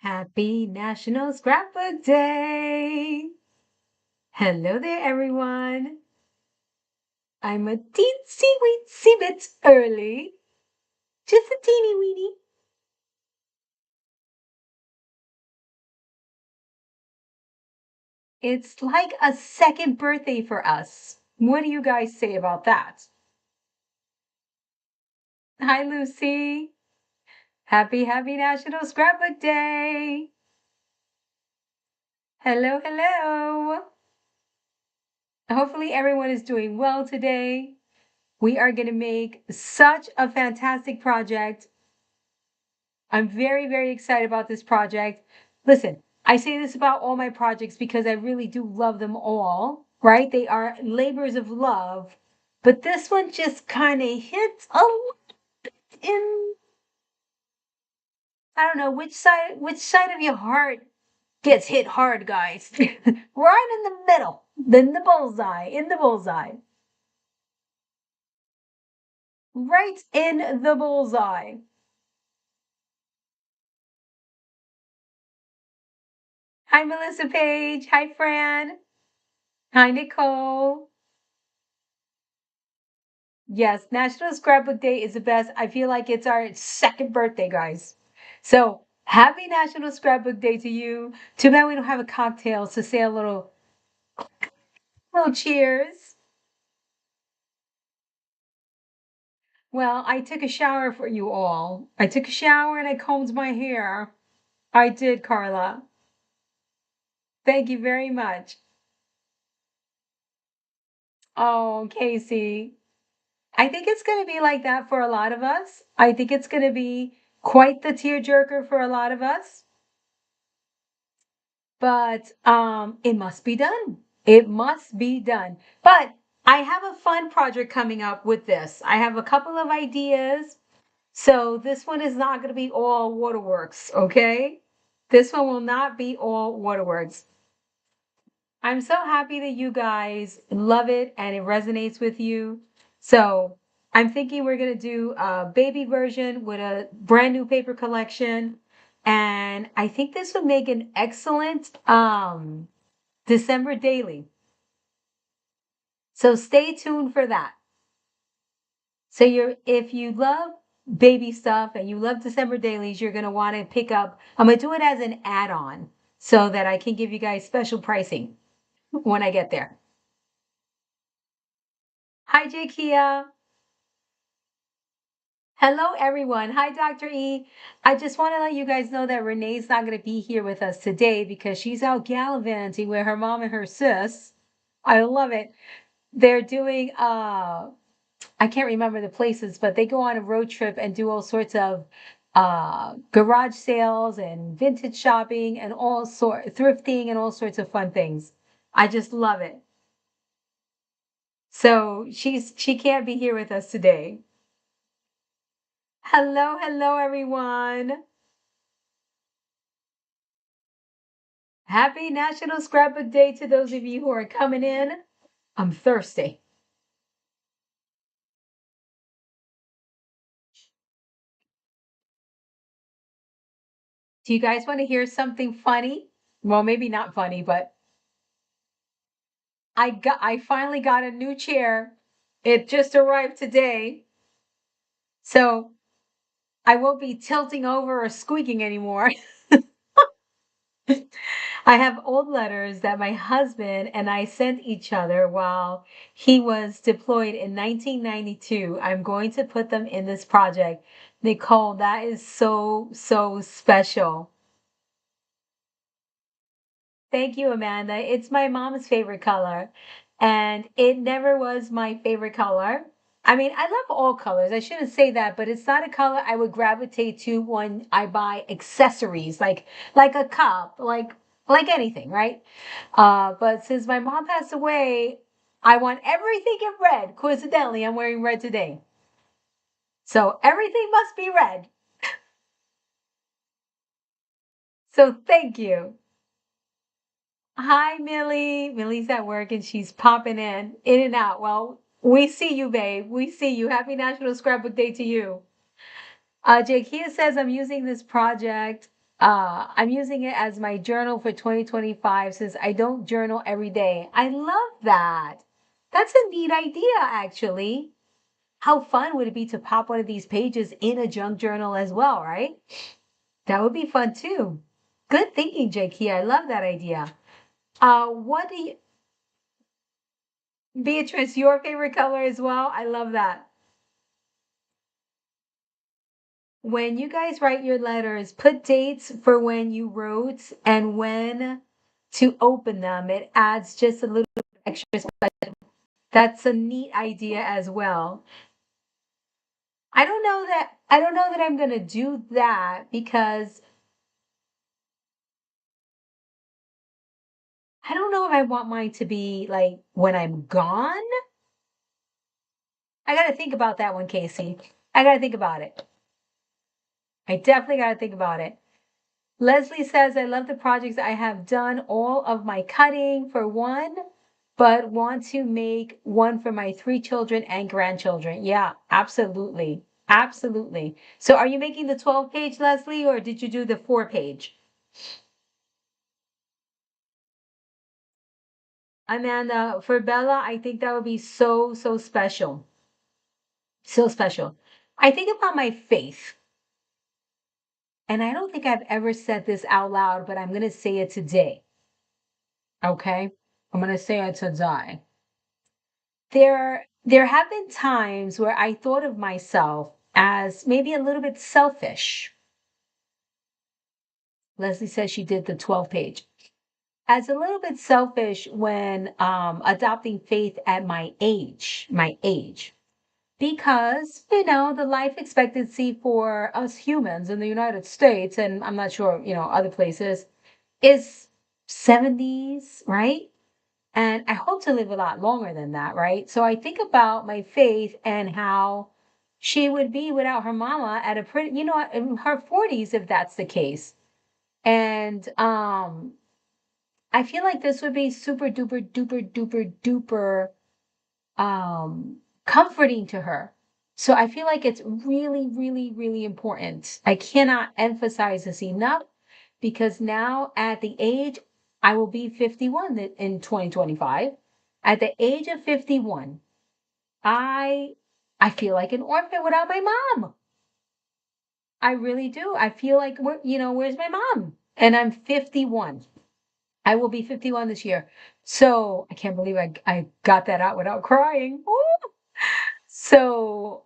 Happy National Scrapbook Day! Hello there, everyone. I'm a teensy weensy bit early. Just a teeny weeny. It's like a second birthday for us. What do you guys say about that? Hi, Lucy. Happy National Scrapbook Day. Hello. Hopefully everyone is doing well today. We are going to make such a fantastic project. I'm very excited about this project. Listen, I say this about all my projects because I really do love them all, right? They are labors of love, but this one just kind of hits a little in, I don't know, which side of your heart gets hit hard, guys. Right in the middle, in the bullseye. Right in the bullseye. Hi, Melissa Page. Hi, Fran. Hi, Nicole. Yes, National Scrapbook Day is the best. I feel like it's our second birthday, guys. So happy National Scrapbook Day to you. Too bad we don't have a cocktail to say a little cheers. Well, I took a shower for you all. I took a shower and I combed my hair. I did, Carla. Thank you very much. Oh, Casey. I think it's going to be like that for a lot of us. I think it's going to be quite the tearjerker for a lot of us. But it must be done. It must be done. But I have a fun project coming up with this. I have a couple of ideas. So this one is not going to be all waterworks, okay? This one will not be all waterworks. I'm so happy that you guys love it and it resonates with you. So I'm thinking we're going to do a baby version with a brand new paper collection. And I think this would make an excellent December daily. So stay tuned for that. So if you love baby stuff and you love December dailies, you're going to want to pick up. I'm going to do it as an add-on so that I can give you guys special pricing when I get there. Hi, Jakia. Hello, everyone. Hi, Dr. E. I just want to let you guys know that Renee's not going to be here with us today because she's out gallivanting with her mom and her sis. I love it. They're doing I can't remember the places, but they go on a road trip and do all sorts of garage sales and vintage shopping and thrifting and all sorts of fun things. I just love it. So she can't be here with us today. Hello, everyone. Happy National Scrapbook Day to those of you who are coming in. I'm thirsty. Do you guys want to hear something funny? Well, maybe not funny, but I finally got a new chair. It just arrived today. So I won't be tilting over or squeaking anymore. I have old letters that my husband and I sent each other while he was deployed in 1992. I'm going to put them in this project. Nicole, that is so special. Thank you, Amanda. It's my mom's favorite color, and it never was my favorite color. I mean, I love all colors. I shouldn't say that, but it's not a color I would gravitate to when I buy accessories, like a cup, like anything, right? But since my mom passed away, I want everything in red. Coincidentally, I'm wearing red today. So everything must be red. So thank you. Hi, Millie. Millie's at work and she's popping in and out. Well, we see you, babe. We see you. Happy National Scrapbook Day to you. Jakia says I'm using this project I'm using it as my journal for 2025 since I don't journal every day. I love that. That's a neat idea, actually. How fun would it be to pop one of these pages in a junk journal as well, right? That would be fun too. Good thinking, Jakey. I love that idea. What do you, Beatrice, your favorite color as well? I love that. When you guys write your letters, put dates for when you wrote and when to open them. It adds just a little extra. That's a neat idea as well. I don't know that I'm going to do that because I don't know if I want mine to be like when I'm gone. I got to think about that one, Casey. I got to think about it. I definitely got to think about it. Leslie says, I love the projects. I have done all of my cutting for one, but want to make one for my three children and grandchildren. Yeah, absolutely. Absolutely. So are you making the 12 page, Leslie, or did you do the 4 page? Amanda, for Bella, I think that would be so, so special. So special. I think about my faith, and I don't think I've ever said this out loud, but I'm going to say it today. Okay? I'm going to say it today. There have been times where I thought of myself as maybe a little bit selfish. Leslie says she did the 12 page. As a little bit selfish when adopting faith at my age. Because, the life expectancy for us humans in the United States, and I'm not sure, other places, is 70s, right? And I hope to live a lot longer than that, right? So I think about my faith and how she would be without her mama at a pretty, in her 40s, if that's the case. And I feel like this would be super duper duper duper duper comforting to her. So I feel like it's really, really, really important. I cannot emphasize this enough because now at the age, I will be 51 in 2025. At the age of 51, I I feel like an orphan without my mom. I really do. I feel like where's my mom? And I'm 51. I will be 51 this year. So I can't believe I got that out without crying. Ooh. So,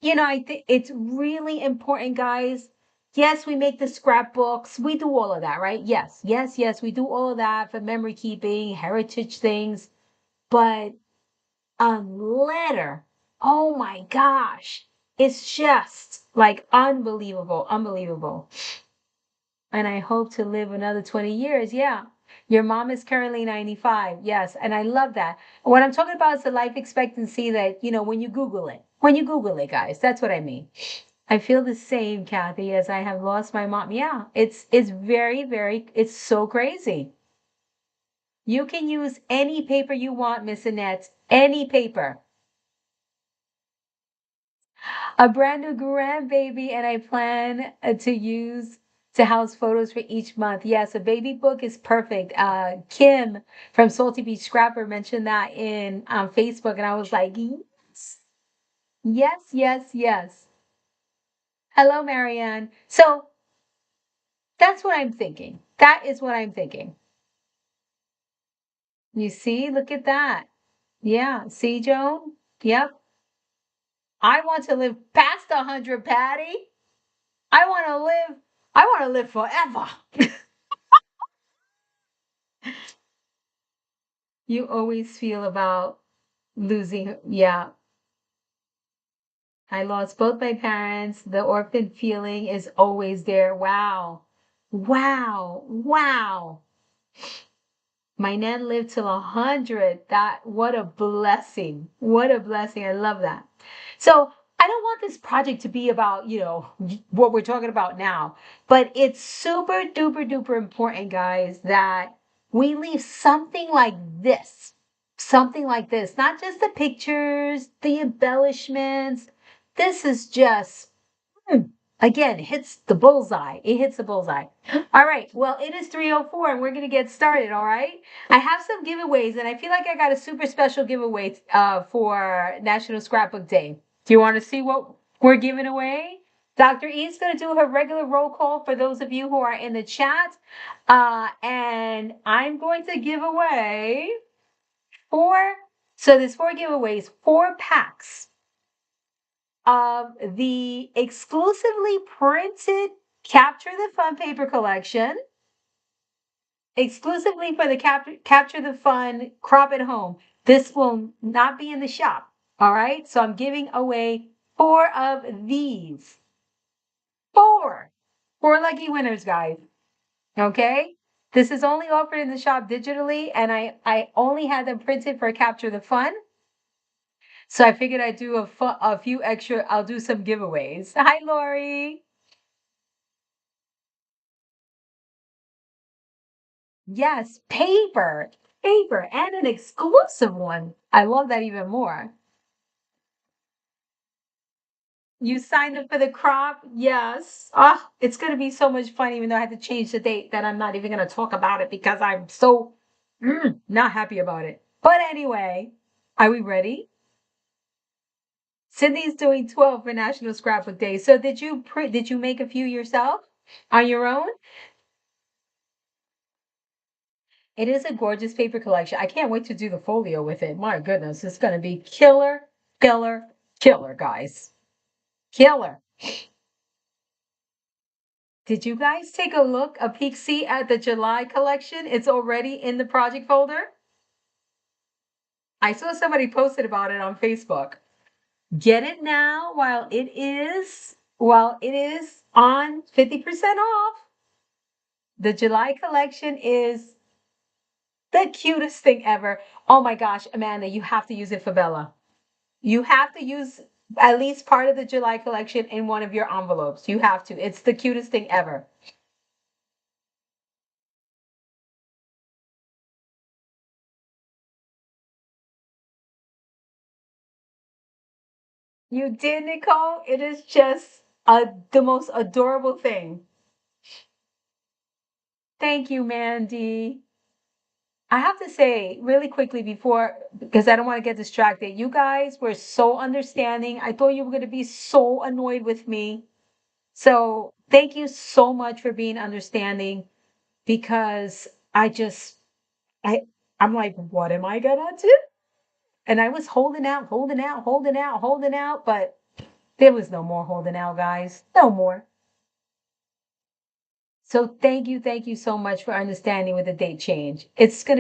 I think it's really important, guys. Yes, we make the scrapbooks. We do all of that, right? Yes, yes, yes. We do all of that for memory keeping, heritage things. But a letter, oh my gosh, it's just like unbelievable, unbelievable. And I hope to live another 20 years. Yeah. Your mom is currently 95. Yes. And I love that. What I'm talking about is the life expectancy that, when you Google it. When you Google it, guys, that's what I mean. I feel the same, Kathy, as I have lost my mom. Yeah, it's very, very, it's so crazy. You can use any paper you want, Miss Annette. Any paper. A brand new grandbaby, and I plan to use to house photos for each month. Yes, a baby book is perfect. Kim from Salty Beach Scrapper mentioned that in Facebook, and I was like, yes, yes, yes, yes. Hello, Marianne. So that's what I'm thinking. That is what I'm thinking. You see, look at that. Yeah, see, Joan? Yep. I want to live past 100, Patty. I want to live. I want to live forever. You always feel about losing. Yeah, I lost both my parents. The orphan feeling is always there. Wow. Wow. Wow. My nan lived till 100. That, what a blessing. What a blessing. I love that. So I don't want this project to be about, what we're talking about now, but it's super duper duper important, guys, that we leave something like this. Something like this. Not just the pictures, the embellishments. This is just Again, hits the bullseye. It hits the bullseye. All right. Well, it is 3:04 and we're going to get started. All right. I have some giveaways and I feel like I got a super special giveaway for National Scrapbook Day. Do you want to see what we're giving away? Dr. E is going to do her regular roll call for those of you who are in the chat. And I'm going to give away there's 4 giveaways, 4 packs of the exclusively printed Capture the Fun paper collection, exclusively for the Capture the Fun Crop at Home. This will not be in the shop. All right. So I'm giving away 4 of these. 4 lucky winners, guys. Okay. This is only offered in the shop digitally, and I only had them printed for Capture the Fun. So I figured I'd do a few extra, I'll do some giveaways. Hi, Lori. Yes, paper, and an exclusive one. I love that even more. You signed up for the crop? Yes. Oh, it's going to be so much fun, even though I had to change the date that I'm not even going to talk about it because I'm so not happy about it. But anyway, are we ready? Sydney's doing 12 for National Scrapbook Day. So did you make a few yourself on your own? It is a gorgeous paper collection. I can't wait to do the folio with it. My goodness, it's going to be killer, killer, killer, guys. Killer. Did you guys take a peek see at the July collection? It's already in the project folder. I saw somebody posted about it on Facebook. Get it now while it is on 50% off. The July collection is the cutest thing ever. Oh my gosh, Amanda, you have to use it for Bella. You have to use at least part of the July collection in one of your envelopes. You have to. It's the cutest thing ever. You did, Nicole. It is just the most adorable thing. Thank you, Mandy. I have to say really quickly before, because I don't want to get distracted, you guys were so understanding. I thought you were going to be so annoyed with me. So thank you so much for being understanding because I, I'm like, what am I gonna do? And I was holding out, holding out, holding out, holding out, but there was no more holding out, guys. No more. So thank you so much for understanding with the date change. It's still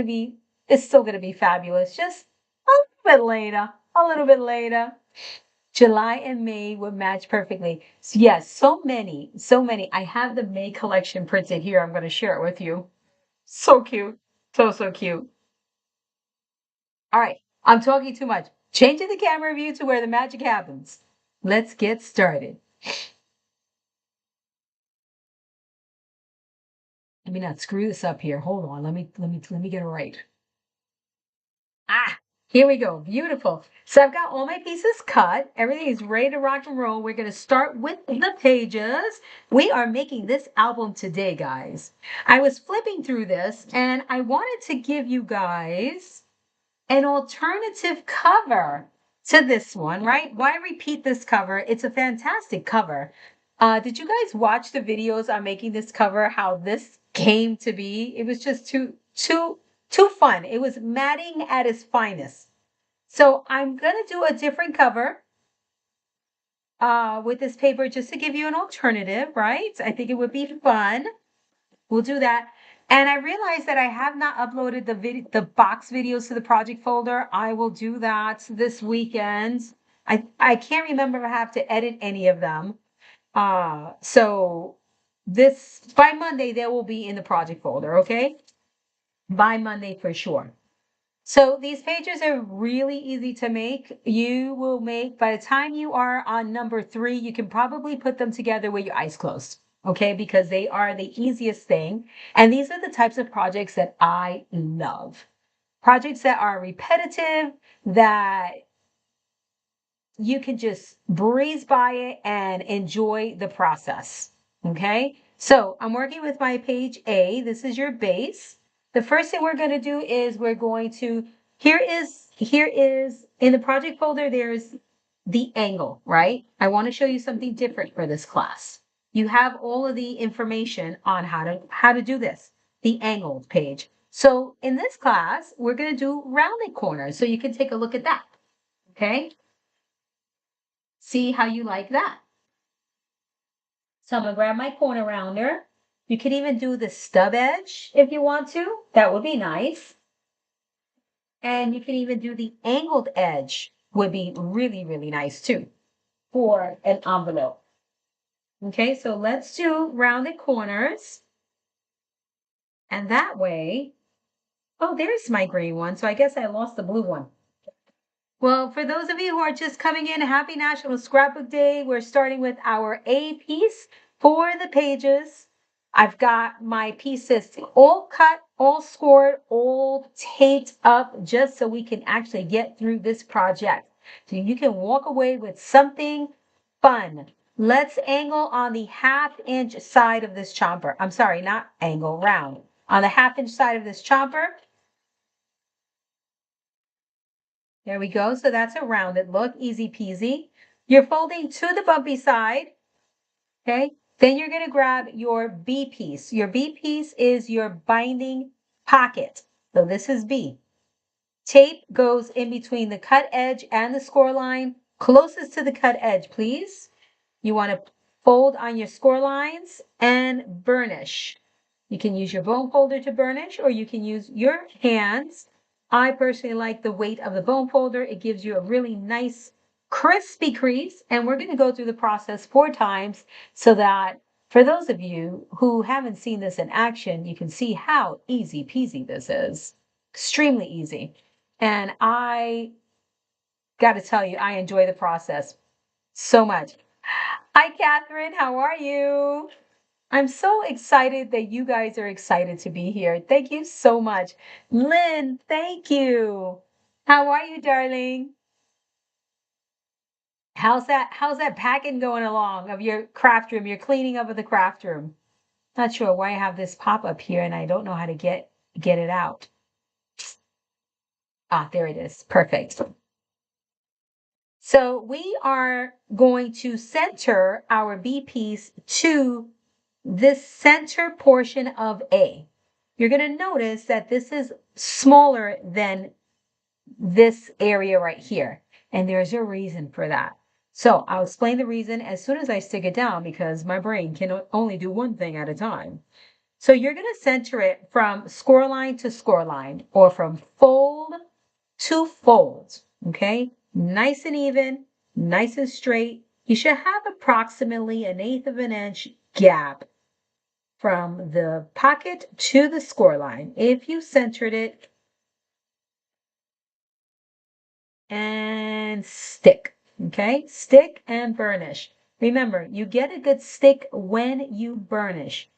gonna be fabulous. Just a little bit later, a little bit later. July and May would match perfectly. So yes, so many, so many. I have the May collection printed here. I'm gonna share it with you. So cute. So, so cute. All right, I'm talking too much. Changing the camera view to where the magic happens. Let's get started. Let me not screw this up here. Hold on. Let me get it right. Ah, here we go. Beautiful. So I've got all my pieces cut. Everything is ready to rock and roll. We're going to start with the pages. We are making this album today, guys. I was flipping through this and I wanted to give you guys an alternative cover to this one, right? Why repeat this cover? It's a fantastic cover. Did you guys watch the videos on making this cover? How this came to be? It was just too fun. It was matting at its finest. So I'm gonna do a different cover with this paper just to give you an alternative, right? I think it would be fun. We'll do that. And I realized that I have not uploaded the box videos to the project folder. I will do that this weekend. I can't remember if I have to edit any of them. So this by Monday they will be in the project folder, okay? By Monday for sure. So these pages are really easy to make. You will make, by the time you are on number 3, you can probably put them together with your eyes closed, okay? Because they are the easiest thing. And these are the types of projects that I love. Projects that are repetitive, that you can just breeze by it and enjoy the process. Okay, so I'm working with my page A. This is your base. The first thing we're going to do is we're going to, here is in the project folder, there's the angle, right? I want to show you something different for this class. You have all of the information on how to do this, the angled page. So in this class, we're going to do rounded corners. So you can take a look at that. Okay. See how you like that. So I'm going to grab my corner rounder. You can even do the stub edge if you want to. That would be nice. And you can even do the angled edge, would be really, really nice too for an envelope. Okay, so let's do rounded corners. And that way, oh, there's my green one. So I guess I lost the blue one. Well, for those of you who are just coming in, happy National Scrapbook Day. We're starting with our A piece for the pages. I've got my pieces all cut, all scored, all taped up just so we can actually get through this project. So you can walk away with something fun. Let's angle on the 1/2 inch side of this chomper. I'm sorry, not angle, round. On the 1/2 inch side of this chomper. There we go. So that's a rounded look, easy peasy. You're folding to the bumpy side. Okay. Then you're going to grab your B piece. Your B piece is your binding pocket. So this is B. Tape goes in between the cut edge and the score line, closest to the cut edge, please. You want to fold on your score lines and burnish. You can use your bone folder to burnish, or you can use your hands. I personally like the weight of the bone folder. It gives you a really nice crispy crease, and we're going to go through the process 4 times so that for those of you who haven't seen this in action, you can see how easy peasy this is. Extremely easy. And I got to tell you, I enjoy the process so much. Hi, Catherine. How are you? I'm so excited that you guys are excited to be here. Thank you so much. Lynn, thank you. How are you, darling? How's that packing going along of your craft room, your cleaning up of the craft room? Not sure why I have this pop up here and I don't know how to get it out. Ah, there it is. Perfect. So we are going to center our B piece to this center portion of A. You're going to notice that this is smaller than this area right here. And there's a reason for that. So I'll explain the reason as soon as I stick it down because my brain can only do one thing at a time. So you're going to center it from score line to score line or from fold to fold. Okay, nice and even, nice and straight. You should have approximately 1/8 of an inch gap from the pocket to the score line. If you centered it and stick, okay? Stick and burnish. Remember, you get a good stick when you burnish.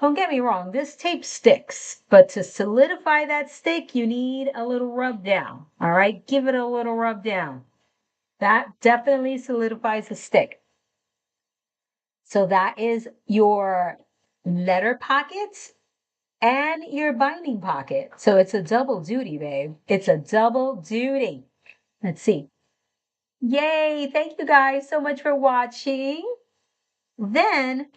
Don't get me wrong, this tape sticks, but to solidify that stick, you need a little rub down. All right, give it a little rub down. That definitely solidifies the stick. So that is your letter pockets and your binding pocket. So it's a double duty, babe. It's a double duty. Let's see. Yay! Thank you guys so much for watching. Then,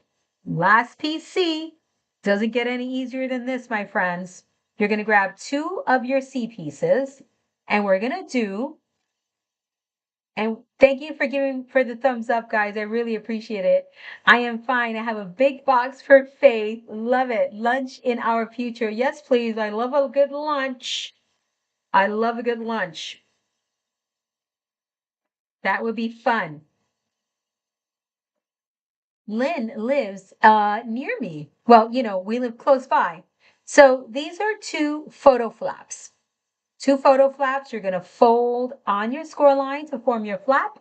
last piece C. Doesn't get any easier than this, my friends. You're going to grab 2 of your C pieces, and we're going to do, and thank you for giving for the thumbs up, guys. I really appreciate it. I am fine. I have a big box for Faith. Love it. Lunch in our future. Yes, please. I love a good lunch. I love a good lunch. That would be fun. Lynn lives near me. Well, we live close by. So these are 2 photo flaps. 2 photo flaps. You're going to fold on your score line to form your flap.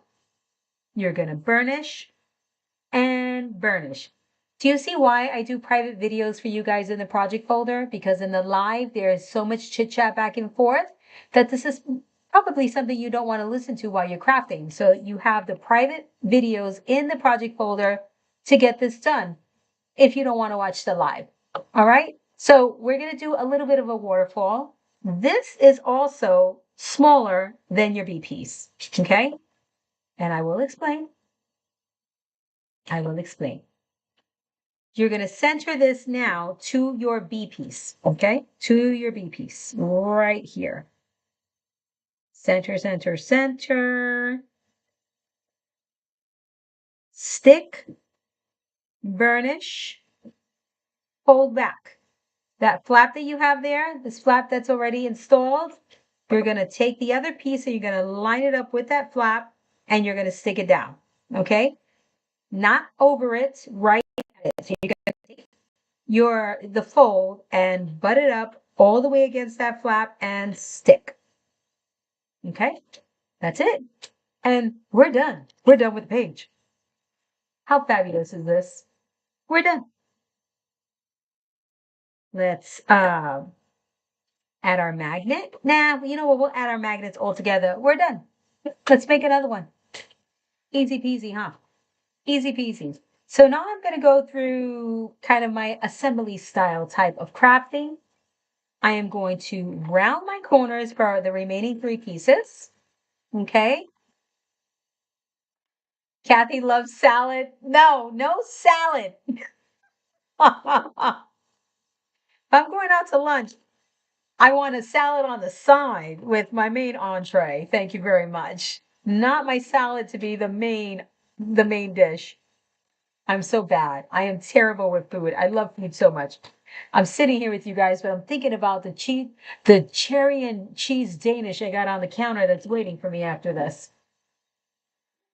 You're going to burnish and burnish. Do you see why I do private videos for you guys in the project folder? Because in the live, there is so much chit chat back and forth that this is probably something you don't want to listen to while you're crafting. So you have the private videos in the project folder to get this done if you don't want to watch the live. All right. So we're going to do a little bit of a waterfall. This is also smaller than your B piece. Okay. And I will explain. I will explain. You're going to center this now to your B piece. Okay. To your B piece right here. Center, center, center. Stick, burnish, fold back. That flap that you have there, this flap that's already installed, you're going to take the other piece and you're going to line it up with that flap and you're going to stick it down. Okay? Not over it, right at it. So you're going to take the fold and butt it up all the way against that flap and stick. Okay? That's it. And we're done. We're done with the page. How fabulous is this? We're done. Let's add our magnet. Nah, you know what? We'll add our magnets all together. We're done. Let's make another one. Easy peasy, huh? Easy peasy. So now I'm going to go through kind of my assembly style type of crafting. I am going to round my corners for the remaining 3 pieces. Okay. Kathy loves salad. No, no salad. I'm going out to lunch. I want a salad on the side with my main entree. Thank you very much. Not my salad to be the main dish. I'm so bad. I am terrible with food. I love food so much. I'm sitting here with you guys, but I'm thinking about the cherry and cheese Danish I got on the counter that's waiting for me after this.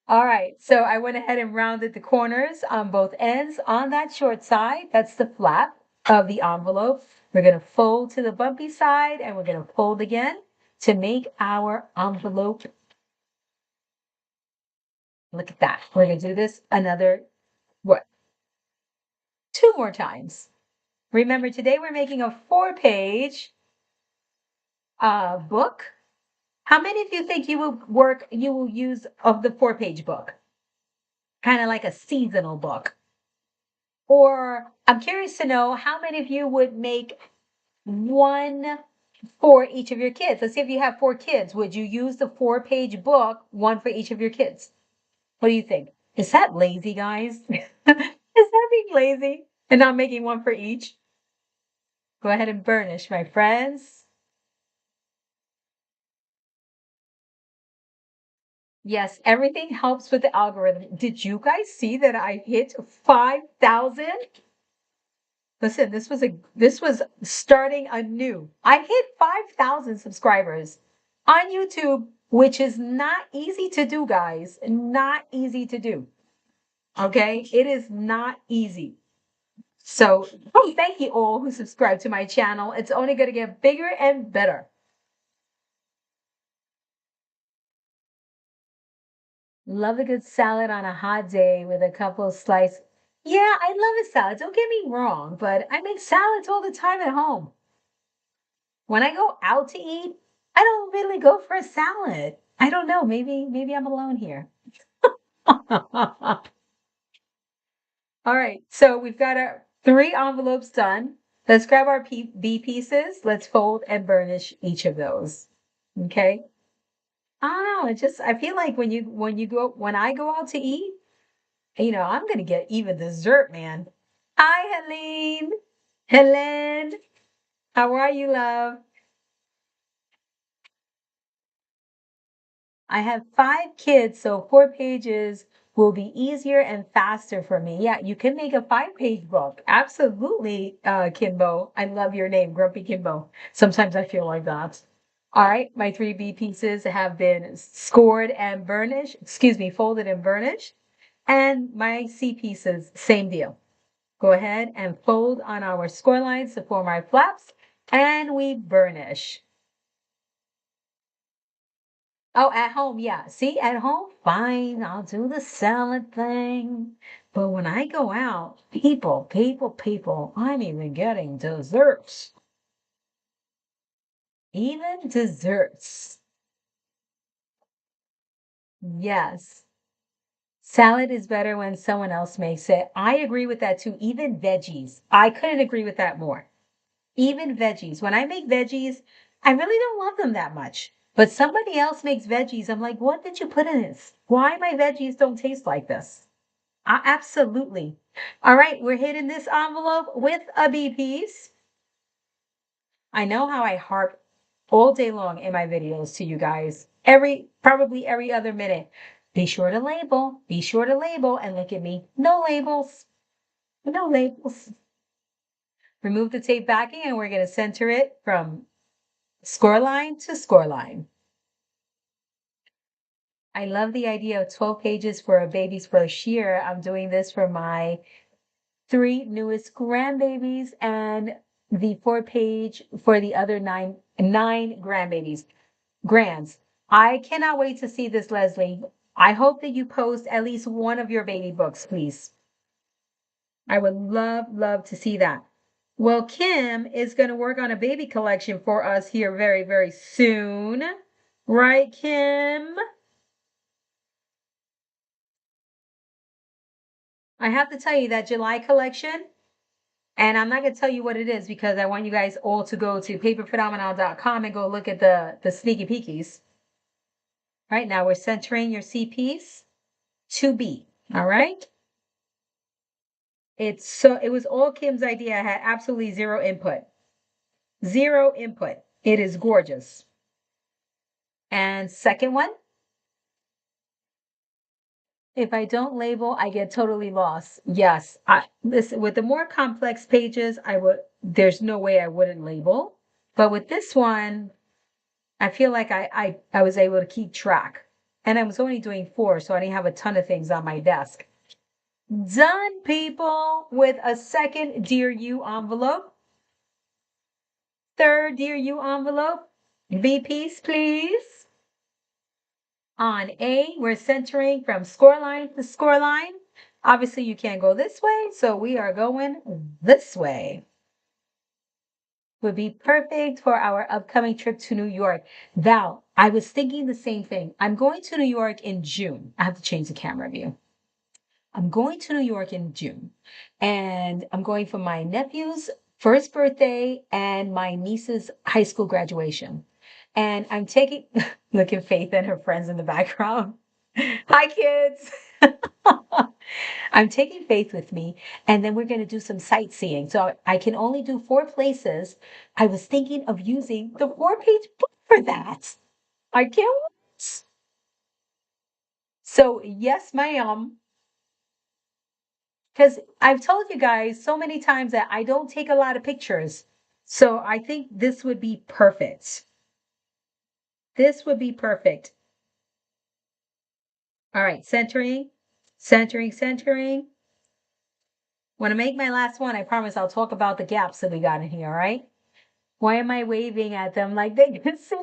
All right, so I went ahead and rounded the corners on both ends on that short side. That's the flap of the envelope. We're going to fold to the bumpy side and we're going to fold again to make our envelope. Look at that. We're going to do this another, what? 2 more times. Remember, today we're making a 4-page book. How many of you think you will use of the 4-page book? Kind of like a seasonal book. Or I'm curious to know how many of you would make one for each of your kids. Let's say if you have 4 kids, would you use the 4-page book, one for each of your kids? What do you think? Is that lazy, guys? Is that being lazy and not making one for each? Go ahead and burnish, my friends. Yes, everything helps with the algorithm. Did you guys see that I hit 5,000? Listen, this was starting anew. I hit 5,000 subscribers on YouTube, which is not easy to do, guys. Not easy to do. Okay? It is not easy. So, thank you all who subscribe to my channel. It's only going to get bigger and better. Love a good salad on a hot day with a couple of slices. Yeah, I love a salad. Don't get me wrong, but I make salads all the time at home. When I go out to eat, I don't really go for a salad. I don't know. Maybe I'm alone here. All right. So we've got our 3 envelopes done. Let's grab our B pieces. Let's fold and burnish each of those. Okay. I don't know. I feel like when I go out to eat, I'm gonna get even dessert, man. Hi, Helene. Helen. How are you, love? I have 5 kids, so 4 pages will be easier and faster for me. Yeah, you can make a 5-page book. Absolutely, Kimbo. I love your name, Grumpy Kimbo. Sometimes I feel like that. All right, my 3 B pieces have been scored and burnished, folded and burnished. And my C pieces, same deal. Go ahead and fold on our score lines to form our flaps, and we burnish. Oh, at home, yeah. See, at home, fine, I'll do the salad thing. But when I go out, people, I'm even getting desserts. Even desserts. Yes. Salad is better when someone else makes it. I agree with that too. Even veggies. I couldn't agree with that more. Even veggies. When I make veggies, I really don't love them that much. But somebody else makes veggies. I'm like, what did you put in this? Why my veggies don't taste like this? Absolutely. All right, we're hitting this envelope with a B piece. I know how I harp all day long in my videos to you guys. Probably every other minute. Be sure to label. Be sure to label. And look at me. No labels. No labels. Remove the tape backing and we're going to center it from score line to score line. I love the idea of 12 pages for a baby's first year. I'm doing this for my 3 newest grandbabies and the 4 page for the other nine grandbabies. Grands. I cannot wait to see this, Leslie. I hope that you post at least one of your baby books, please. I would love to see that. Well, Kim is going to work on a baby collection for us here very soon. Right, Kim? I have to tell you that July collection, and I'm not going to tell you what it is because I want you guys all to go to paperphenomenon.com and go look at the sneaky peekies. Right now, we're centering your C piece to B. All right. It was all Kim's idea. I had absolutely zero input. Zero input. It is gorgeous. And second one, if I don't label, I get totally lost. Yes, I listen with the more complex pages, there's no way I wouldn't label. But with this one, I feel like I was able to keep track. And I was only doing 4, so I didn't have a ton of things on my desk. Done, people, with a second Dear You envelope. Third Dear You envelope. B piece, please. On A, we're centering from score line to score line. Obviously, you can't go this way, so we are going this way. Would be perfect for our upcoming trip to New York. Val, I was thinking the same thing. I'm going to New York in June. I have to change the camera view. I'm going to New York in June, and I'm going for my nephew's first birthday and my niece's high school graduation. And I'm taking, look at Faith and her friends in the background. Hi, kids. I'm taking Faith with me, and then we're going to do some sightseeing. So I can only do 4 places. I was thinking of using the 4 page book for that. I can't wait. So, yes, ma'am. Because I've told you guys so many times that I don't take a lot of pictures. So I think this would be perfect. This would be perfect. All right, centering, centering, centering. When I make my last one, I promise I'll talk about the gaps that we got in here, all right? Why am I waving at them like they can see?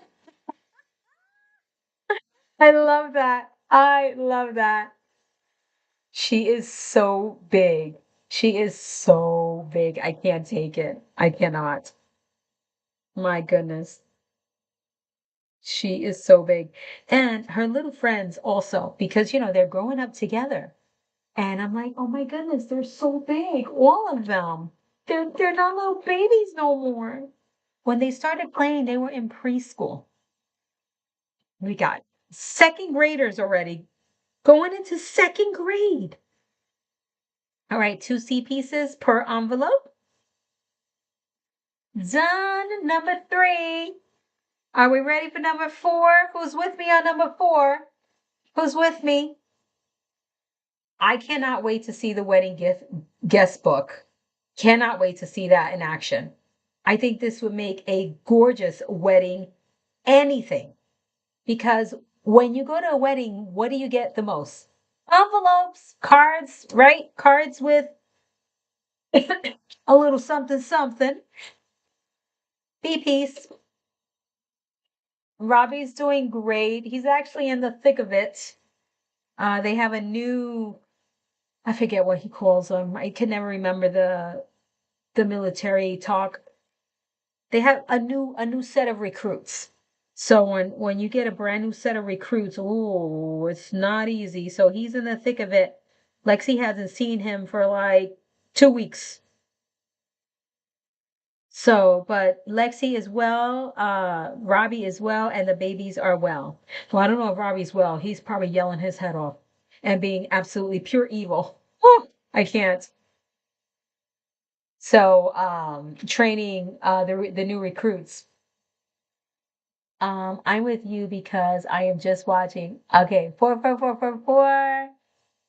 I love that. I love that. She is so big. She is so big. I can't take it. I cannot. My goodness. She is so big. And her little friends also, because they're growing up together. And I'm like, oh my goodness, they're so big, all of them. They're not little babies no more. When they started playing, they were in preschool. We got second graders already going into second grade. All right, 2 C pieces per envelope. Done. Number 3. Are we ready for number 4? Who's with me on number 4? Who's with me? I cannot wait to see the wedding guest book. Cannot wait to see that in action. I think this would make a gorgeous wedding anything. Because when you go to a wedding, what do you get the most? Envelopes, cards, right? Cards with a little something something. B piece. Robbie's doing great. He's actually in the thick of it. They have a new, I forget what he calls them. I can never remember the military talk. They have a new set of recruits. So when you get a brand new set of recruits, ooh, it's not easy. So he's in the thick of it. Lexi hasn't seen him for like 2 weeks. So, but Lexi is well, Robbie is well, and the babies are well. Well, I don't know if Robbie's well. He's probably yelling his head off and being absolutely pure evil. I can't. So, training the new recruits. I'm with you because I am just watching. Okay, 44444.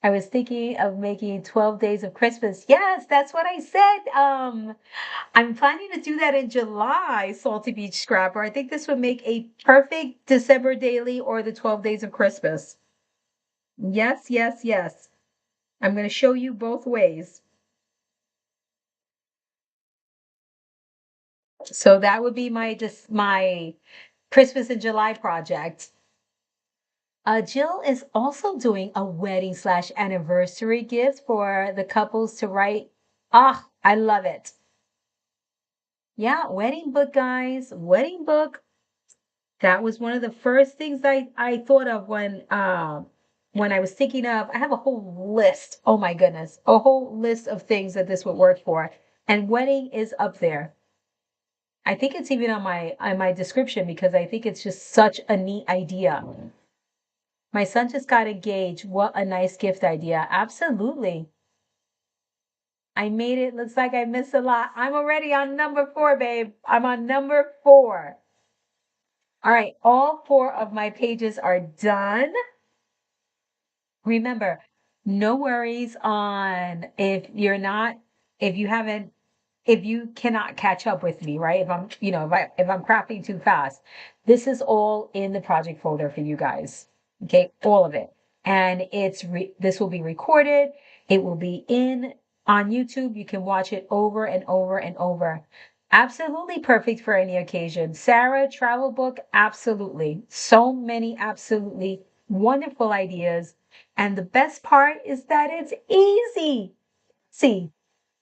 I was thinking of making 12 days of Christmas. Yes, that's what I said. I'm planning to do that in July, Salty Beach Scrapper. I think this would make a perfect December daily or the 12 days of Christmas. Yes, yes, yes. I'm going to show you both ways. So that would be my Christmas in July project. Jill is also doing a wedding slash anniversary gift for the couples to write. Ah, I love it. Yeah, wedding book, guys. Wedding book. That was one of the first things I thought of when I was thinking of. I have a whole list. Oh my goodness, a whole list of things that this would work for, and wedding is up there. I think it's even on my description because I think it's just such a neat idea. My son just got engaged. What a nice gift idea. Absolutely. I made it. Looks like I missed a lot. I'm already on number 4, babe. I'm on number 4. All right, all 4 of my pages are done. Remember, no worries on if you haven't, if you cannot catch up with me, right? If I'm, if I'm crafting too fast, this is all in the project folder for you guys. Okay, all of it. And this will be recorded. It will be in on YouTube. You can watch it over and over and over. Absolutely perfect for any occasion. Sarah, travel book, absolutely. So many absolutely wonderful ideas. And the best part is that it's easy. See,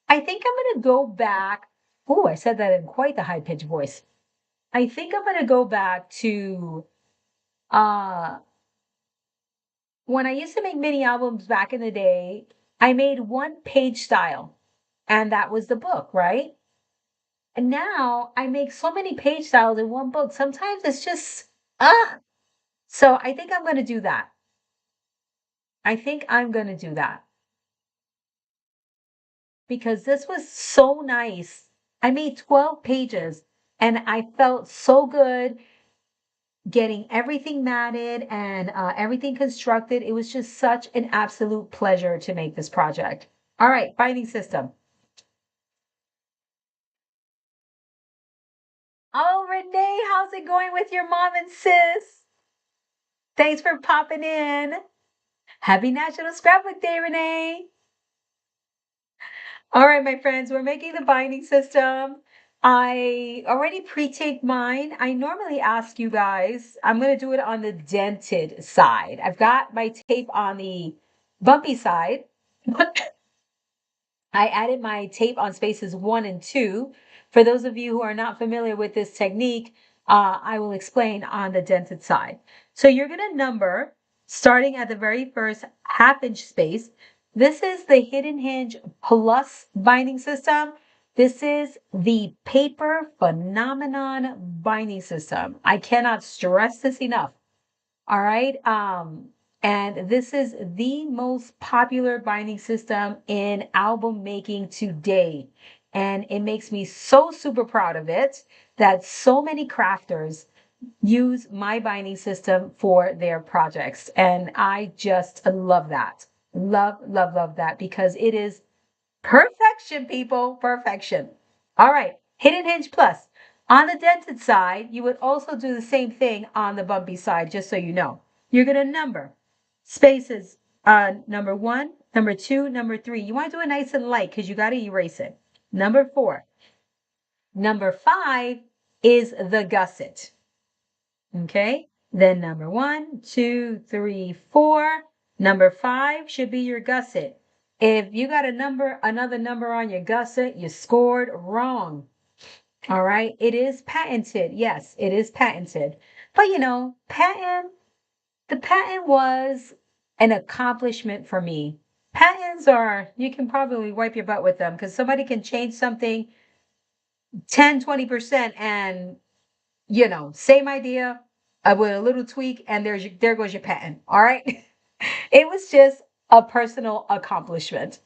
I think I'm going to go back. Oh, I said that in quite the high pitched voice. I think I'm going to go back to uh when I used to make mini albums back in the day. I made one page style, and that was the book, right? And now I make so many page styles in one book. Sometimes it's just so I think I'm going to do that. I think I'm going to do that because this was so nice. I made 12 pages and I felt so good getting everything matted and everything constructed. It was just such an absolute pleasure to make this project. All right, binding system. Oh, Renee, how's it going with your mom and sis? Thanks for popping in. Happy National Scrapbook Day, Renee. All right, my friends, we're making the binding system. I already pre-taped mine. I normally ask you guys, I'm going to do it on the dented side. I've got my tape on the bumpy side. I added my tape on spaces 1 and 2. For those of you who are not familiar with this technique, I will explain on the dented side. So you're going to number starting at the very first half-inch space. This is the Hidden Hinge Plus binding system. This is the paper phenomenon binding system. I cannot stress this enough. All right. And this is the most popular binding system in album making today. And it makes me so super proud of it that so many crafters use my binding system for their projects. And I just love that. Love, love, love that because it is perfection, people. Perfection. All right. Hidden Hinge Plus. On the dented side, you would also do the same thing on the bumpy side, just so you know. You're going to number spaces number 1, number 2, number 3. You want to do it nice and light because you got to erase it. Number 4. Number 5 is the gusset. Okay. Then number 1, 2, 3, 4. Number 5 should be your gusset. If you got another number on your gusset, you scored wrong. All right. It is patented. Yes, it is patented. But the patent was an accomplishment for me. Patents are, you can probably wipe your butt with them because somebody can change something 10, 20% and, same idea with a little tweak and there goes your patent. All right. It was just a personal accomplishment.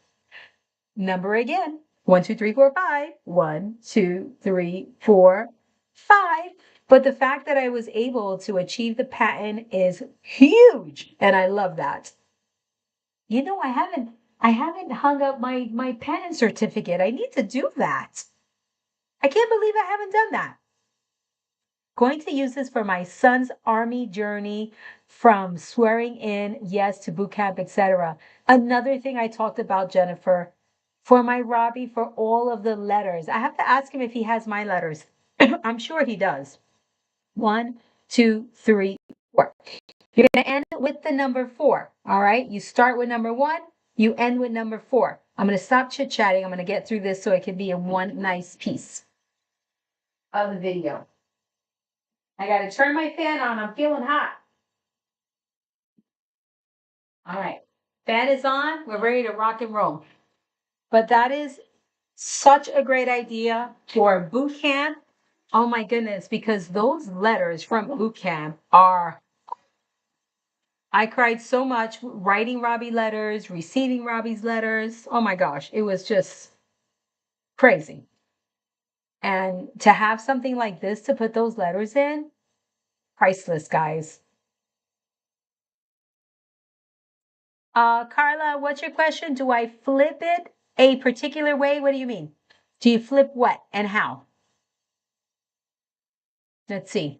Number again. 1, 2, 3, 4, 5. 1, 2, 3, 4, 5. But the fact that I was able to achieve the patent is huge. And I love that. I haven't hung up my patent certificate. I need to do that. I can't believe I haven't done that. Going to use this for my son's army journey from swearing in, yes, to boot camp, etc. Another thing I talked about, Jennifer, for my Robbie, for all of the letters. I have to ask him if he has my letters. I'm sure he does. 1, 2, 3, 4. You're going to end with the number 4. All right. You start with number 1. You end with number 4. I'm going to stop chit chatting. I'm going to get through this so it can be in one nice piece of the video. I got to turn my fan on. I'm feeling hot. All right. Fan is on. We're ready to rock and roll. But that is such a great idea for boot camp. Oh my goodness, because those letters from boot camp are, I cried so much writing Robbie letters, receiving Robbie's letters. Oh my gosh, it was just crazy. And to have something like this to put those letters in, priceless, guys. Carla, what's your question? Do I flip it a particular way? What do you mean? Do you flip what and how? Let's see.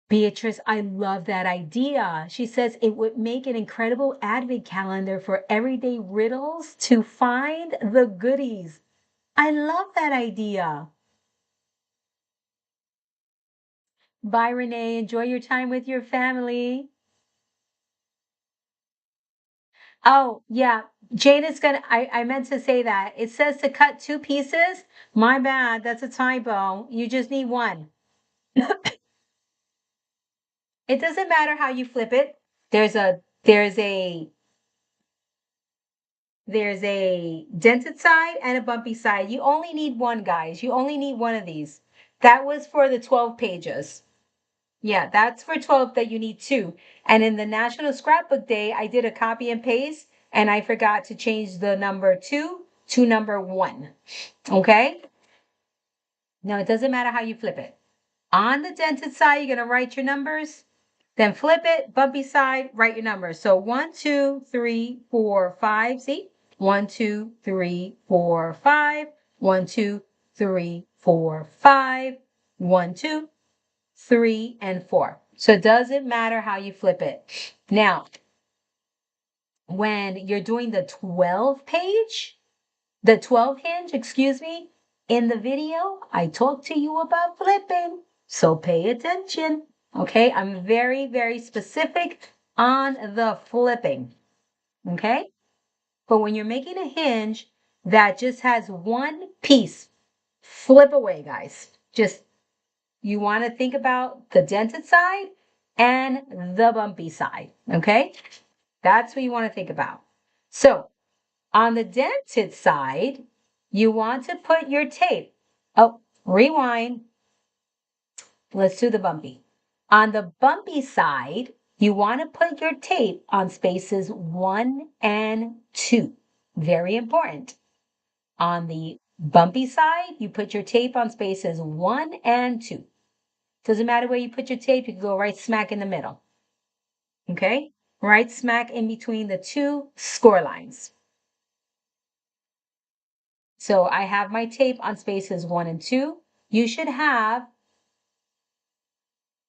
Beatrice, I love that idea. She says it would make an incredible advent calendar for everyday riddles to find the goodies. I love that idea. Bye, Renee. Enjoy your time with your family. Oh, yeah. Jane is gonna, I meant to say that. It says to cut 2 pieces. My bad. That's a typo. You just need 1. It doesn't matter how you flip it. There's a dented side and a bumpy side. You only need 1, guys. You only need 1 of these. That was for the 12 pages. Yeah, that's for 12 that you need 2. And in the National Scrapbook Day, I did a copy and paste and I forgot to change the number 2 to number 1. Okay? No, it doesn't matter how you flip it. On the dented side, you're going to write your numbers. Then flip it, bumpy side, write your numbers. So 1, 2, 3, 4, 5. See? 1, 2, 3, 4, 5. 1, 2, 3, 4, 5. 1, 2, 3, and 4. So it doesn't matter how you flip it. Now, when you're doing the 12 hinge, excuse me, in the video, I talked to you about flipping. So pay attention. Okay, I'm very, very specific on the flipping. Okay, but when you're making a hinge that just has 1 piece, flip away, guys. Just, you want to think about the dented side and the bumpy side. Okay, that's what you want to think about. So on the dented side, you want to put your tape. Oh, rewind. Let's do the bumpy. On the bumpy side, you want to put your tape on spaces 1 and 2. Very important. On the bumpy side, you put your tape on spaces 1 and 2. Doesn't matter where you put your tape, you can go right smack in the middle. Okay? Right smack in between the 2 score lines. So I have my tape on spaces 1 and 2. You should have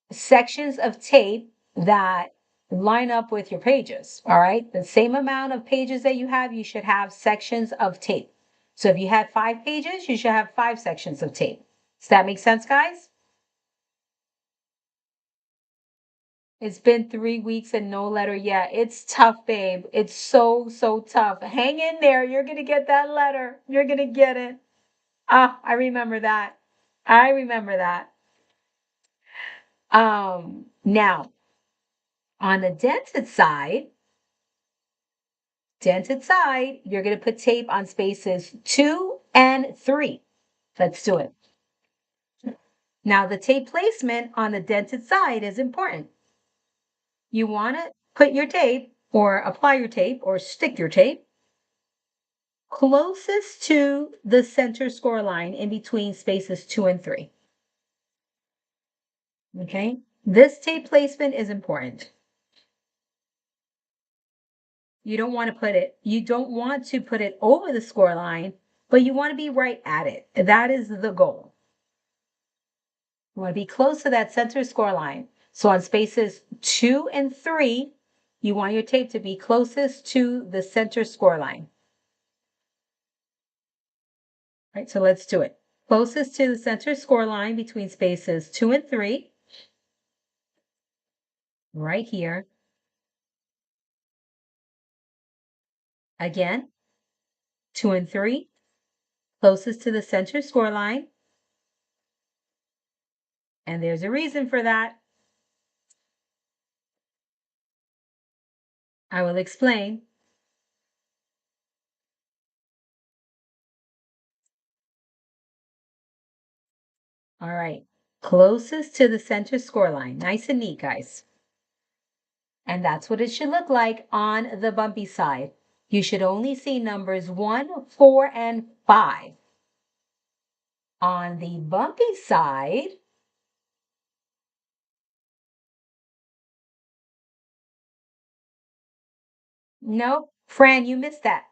sections of tape that line up with your pages. All right. The same amount of pages that you have, you should have sections of tape. So if you had 5 pages, you should have 5 sections of tape. Does that make sense, guys? It's been 3 weeks and no letter yet. It's tough, babe. It's so, so tough. Hang in there. You're going to get that letter. You're going to get it. Ah, I remember that. I remember that. Now on the dented side, you're going to put tape on spaces 2 and 3. Let's do it. Now the tape placement on the dented side is important. You want to put your tape or apply your tape or stick your tape closest to the center score line in between spaces 2 and 3. Okay? This tape placement is important. You don't want to put it over the score line, but you want to be right at it. That is the goal. You want to be close to that center score line. So on spaces 2 and 3, you want your tape to be closest to the center score line. All right, so let's do it. Closest to the center score line between spaces 2 and 3, right here. Again, 2 and 3, closest to the center score line. And there's a reason for that. I will explain. All right, closest to the center score line. Nice and neat, guys. And that's what it should look like on the bumpy side. You should only see numbers 1, 4, and 5. On the bumpy side, nope, Fran, you missed that.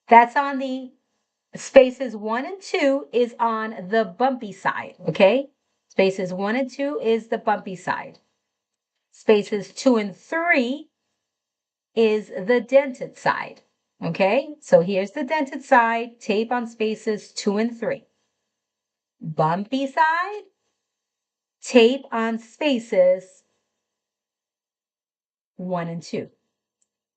That's on the spaces 1 and 2 is on the bumpy side, okay? Spaces 1 and 2 is the bumpy side. Spaces 2 and 3 is the dented side, okay? So here's the dented side, tape on spaces 2 and 3. Bumpy side, tape on spaces 1 and 2.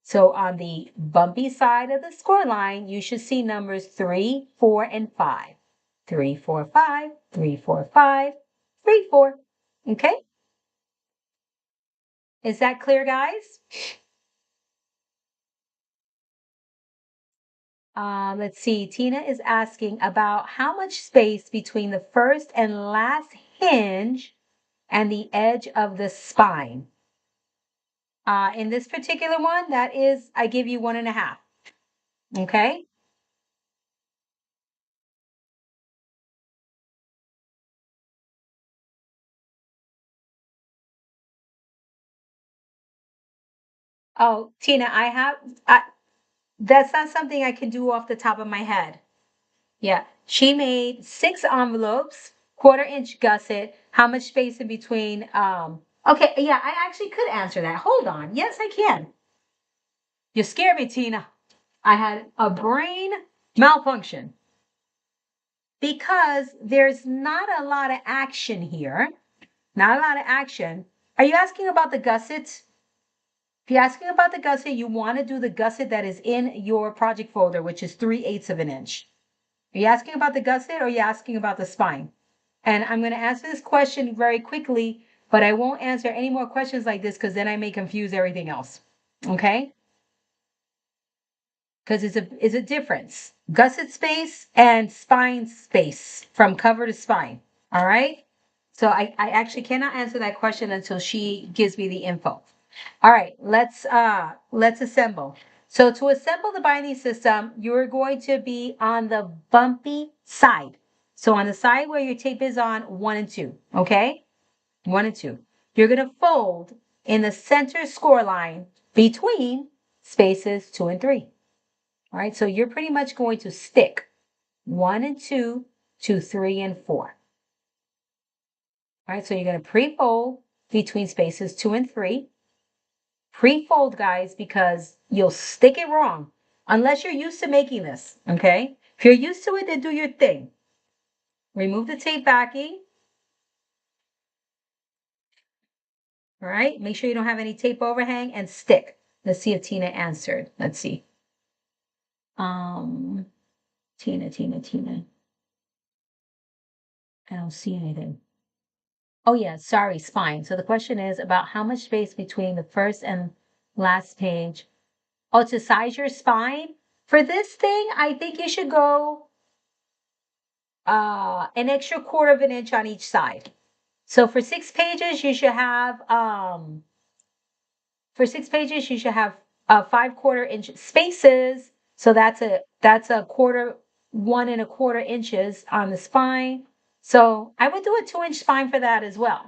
So on the bumpy side of the score line, you should see numbers 3, 4, and 5. 3, 4, 5, 3, 4, 5, 3, 4. Okay? Is that clear, guys? Let's see. Tina is asking about how much space between the first and last hinge and the edge of the spine. In this particular one, that is, I give you 1.5. Okay? Oh, Tina, that's not something I can do off the top of my head. Yeah, she made 6 envelopes, 1/4 inch gusset. How much space in between? Okay, yeah, I actually could answer that. Hold on. Yes, I can. You scared me, Tina. I had a brain malfunction because there's not a lot of action here. Not a lot of action. Are you asking about the gusset? If you're asking about the gusset, you want to do the gusset that is in your project folder, which is 3/8 of an inch. Are you asking about the gusset or are you asking about the spine? And I'm going to answer this question very quickly, but I won't answer any more questions like this because then I may confuse everything else. Okay? Because it's a difference. Gusset space and spine space from cover to spine. All right? So I actually cannot answer that question until she gives me the info. All right, let's assemble. So to assemble the binding system, you're going to be on the bumpy side. So on the side where your tape is on 1 and 2, okay? 1 and 2. You're going to fold in the center score line between spaces 2 and 3. All right, so you're pretty much going to stick 1 and 2 to 3 and 4. All right, so you're going to pre-fold between spaces 2 and 3. Pre-fold, guys, because you'll stick it wrong unless you're used to making this, okay? If you're used to it, then do your thing. Remove the tape backing. All right, make sure you don't have any tape overhang and stick. Let's see if Tina answered. Let's see. Tina. I don't see anything. Oh yeah, sorry, spine. So the question is about how much space between the first and last page. Oh, to size your spine? For this thing, I think you should go an extra quarter of an inch on each side. So for 6 pages, you should have 5/4 inch spaces. So that's a quarter, 1 1/4 inches on the spine. So I would do a 2 inch spine for that as well.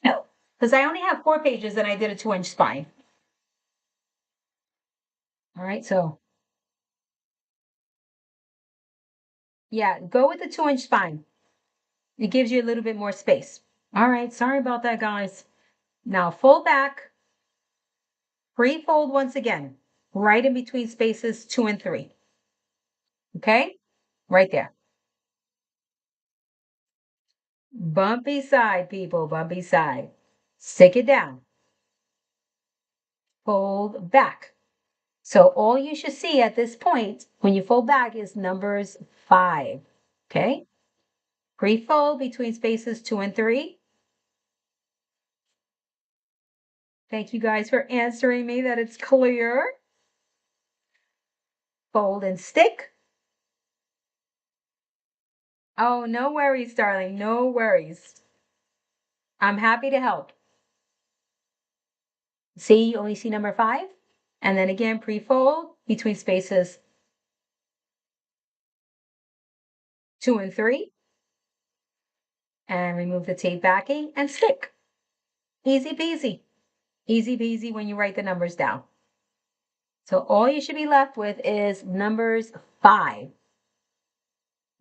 No, because I only have 4 pages and I did a 2 inch spine. All right, so yeah, go with the 2 inch spine. It gives you a little bit more space. All right, sorry about that, guys. Now fold back, pre-fold once again, right in between spaces 2 and 3. Okay, right there. Bumpy side, people, bumpy side. Stick it down. Fold back. So all you should see at this point when you fold back is numbers 5. Okay? Pre-fold between spaces 2 and 3. Thank you guys for answering me that it's clear. Fold and stick. Oh, no worries, darling. No worries. I'm happy to help. See, you only see number 5. And then again, pre-fold between spaces 2 and 3. And remove the tape backing and stick. Easy peasy. Easy peasy when you write the numbers down. So all you should be left with is numbers 5.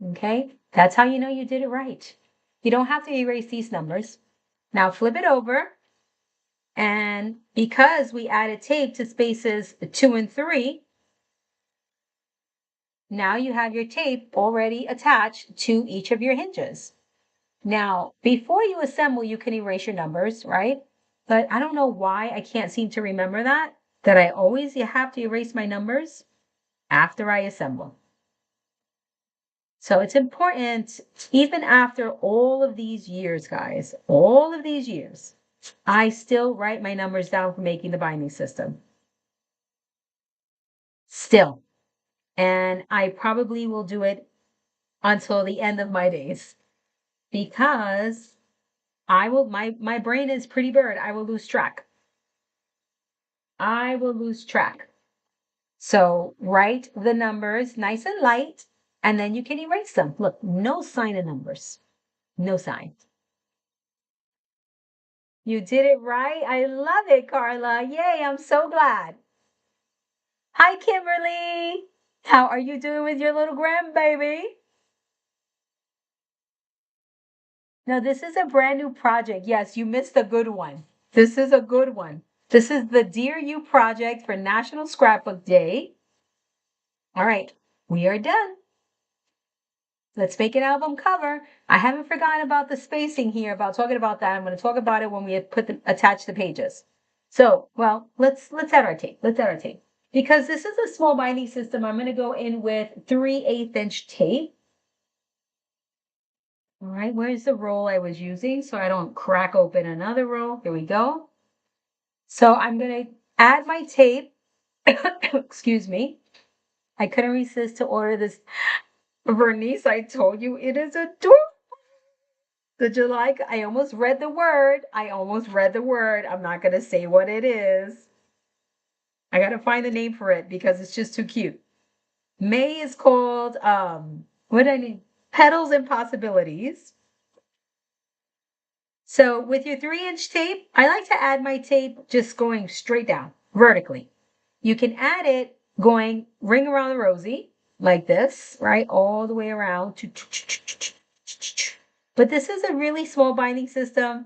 Okay? That's how you know you did it right. You don't have to erase these numbers. Now flip it over. And because we added tape to spaces 2 and 3, now you have your tape already attached to each of your hinges. Now, before you assemble, you can erase your numbers, right? But I don't know why I can't seem to remember that I always have to erase my numbers after I assemble. So it's important, even after all of these years, guys, all of these years, I still write my numbers down for making the binding system. Still. And I probably will do it until the end of my days because my brain is pretty bird. I will lose track. I will lose track. So write the numbers nice and light, and then you can erase them. Look, no sign of numbers. No sign. You did it right. I love it, Carla. Yay, I'm so glad. Hi, Kimberly. How are you doing with your little grandbaby? Now, this is a brand new project. Yes, you missed a good one. This is a good one. This is the Dear You project for National Scrapbook Day. All right, we are done. Let's make an album cover. I haven't forgotten about the spacing here, about talking about that. I'm going to talk about it when we attach the pages. So, well, let's add our tape. Let's add our tape. Because this is a small binding system, I'm going to go in with 3/8 inch tape. All right, where's the roll I was using so I don't crack open another roll? Here we go. So I'm going to add my tape. Excuse me. I couldn't resist to order this vernice. I told you it is adorable. Did you like? I almost read the word. I'm not going to say what it is. I got to find the name for it because it's just too cute. May is called, what did I name? Petals and Possibilities. So with your 3-inch tape, I like to add my tape just going straight down, vertically. You can add it going ring around the rosy, like this, right? All the way around. But this is a really small binding system.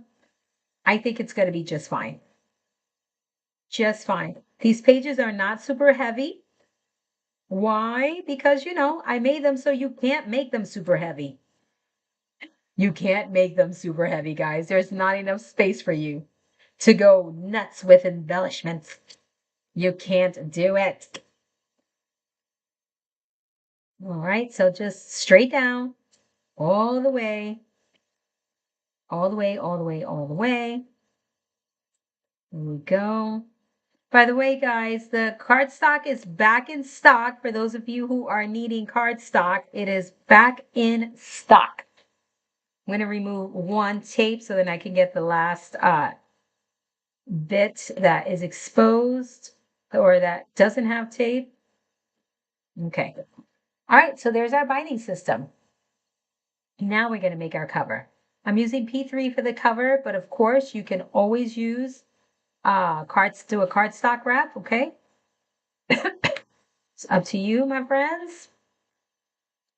I think it's going to be just fine. Just fine. These pages are not super heavy. Why? Because, I made them so you can't make them super heavy. You can't make them super heavy, guys. There's not enough space for you to go nuts with embellishments. You can't do it. All right, so just straight down, all the way. All the way, all the way, all the way. There we go. By the way, guys, the cardstock is back in stock. For those of you who are needing cardstock, it is back in stock. I'm going to remove one tape so then I can get the last bit that is exposed or that doesn't have tape. Okay. All right, so there's our binding system. Now we're going to make our cover. I'm using P3 for the cover, but of course you can always use do a cardstock wrap, okay? It's up to you, my friends.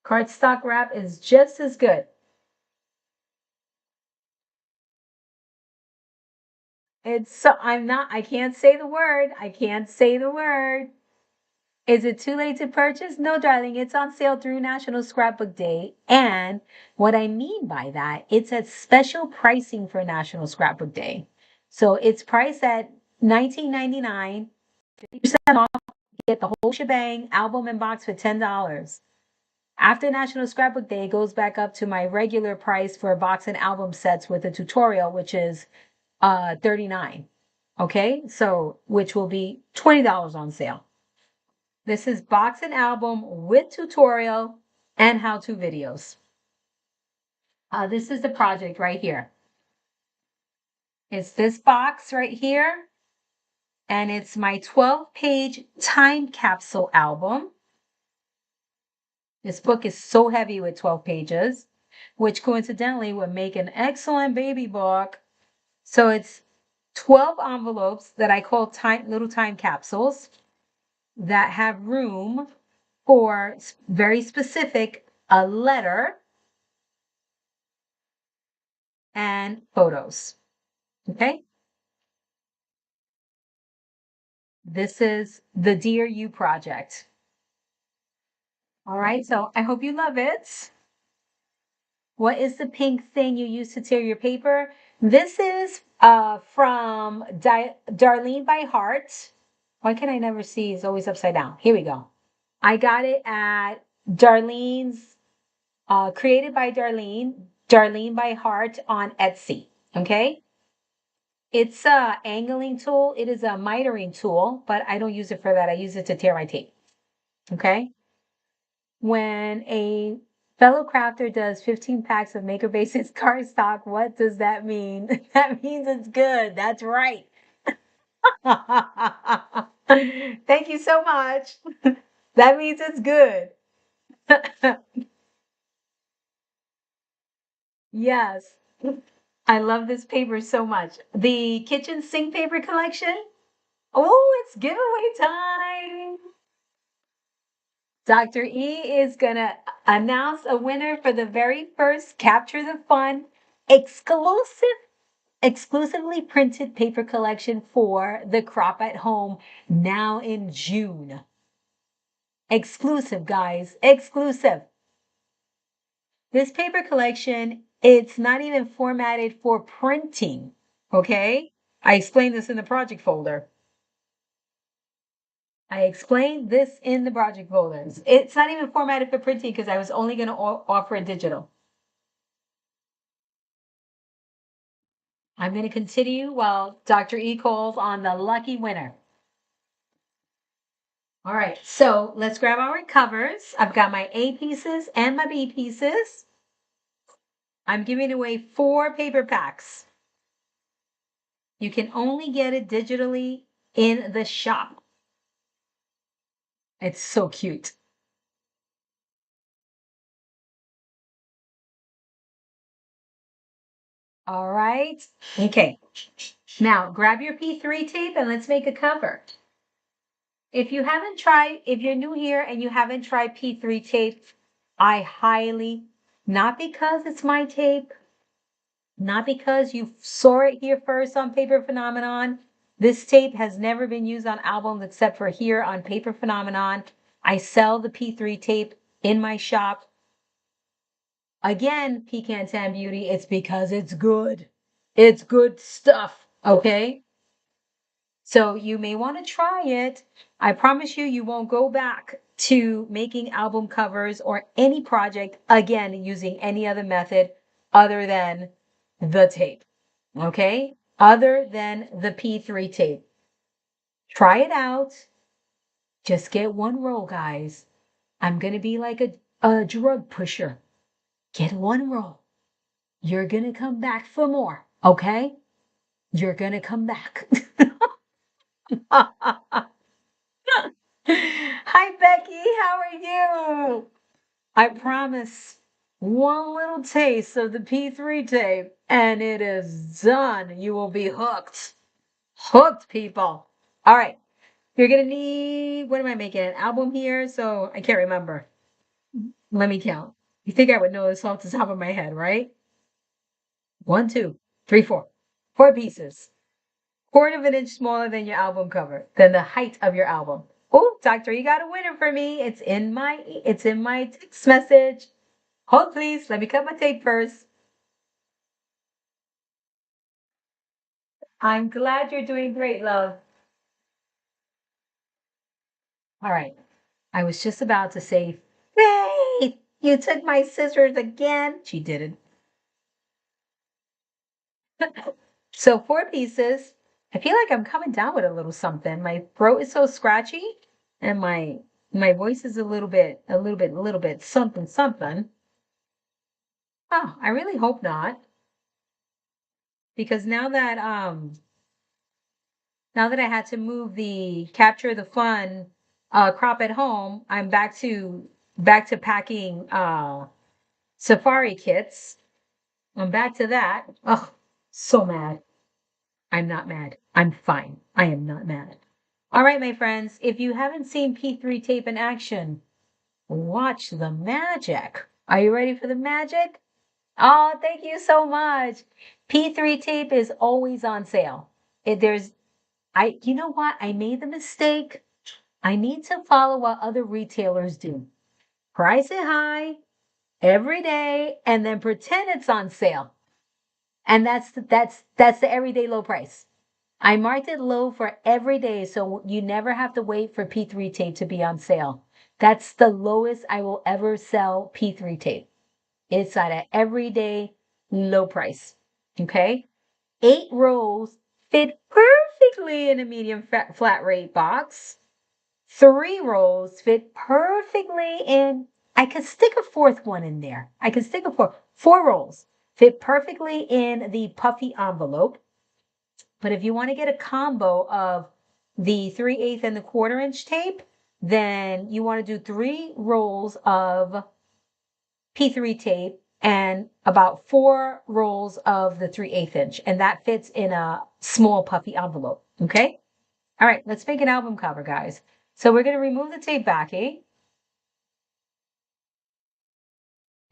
Cardstock wrap is just as good. I can't say the word. I can't say the word. Is it too late to purchase? No, darling, it's on sale through National Scrapbook Day. And what I mean by that, it's at special pricing for National Scrapbook Day. So it's priced at $19.99, 50% off. You get the whole shebang, album and box for $10. After National Scrapbook Day, it goes back up to my regular price for box and album sets with a tutorial, which is $39. Okay, so which will be $20 on sale. This is box and album with tutorial and how-to videos. This is the project right here. It's this box right here, and it's my 12-page time capsule album. This book is so heavy with 12 pages, which coincidentally would make an excellent baby book. So it's 12 envelopes that I call little time capsules that have room for very specific a letter and photos. Okay? This is the Dear You project. All right, so I hope you love it. What is the pink thing you use to tear your paper? This is from Darlene by Heart. Why can I never see? It's always upside down. Here we go. I got it at Darlene's, created by Darlene by Heart on Etsy. Okay. It's a angling tool. It is a mitering tool, but I don't use it for that. I use it to tear my tape. Okay. When a fellow crafter does 15 packs of Maker Basics cardstock, what does that mean? That means it's good. That's right. Thank you so much. That means it's good. Yes. I love this paper so much. The kitchen sink paper collection. Oh, it's giveaway time. Dr. E is going to announce a winner for the very first Capture the Fun exclusively printed paper collection for the Crop at Home now in June. Exclusive, guys. Exclusive. This paper collection, it's not even formatted for printing. Okay? I explained this in the project folder. It's not even formatted for printing because I was only going to offer it digital. I'm going to continue while Dr. E calls on the lucky winner. All right, so let's grab our covers. I've got my A pieces and my B pieces. I'm giving away 4 paper packs. You can only get it digitally in the shop. It's so cute. All right. Okay. Now grab your P3 tape and let's make a cover. If you're new here and you haven't tried P3 tape, I highly, not because it's my tape, not because you saw it here first on Paper Phenomenon. This tape has never been used on albums except for here on Paper Phenomenon. I sell the P3 tape in my shop. Again, Pecan Tan Beauty, it's because it's good. It's good stuff, okay? So you may want to try it. I promise you, you won't go back to making album covers or any project again using any other method other than the tape, okay? Other than the P3 tape. Try it out. Just get one roll, guys. I'm going to be like a drug pusher. Get one roll. You're going to come back for more, okay? You're going to come back. Hi, Becky. How are you? I promise one little taste of the P3 tape and it is done. You will be hooked. Hooked, people. All right. You're going to need, what am I making? An album here? So I can't remember. Let me count. You think I would know this off the top of my head, right? 1, 2, 3, 4. 4 pieces. Quarter of an inch smaller than your album cover, than the height of your album. Oh, doctor, you got a winner for me. It's in my text message. Hold please. Let me cut my tape first. I'm glad you're doing great, love. All right. I was just about to say, Faith, you took my scissors again. She didn't. So 4 pieces. I feel like I'm coming down with a little something. My throat is so scratchy and my voice is a little bit something something. Oh, I really hope not. Because now that I had to move the capture the fun crop at home, I'm back to packing safari kits. I'm back to that. Oh, so mad. I'm not mad. I'm fine. I am not mad. All right, my friends, if you haven't seen P3 tape in action, watch the magic. Are you ready for the magic? Oh, thank you so much. P3 tape is always on sale. You know what? I made the mistake. I need to follow what other retailers do. Price it high every day and then pretend it's on sale. And that's the everyday low price. I marked it low for every day so you never have to wait for P3 tape to be on sale. That's the lowest I will ever sell P3 tape. It's at an everyday low price. Okay? 8 rolls fit perfectly in a medium flat rate box. 3 rolls fit perfectly in. I could stick a fourth one in there. I could stick a 4 rolls fit perfectly in the puffy envelope. But if you want to get a combo of the 3/8 and the 1/4 inch tape, then you want to do 3 rolls of P3 tape and about 4 rolls of the 3/8 inch. And that fits in a small puffy envelope. Okay? All right, let's make an album cover, guys. So we're going to remove the tape backing.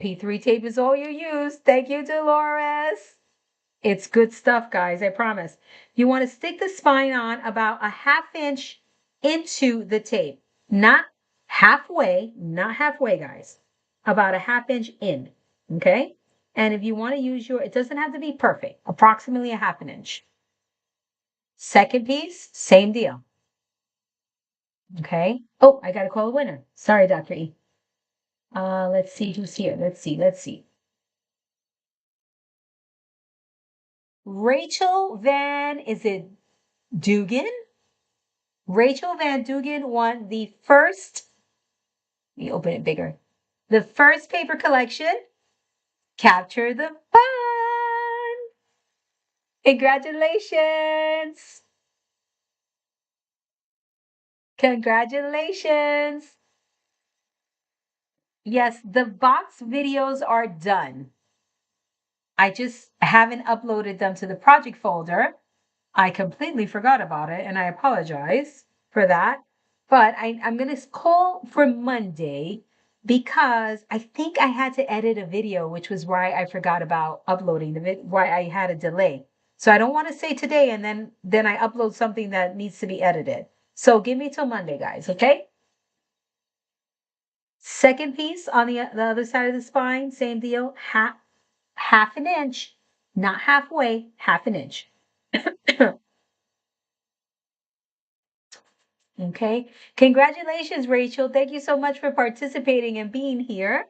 P3 tape is all you use. Thank you, Dolores. It's good stuff, guys, I promise. You want to stick the spine on about a 1/2 inch into the tape. Not halfway, guys. About a 1/2 inch in, okay? And if you want to use it doesn't have to be perfect, approximately a 1/2 inch. Second piece, same deal, okay? Oh, I got to call a winner. Sorry, Dr. E. Let's see who's here. Let's see. Rachel Van, is it Dugan? Rachel Van Dugan won the first, let me open it bigger, the first paper collection, Capture the Fun. Congratulations. Congratulations. Yes, the box videos are done. I just haven't uploaded them to the project folder. I completely forgot about it and I apologize for that. But I'm going to call for Monday because I think I had to edit a video, which was why I forgot about uploading why I had a delay. So I don't want to say today and then I upload something that needs to be edited. So give me till Monday, guys, okay? Second piece on the other side of the spine, same deal, half an inch, not halfway, 1/2 inch. Okay. Congratulations, Rachel. Thank you so much for participating and being here.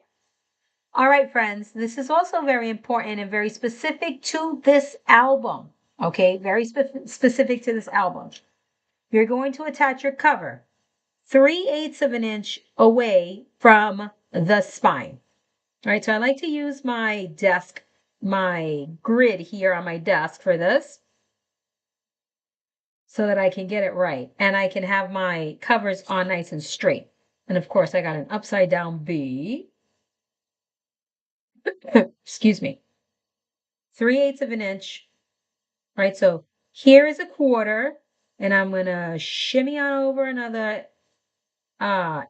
All right, friends, this is also very important and very specific to this album. Okay, very specific to this album. You're going to attach your cover 3/8 of an inch away from the spine. All right, so I like to use my desk, my grid here on my desk for this so that I can get it right and I can have my covers on nice and straight. And of course, I got an upside down B. Excuse me. 3/8 of an inch. Right, so here is a quarter, and I'm gonna shimmy on over another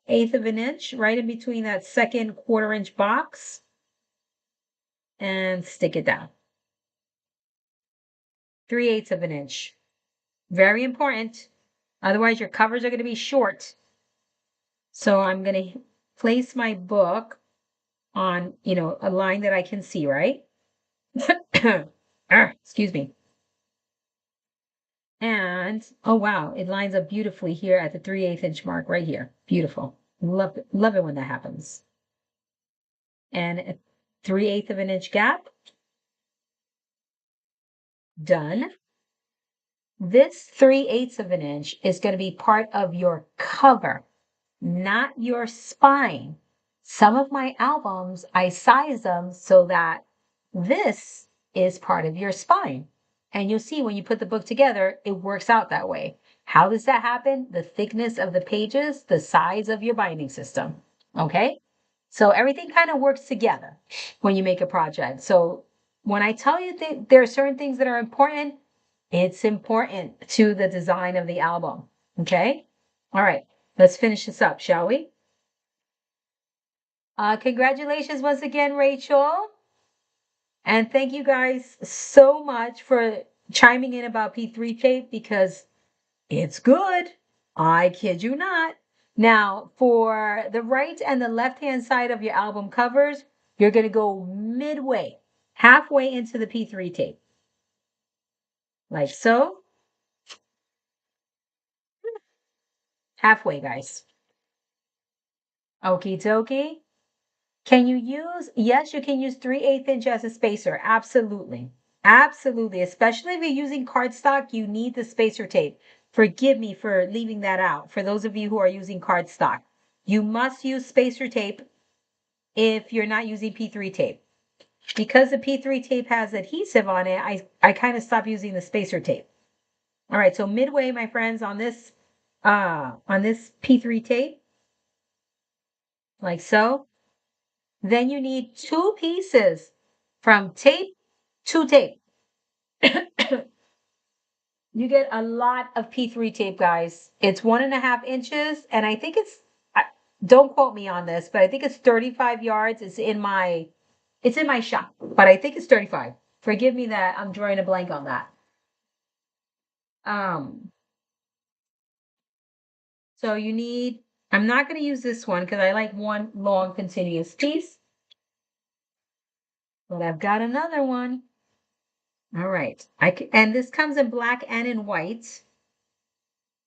eighth of an inch right in between that second quarter-inch box and stick it down. 3/8 of an inch. Very important. Otherwise, your covers are going to be short. So I'm going to place my book on, a line that I can see, right? Excuse me. And, oh wow, it lines up beautifully here at the 3/8 inch mark right here. Beautiful. Love it when that happens. And a 3/8 of an inch gap. Done. This 3/8 of an inch is going to be part of your cover, not your spine. Some of my albums, I size them so that this is part of your spine. And you'll see when you put the book together, it works out that way. How does that happen? The thickness of the pages, the size of your binding system. Okay? So everything kind of works together when you make a project. So when I tell you that there are certain things that are important, it's important to the design of the album. Okay? All right. Let's finish this up, shall we? Congratulations once again, Rachel. And thank you guys so much for chiming in about P3 tape because it's good. I kid you not. Now, for the right and the left-hand side of your album covers, you're going to go midway, halfway into the P3 tape. Like so. Halfway, guys. Okie dokie. Can you use, yes, you can use 3/8 inch as a spacer. Absolutely. Absolutely. Especially if you're using cardstock, you need the spacer tape. Forgive me for leaving that out. For those of you who are using cardstock, you must use spacer tape if you're not using P3 tape. Because the P3 tape has adhesive on it, I kind of stopped using the spacer tape. All right, so midway, my friends, on this P3 tape, like so. Then you need 2 pieces from tape to tape. You get a lot of P3 tape, guys. It's 1.5 inches, and I think don't quote me on this, but I think it's 35 yards. It's in my shop, but I think it's 35. Forgive me that I'm drawing a blank on that. Um, so you need, I'm not going to use this one because I like one long continuous piece, but I've got another one. All right. And this comes in black and in white.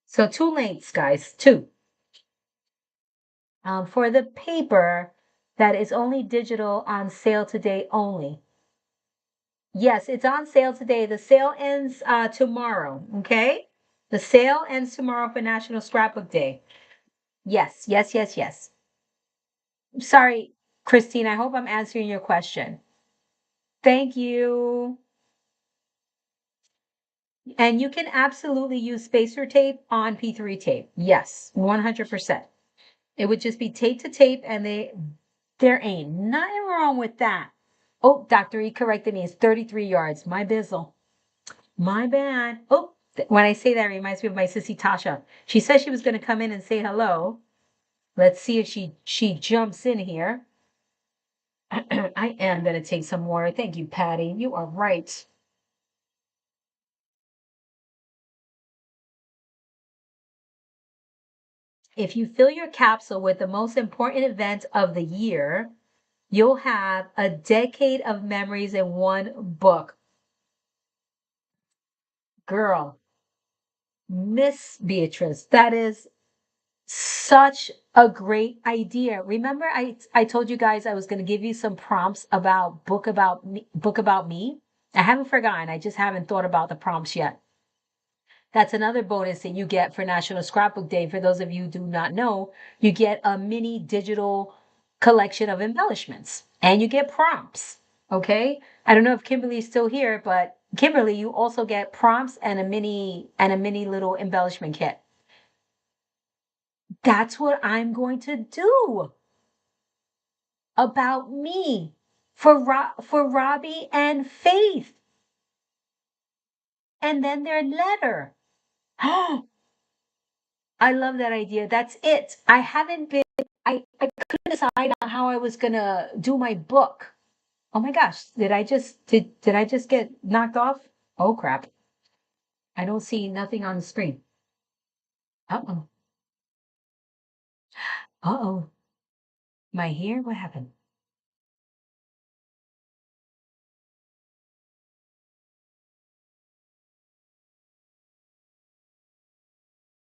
So 2 lengths, guys, 2. For the paper that is only digital on sale today only. Yes, it's on sale today. The sale ends tomorrow, okay? The sale ends tomorrow for National Scrapbook Day. Yes, yes, yes, yes. Sorry, Christine, I hope I'm answering your question. Thank you. And you can absolutely use spacer tape on P3 tape. Yes, 100%. It would just be tape to tape, and there ain't nothing wrong with that. Oh, Dr. E corrected me. It's 33 yards. My bizzle. My bad. Oh, when I say that, it reminds me of my sissy Tasha. She said she was going to come in and say hello. Let's see if she jumps in here. I am going to take some water. Thank you, Patty. You are right. If you fill your capsule with the most important event of the year, you'll have a decade of memories in one book. Girl, Miss Beatrice, that is Such a great idea. Remember I told you guys I was going to give you some prompts about book about me. I haven't forgotten. I just haven't thought about the prompts yet. That's another bonus that you get for National Scrapbook Day. For those of you who do not know, you get a mini digital collection of embellishments and you get prompts. Okay? I don't know if Kimberly's still here, but Kimberly, you also get prompts and a mini little embellishment kit. That's what I'm going to do about me for Robbie and Faith. And then their letter. I love that idea. That's it. I haven't been, I couldn't decide on how I was gonna do my book. Oh my gosh, did I just get knocked off? Oh crap. I don't see nothing on the screen. Uh-oh. Uh-oh. Am I here? What happened?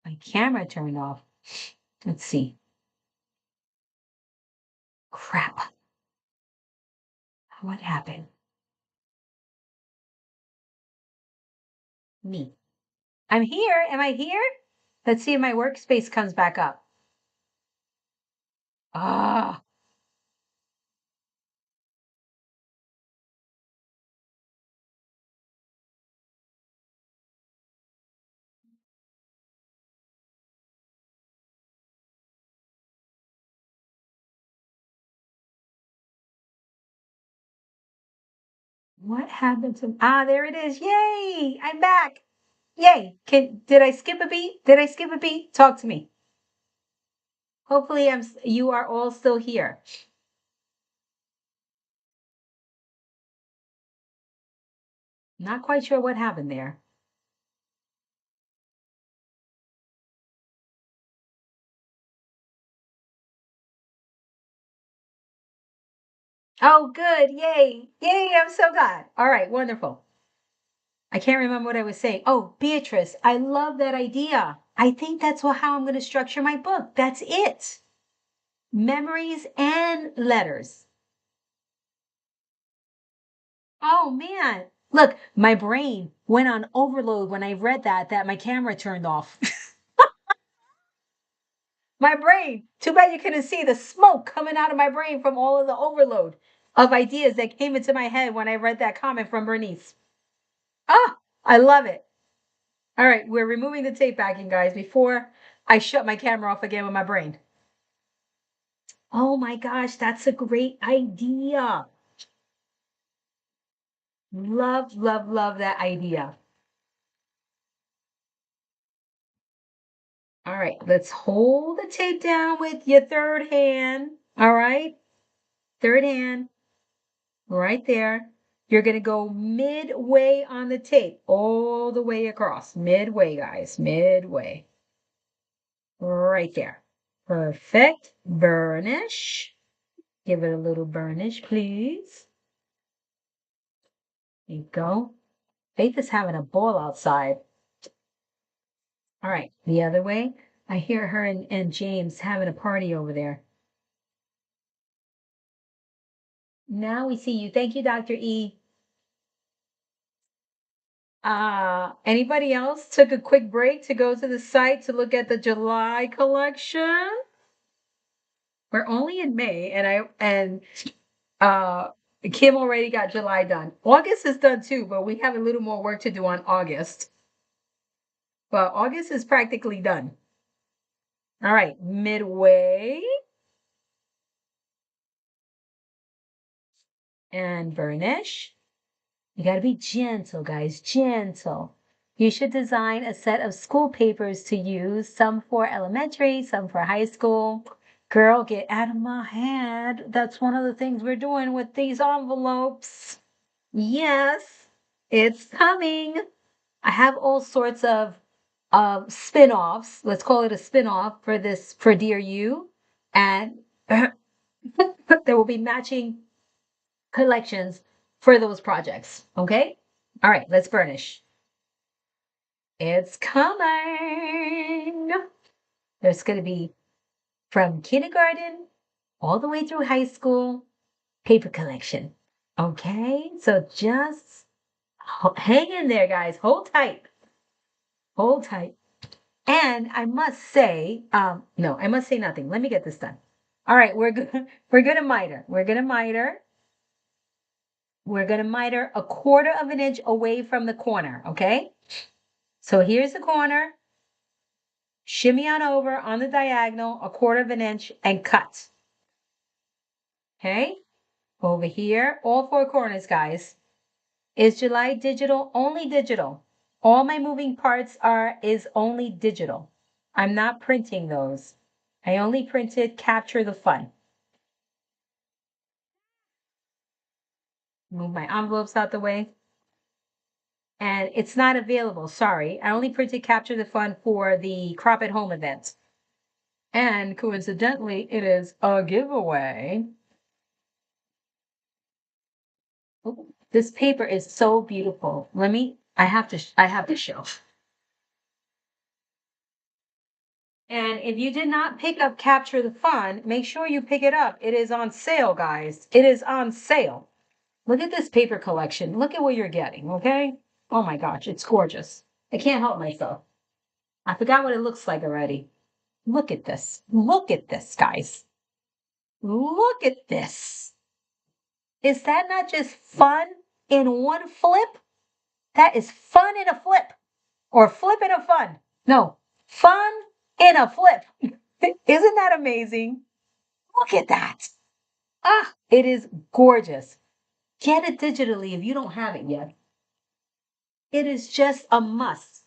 My camera turned off. Let's see. Crap. What happened? Me. I'm here. Am I here? Let's see if my workspace comes back up. Ah, what happened to there it is. Yay! I'm back. Yay. Did I skip a beat? Did I skip a beat? Talk to me. Hopefully you are all still here. Not quite sure what happened there. Oh, good. Yay. Yay, I'm so glad. All right, wonderful. I can't remember what I was saying. Oh, Beatrice, I love that idea. I think that's how I'm going to structure my book. That's it. Memories and letters. Oh man. Look, my brain went on overload when I read that my camera turned off. My brain. Too bad you couldn't see the smoke coming out of my brain from all of the overload of ideas that came into my head when I read that comment from Bernice. Ah, I love it. All right, we're removing the tape backing, guys, before I shut my camera off again with my brain. Oh my gosh, that's a great idea. Love, love, love that idea. All right, let's hold the tape down with your third hand. All right, third hand, right there. You're going to go midway on the tape, all the way across. Midway, guys, midway. Right there. Perfect. Burnish. Give it a little burnish, please. There you go. Faith is having a ball outside. All right, the other way. I hear her and James having a party over there. Now we see you. Thank you, Dr. E. Anybody else took a quick break to go to the site to look at the July collection? We're only in May, and uh Kim already got July done. August is done too, but we have a little more work to do on August. But August is practically done. All right, midway and burnish. You got to be gentle, guys, gentle. You should design a set of school papers to use, some for elementary, some for high school. Girl, get out of my head. That's one of the things we're doing with these envelopes. Yes, it's coming. I have all sorts of spin-offs. Let's call it a spin-off for this for Dear You. And there will be matching collections for those projects. Okay? All right, let's burnish. It's coming. There's going to be from kindergarten all the way through high school paper collection. Okay, so just hang in there, guys. Hold tight. Hold tight. And I must say, no, I must say nothing. Let me get this done. All right, we're gonna miter. We're gonna miter. We're gonna miter 1/4 inch away from the corner. Okay. So here's the corner. Shimmy on over on the diagonal 1/4 inch and cut. Okay. Over here, all 4 corners, guys. Is July digital? Only digital. All my moving parts is only digital. I'm not printing those. I only printed capture the fun. Move my envelopes out the way. And it's not available, sorry. I only printed capture the fun for the crop at home event. And coincidentally, it is a giveaway. Oh, this paper is so beautiful. I have to show. And if you did not pick up Capture the Fun, make sure you pick it up. It is on sale, guys. It is on sale. Look at this paper collection. Look at what you're getting, okay? Oh my gosh, it's gorgeous. I can't help myself. I forgot what it looks like already. Look at this. Look at this, guys. Look at this. Is that not just fun in one flip? That is fun in a flip. Or flip in a fun. No, fun in a flip. Isn't that amazing? Look at that. Ah, it is gorgeous. Get it digitally if you don't have it yet. It is just a must.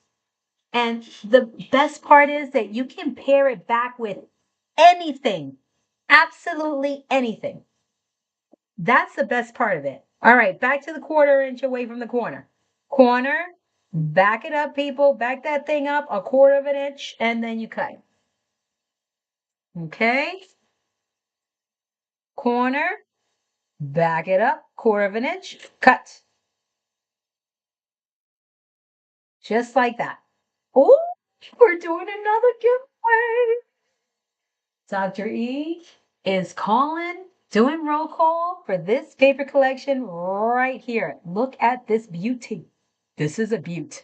And the best part is that you can pair it back with anything, absolutely anything. That's the best part of it. All right, back to the 1/4 inch away from the corner. Corner, back it up, people. Back that thing up 1/4 inch, and then you cut. Okay. Corner, back it up 1/4 inch, cut. Just like that. Oh, we're doing another giveaway. Dr. E is calling, doing roll call for this paper collection right here. Look at this beauty. This is a beaut.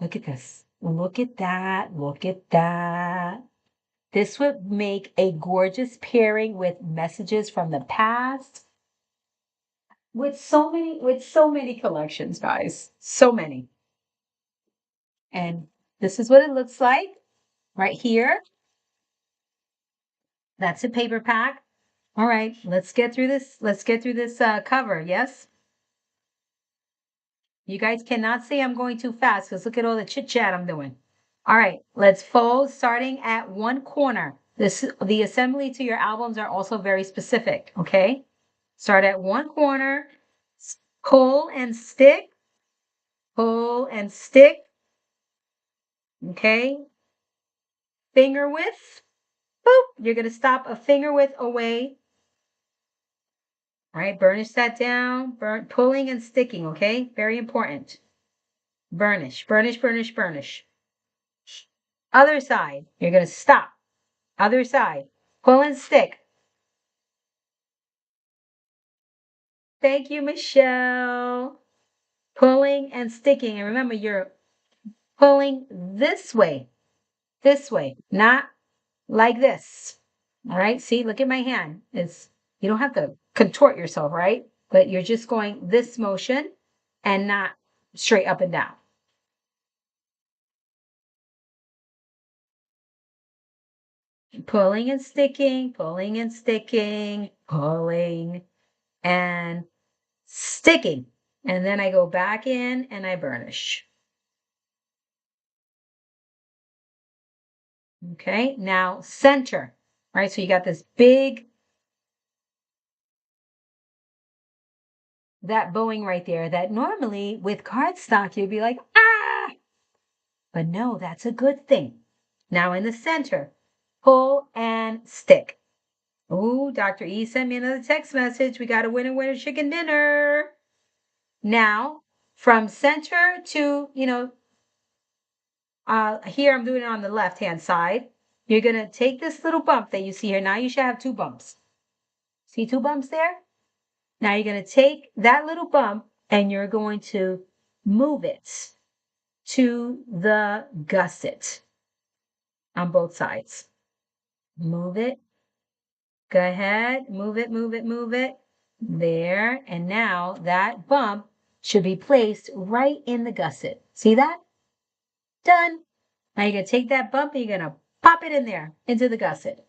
Look at this. Look at that. Look at that. This would make a gorgeous pairing with messages from the past. With so many collections, guys. So many. And this is what it looks like right here. That's a paper pack. All right, let's get through this. Let's get through this cover. Yes. You guys cannot say I'm going too fast because look at all the chit chat I'm doing. All right, let's fold starting at one corner. The assembly to your albums are also very specific. Okay. Start at one corner, pull and stick, pull and stick. Okay. Finger width. Boop. You're going to stop a finger width away. All right, burnish that down. Pulling and sticking, okay? Very important. Burnish, burnish, burnish, burnish. Other side, you're going to stop. Other side, pull and stick. Thank you, Michelle. Pulling and sticking. And remember, you're pulling this way, not like this. All right, see, look at my hand. You don't have to contort yourself, right? But you're just going this motion and not straight up and down. Pulling and sticking, pulling and sticking, pulling and sticking. And then I go back in and I burnish. Okay, now center, right? So you got this that bowing right there that normally with cardstock you'd be like, ah! But no, that's a good thing. Now in the center, pull and stick. Oh, Dr. E sent me another text message. We got a winner chicken dinner. Now, from center to, here I'm doing it on the left-hand side. you're going to take this little bump that you see here. Now you should have 2 bumps. See 2 bumps there? Now you're going to take that little bump and you're going to move it to the gusset on both sides. Move it. Go ahead. Move it, move it, move it. There. And now that bump should be placed right in the gusset. See that? Done. Now you're going to take that bump and you're going to pop it in there into the gusset.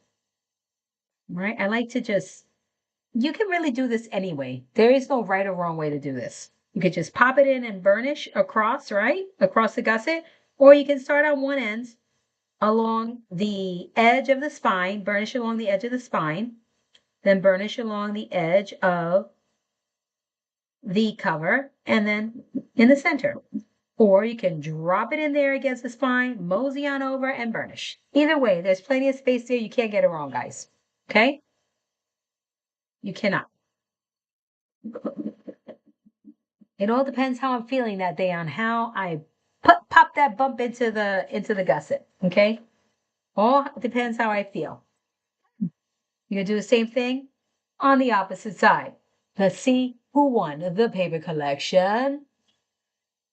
Right? I like to just, you can really do this anyway. There is no right or wrong way to do this. You could just pop it in and burnish across, right? Across the gusset. Or you can start on one end along the edge of the spine, burnish along the edge of the spine, then burnish along the edge of the cover, and then in the center. Or you can drop it in there against the spine, mosey on over, and burnish. Either way, there's plenty of space there. You can't get it wrong, guys. Okay? You cannot. It all depends how I'm feeling that day on how I pop that bump into the gusset. Okay? All depends how I feel. You're gonna do the same thing on the opposite side. Let's see who won the paper collection.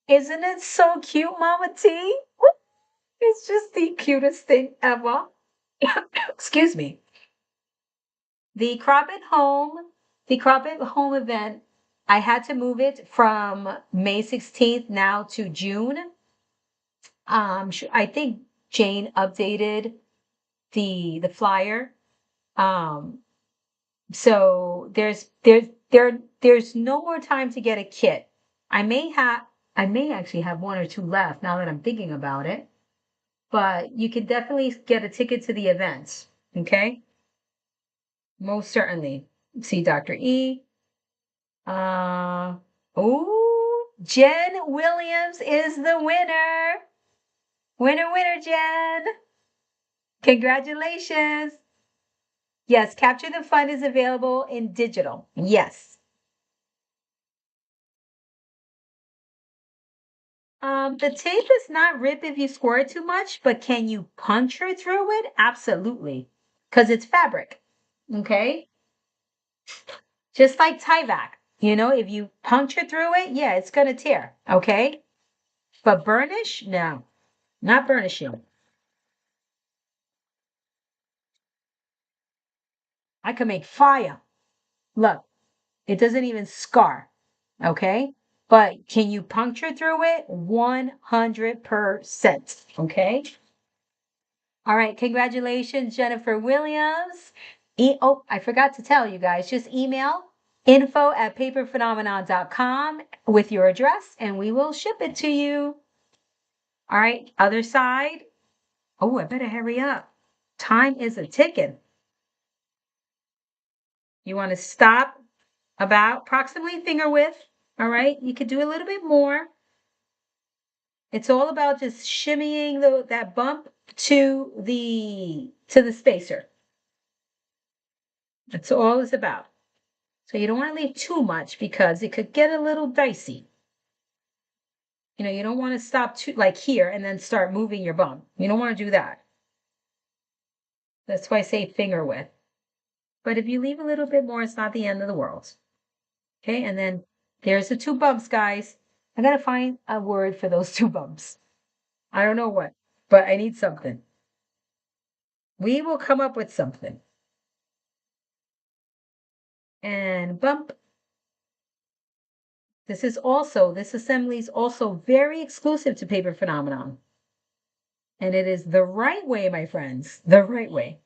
Isn't it so cute, Mama T? It's just the cutest thing ever. Excuse me. The Crop It Home event, I had to move it from May 16th now to June. I think Jane updated the flyer. So there's no more time to get a kit. I may actually have 1 or 2 left now that I'm thinking about it. But you can definitely get a ticket to the event. Okay? Most certainly. See Dr. E. Jen Williams is the winner. Winner, winner, Jen. Congratulations. Yes, Capture the Fun is available in digital. Yes. The tape does not rip if you score it too much, but can you puncture through it? Absolutely. Because it's fabric. Okay? Just like Tyvek. If you puncture through it, yeah, it's going to tear. Okay? But burnish? No. Not burnishing. I could make fire. Look, it doesn't even scar. Okay? But can you puncture through it? 100%. Okay? All right. Congratulations, Jennifer Williams. I forgot to tell you guys. Just email info@paperphenomenon.com with your address and we will ship it to you. All right. Other side. Oh, I better hurry up. Time is a ticking. You want to stop about approximately finger width. All right. You could do a little bit more. It's all about just shimmying that bump to the spacer. That's all it's about. So you don't want to leave too much because it could get a little dicey. You don't want to stop like here and then start moving your bump. You don't want to do that. That's why I say finger width. But if you leave a little bit more, it's not the end of the world. Okay, and then there's the 2 bumps, guys. I gotta find a word for those 2 bumps. I don't know what, but I need something. We will come up with something. And bump. This assembly is also very exclusive to Paper Phenomenon. And it is the right way, my friends, the right way.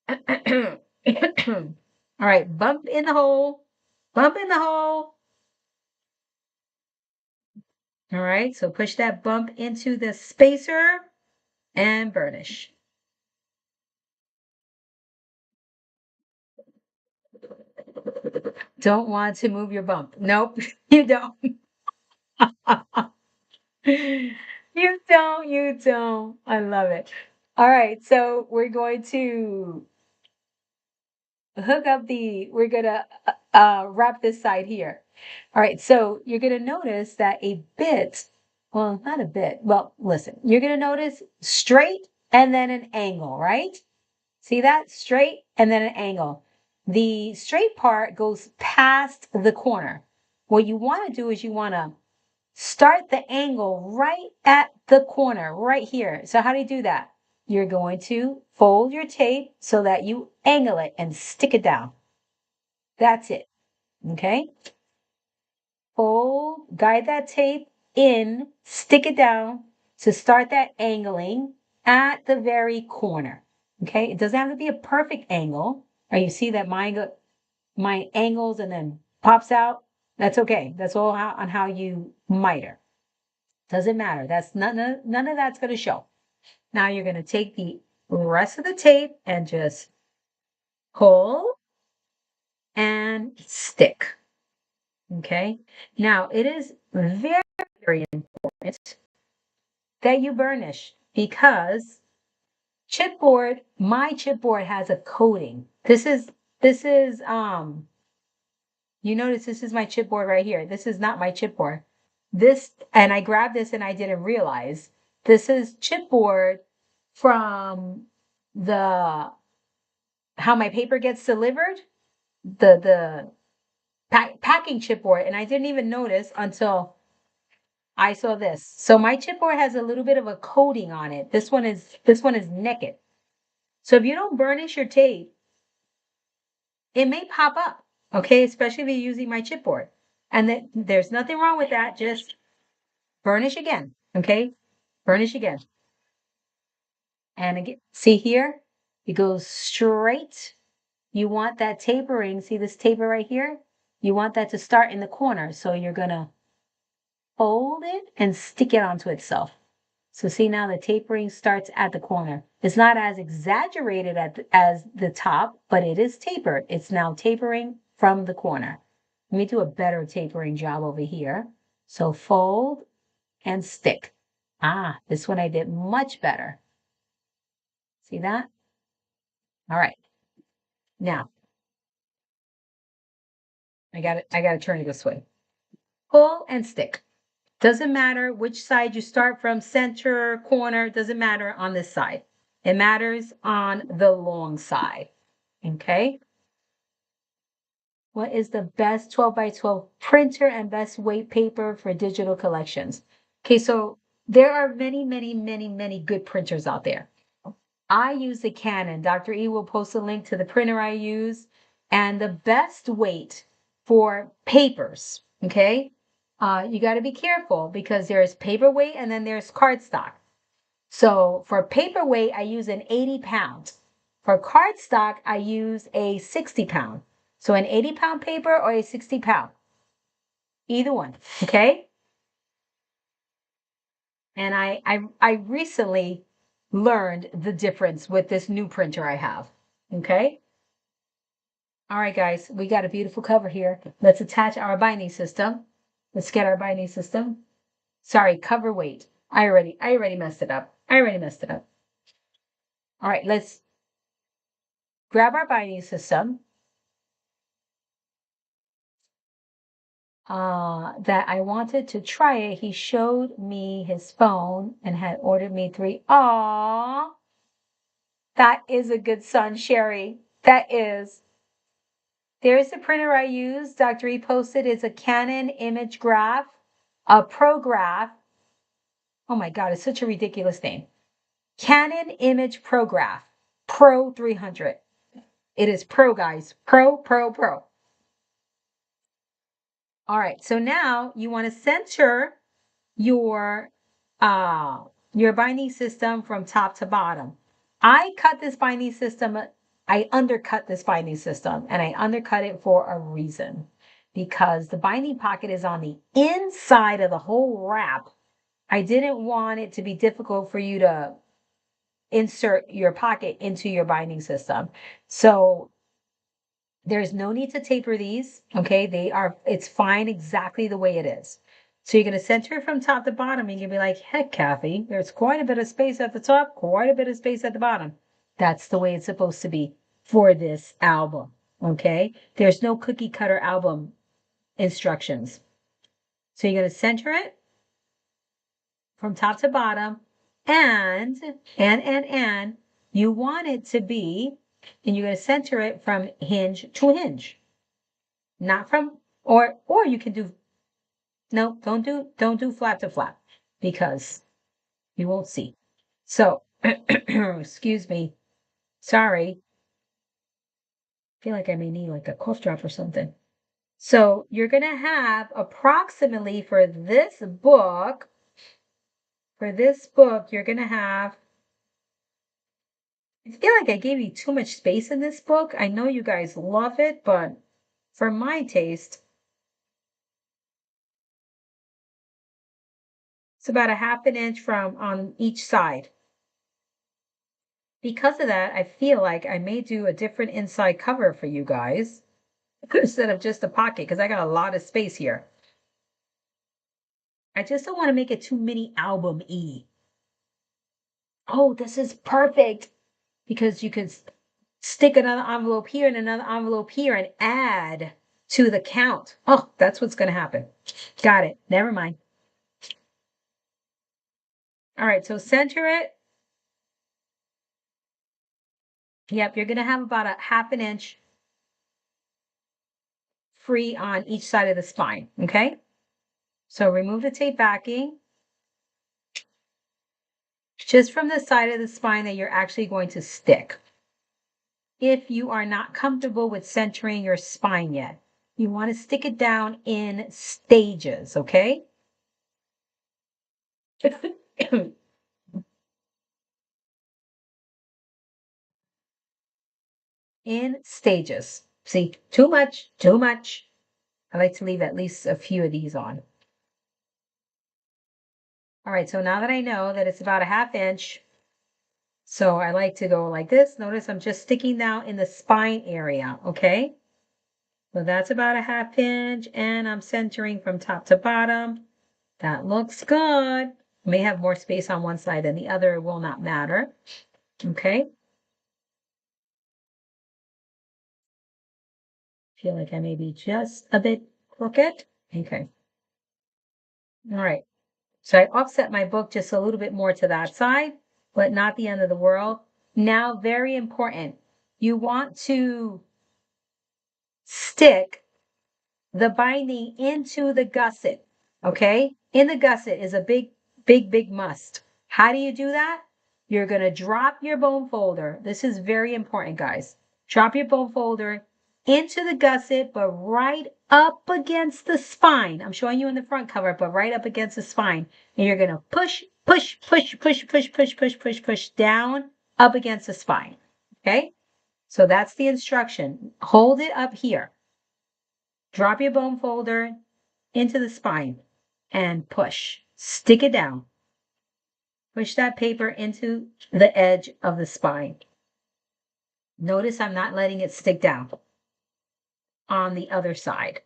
All right, bump in the hole, bump in the hole. All right, so push that bump into the spacer and burnish. Don't want to move your bump. Nope, you don't. You don't. I love it. All right, so we're going to we're gonna wrap this side here. All right, so you're gonna notice that not a bit, well, listen, you're gonna notice straight and then an angle, right? See that? Straight and then an angle. The straight part goes past the corner. What you want to do is you want to start the angle right at the corner, right here. So how do you do that? You're going to fold your tape so that you angle it and stick it down. That's it. Okay? Fold, guide that tape in, stick it down to start that angling at the very corner. Okay? It doesn't have to be a perfect angle. Or you see that mine angles and then pops out. That's okay. That's all on how you miter. Doesn't matter. That's none of that's going to show. Now you're going to take the rest of the tape and just pull and stick. Okay. Now it is very, very important that you burnish because my chipboard has a coating. You notice this is my chipboard right here. This is not my chipboard. And I grabbed this and I didn't realize this is chipboard from the how my paper gets delivered, the packing chipboard, and I didn't even notice until I saw this. So my chipboard has a little bit of a coating on it. This one is naked. So if you don't burnish your tape, it may pop up, okay? Especially if you're using my chipboard. And there's nothing wrong with that. Just burnish again, okay? Burnish again. And again, see here? It goes straight. You want that tapering. See this taper right here? You want that to start in the corner. So you're going to fold it and stick it onto itself. So see now the tapering starts at the corner. It's not as exaggerated as the top, but it is tapered. It's now tapering from the corner. Let me do a better tapering job over here. So fold and stick. This one I did much better. See that? All right. Now, I got to turn it this way. Pull and stick. Doesn't matter which side you start from, center, corner, doesn't matter on this side. It matters on the long side. Okay? What is the best 12 by 12 printer and best weight paper for digital collections? Okay, so there are many, many, many, many good printers out there. I use the Canon. Dr. E will post a link to the printer I use and the best weight for papers. Okay, you got to be careful because there's paperweight and then there's cardstock. So for paperweight, I use an 80-pound. For cardstock, I use a 60-pound. So an 80-pound paper or a 60-pound. Either one, okay? And I recently learned the difference with this new printer I have, okay? All right, guys, we got a beautiful cover here. Let's attach our binding system. Let's get our binding system. Sorry, cover weight. I already messed it up. All right, let's grab our binding system. That I wanted to try it. He showed me his phone and had ordered me 3. Aww. That is a good son, Sherry. That is. There's the printer I use. Dr. E posted. It's a Canon Image Graph, a Pro Graph. Oh my God, it's such a ridiculous name. Canon Image Pro Graph, Pro 300. It is Pro, guys. Pro. All right, so now you want to center your binding system from top to bottom. I undercut this binding system, and I undercut it for a reason. Because the binding pocket is on the inside of the whole wrap. I didn't want it to be difficult for you to insert your pocket into your binding system. So there's no need to taper these, okay? It's fine exactly the way it is. So you're going to center it from top to bottom and you're going to be like, heck, Kathy, there's quite a bit of space at the top, quite a bit of space at the bottom. That's the way it's supposed to be for this album, okay? There's no cookie cutter album instructions. So you're going to center it from top to bottom And you want it to be, and you're going to center it from hinge to hinge. Not from, or you can do, no, don't do flap to flap because you won't see. So, excuse me. Sorry. I feel like I may need like a cough drop or something. So you're going to have approximately for this book, you're going to have, I feel like I gave you too much space in this book. I know you guys love it, but for my taste, it's about a ½ inch from on each side. Because of that, I feel like I may do a different inside cover for you guys instead of just a pocket because I got a lot of space here. I just don't want to make it too mini album-y. Oh, this is perfect because you can stick another envelope here and another envelope here and add to the count. Oh, that's what's going to happen. Got it. Never mind. All right, so center it. Yep, you're going to have about a ½ inch free on each side of the spine, okay? So remove the tape backing. Just from the side of the spine that you're actually going to stick. If you are not comfortable with centering your spine yet, you want to stick it down in stages, okay? In stages. See, too much, too much. I like to leave at least a few of these on. All right, so now that I know that it's about a ½ inch, so I like to go like this. Notice I'm just sticking down in the spine area, okay? So that's about a ½ inch, and I'm centering from top to bottom. That looks good. May have more space on one side than the other. It will not matter. Okay. Feel like I may be just a bit crooked. Okay. All right. So I offset my book just a little bit more to that side, but not the end of the world. Now, very important. You want to stick the binding into the gusset. Okay. In the gusset is a big must. How do you do that? You're going to drop your bone folder. This is very important, guys. Drop your bone folder into the gusset, but right up against the spine. I'm showing you in the front cover, but right up against the spine. And you're going to push down up against the spine. Okay? So that's the instruction. Hold it up here. Drop your bone folder into the spine and push. Stick it down. Push that paper into the edge of the spine. Notice I'm not letting it stick down on the other side.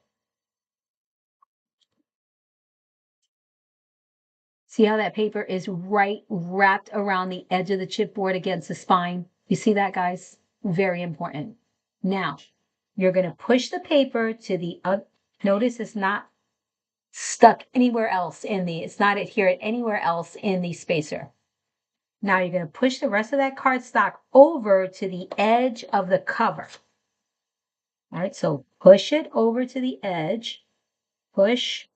See how that paper is right wrapped around the edge of the chipboard against the spine? You see that, guys? Very important. Now, you're going to push the paper to the other. Notice it's not stuck anywhere else it's not adherent anywhere else in the spacer. Now you're going to push the rest of that cardstock over to the edge of the cover. All right, so push it over to the edge. Push,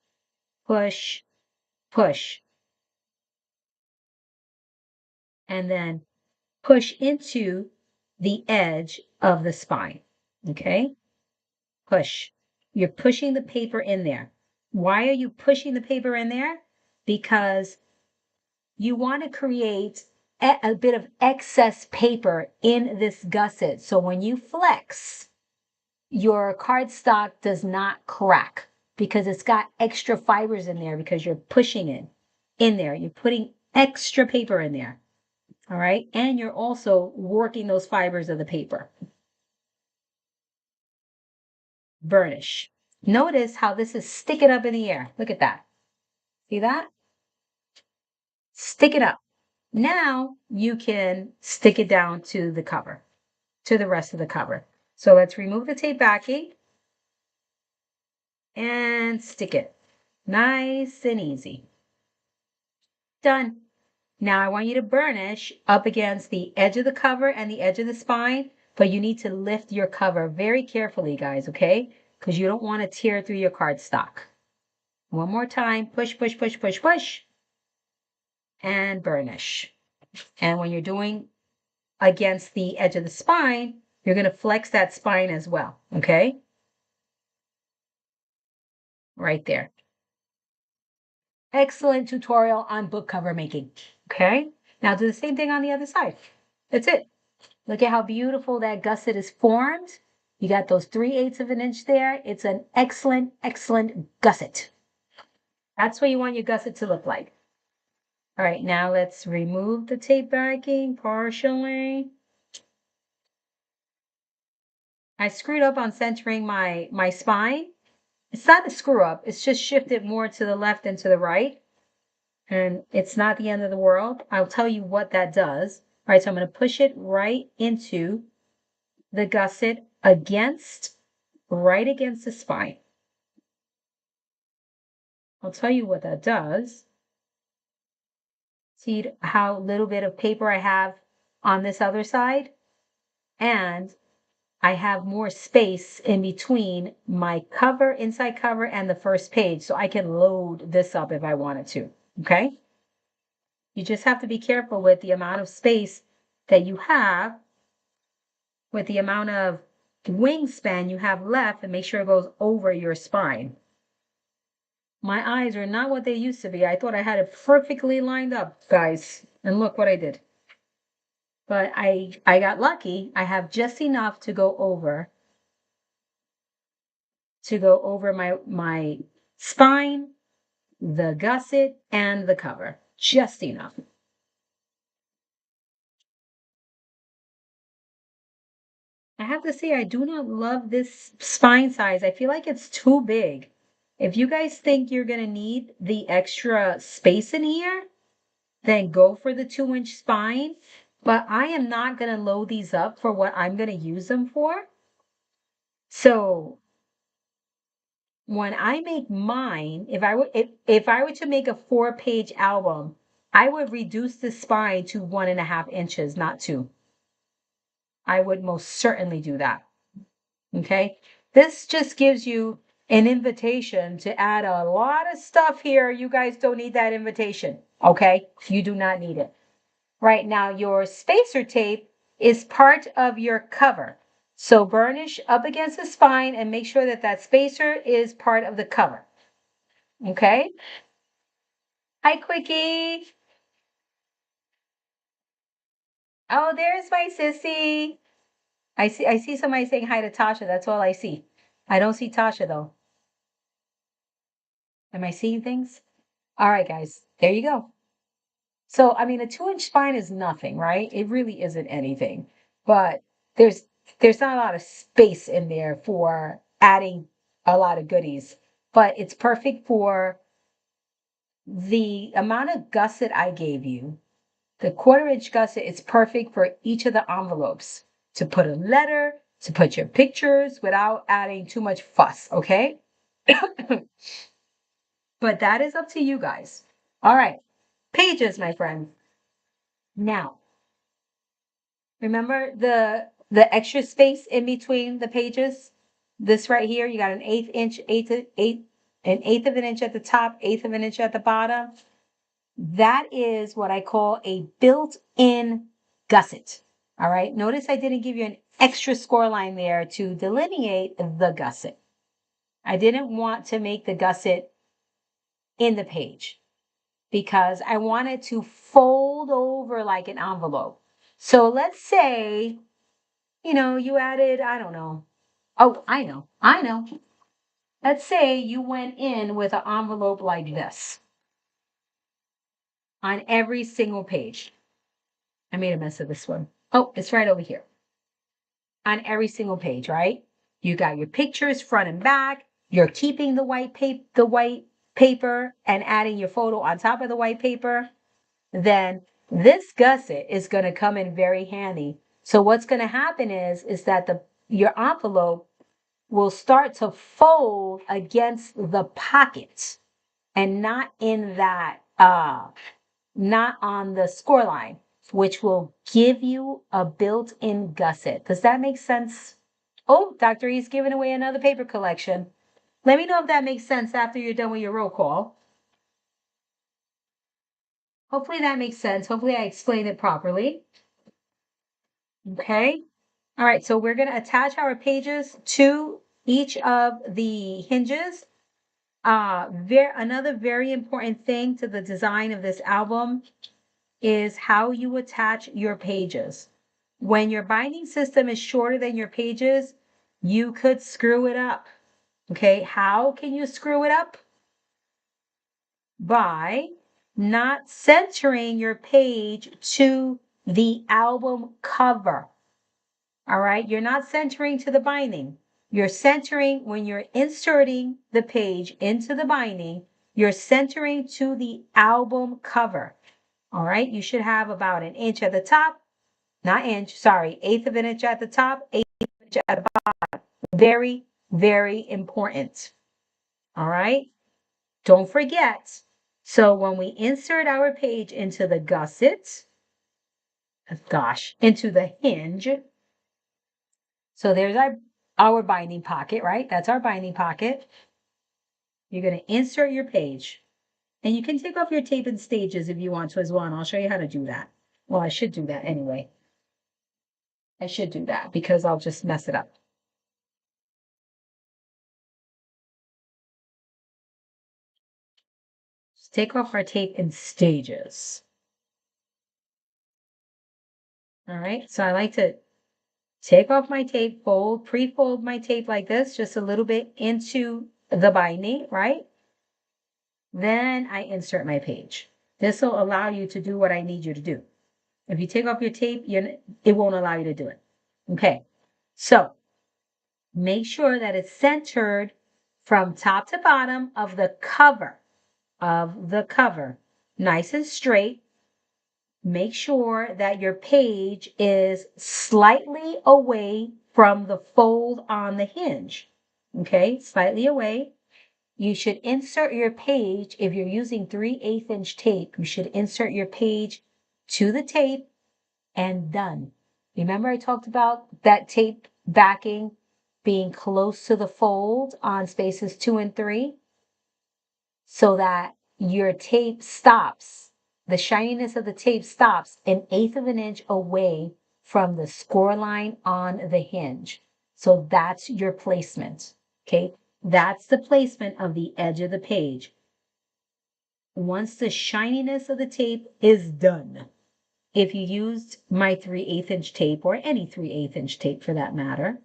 push, push. And then push into the edge of the spine. Okay? Push. You're pushing the paper in there. Why are you pushing the paper in there? Because you want to create a bit of excess paper in this gusset. So when you flex, your cardstock does not crack because it's got extra fibers in there because you're pushing it in there. You're putting extra paper in there. All right. And you're also working those fibers of the paper. Burnish. Notice how this is sticking up in the air. Look at that. See that? Stick it up. Now you can stick it down to the cover, to the rest of the cover. So let's remove the tape backing and stick it. Nice and easy. Done. Now I want you to burnish up against the edge of the cover and the edge of the spine, but you need to lift your cover very carefully, guys, okay? Because you don't want to tear through your cardstock. One more time, push, push, push, push, push, and burnish. And when you're doing against the edge of the spine, you're going to flex that spine as well, okay? Right there. Excellent tutorial on book cover making, okay? Now do the same thing on the other side. That's it. Look at how beautiful that gusset is formed. You got those 3/8 of an inch there. It's an excellent, excellent gusset. That's what you want your gusset to look like. All right, now let's remove the tape backing partially. I screwed up on centering my spine. It's not a screw up. It's just shifted more to the left and to the right. And it's not the end of the world. I'll tell you what that does. All right, so I'm going to push it right into the gusset right against the spine. I'll tell you what that does. See how little bit of paper I have on this other side? And I have more space in between my cover, inside cover, and the first page, so I can load this up if I wanted to, okay? You just have to be careful with the amount of space that you have, with the amount of wingspan you have left, and make sure it goes over your spine. My eyes are not what they used to be. I thought I had it perfectly lined up, guys, and look what I did. But I got lucky. I have just enough to go over my spine, the gusset, and the cover. Just enough. I have to say, I do not love this spine size. I feel like it's too big. If you guys think you're going to need the extra space in here, then go for the 2-inch spine. But I am not going to load these up for what I'm going to use them for. So when I make mine, if I were to make a 4-page album, I would reduce the spine to 1.5 inches, not 2. I would most certainly do that. Okay. This just gives you an invitation to add a lot of stuff here. You guys don't need that invitation. Okay. You do not need it. Right now, your spacer tape is part of your cover. So burnish up against the spine and make sure that that spacer is part of the cover. Okay? Hi, Quickie. Oh, there's my sissy. I see somebody saying hi to Tasha. That's all I see. I don't see Tasha though. Am I seeing things? All right, guys. There you go. So, I mean, a 2-inch spine is nothing, right? It really isn't anything. But there's there's not a lot of space in there for adding a lot of goodies. But it's perfect for the amount of gusset I gave you. The 1/4-inch gusset is perfect for each of the envelopes to put a letter, to put your pictures without adding too much fuss, okay? But that is up to you guys. All right, pages, my friend. Now, remember the extra space in between the pages? This right here, you got an 1/8 inch, an eighth of an inch at the top, 1/8 of an inch at the bottom. That is what I call a built-in gusset. All right. Notice I didn't give you an extra score line there to delineate the gusset. I didn't want to make the gusset in the page because I wanted to fold over like an envelope. So let's say, you added, I don't know. Oh, I know. Let's say you went in with an envelope like this on every single page. I made a mess of this one. Oh, it's right over here. On every single page, right? You got your pictures front and back. You're keeping the white paper and adding your photo on top of the white paper. Then this gusset is going to come in very handy. So what's going to happen is that your envelope will start to fold against the pocket and not in that not on the score line, which will give you a built-in gusset. Does that make sense? Oh, Dr. E's giving away another paper collection. Let me know if that makes sense after you're done with your roll call. Hopefully that makes sense. Hopefully I explained it properly. Okay. All right, so we're going to attach our pages to each of the hinges. Another very important thing to the design of this album is how you attach your pages. When your binding system is shorter than your pages, you could screw it up. Okay, how can you screw it up? By not centering your page to the album cover. All right, you're not centering to the binding. You're centering when you're inserting the page into the binding, you're centering to the album cover. All right, you should have about an inch at the top, not inch, sorry, eighth of an inch at the top, eighth of an inch at the bottom. Very, very important. All right, don't forget. So when we insert our page into the gusset, into the hinge, so there's our binding pocket, right? That's our binding pocket. You're going to insert your page. And you can take off your tape in stages if you want to as well. And I'll show you how to do that. Well, I should do that anyway. I should do that because I'll just mess it up. Just take off our tape in stages. All right. So I like to take off my tape, pre-fold my tape like this, just a little bit into the binding, right? Then I insert my page. This will allow you to do what I need you to do. If you take off your tape, it won't allow you to do it. Okay, so make sure that it's centered from top to bottom of the cover, nice and straight. Make sure that your page is slightly away from the fold on the hinge. Okay, slightly away. You should insert your page, if you're using 3/8 inch tape, you should insert your page to the tape and done. Remember I talked about that tape backing being close to the fold on spaces 2 and 3 so that your tape stops. The shininess of the tape stops an eighth of an inch away from the score line on the hinge. So that's your placement. Okay, that's the placement of the edge of the page. Once the shininess of the tape is done, if you used my 3/8 inch tape or any 3/8 inch tape for that matter,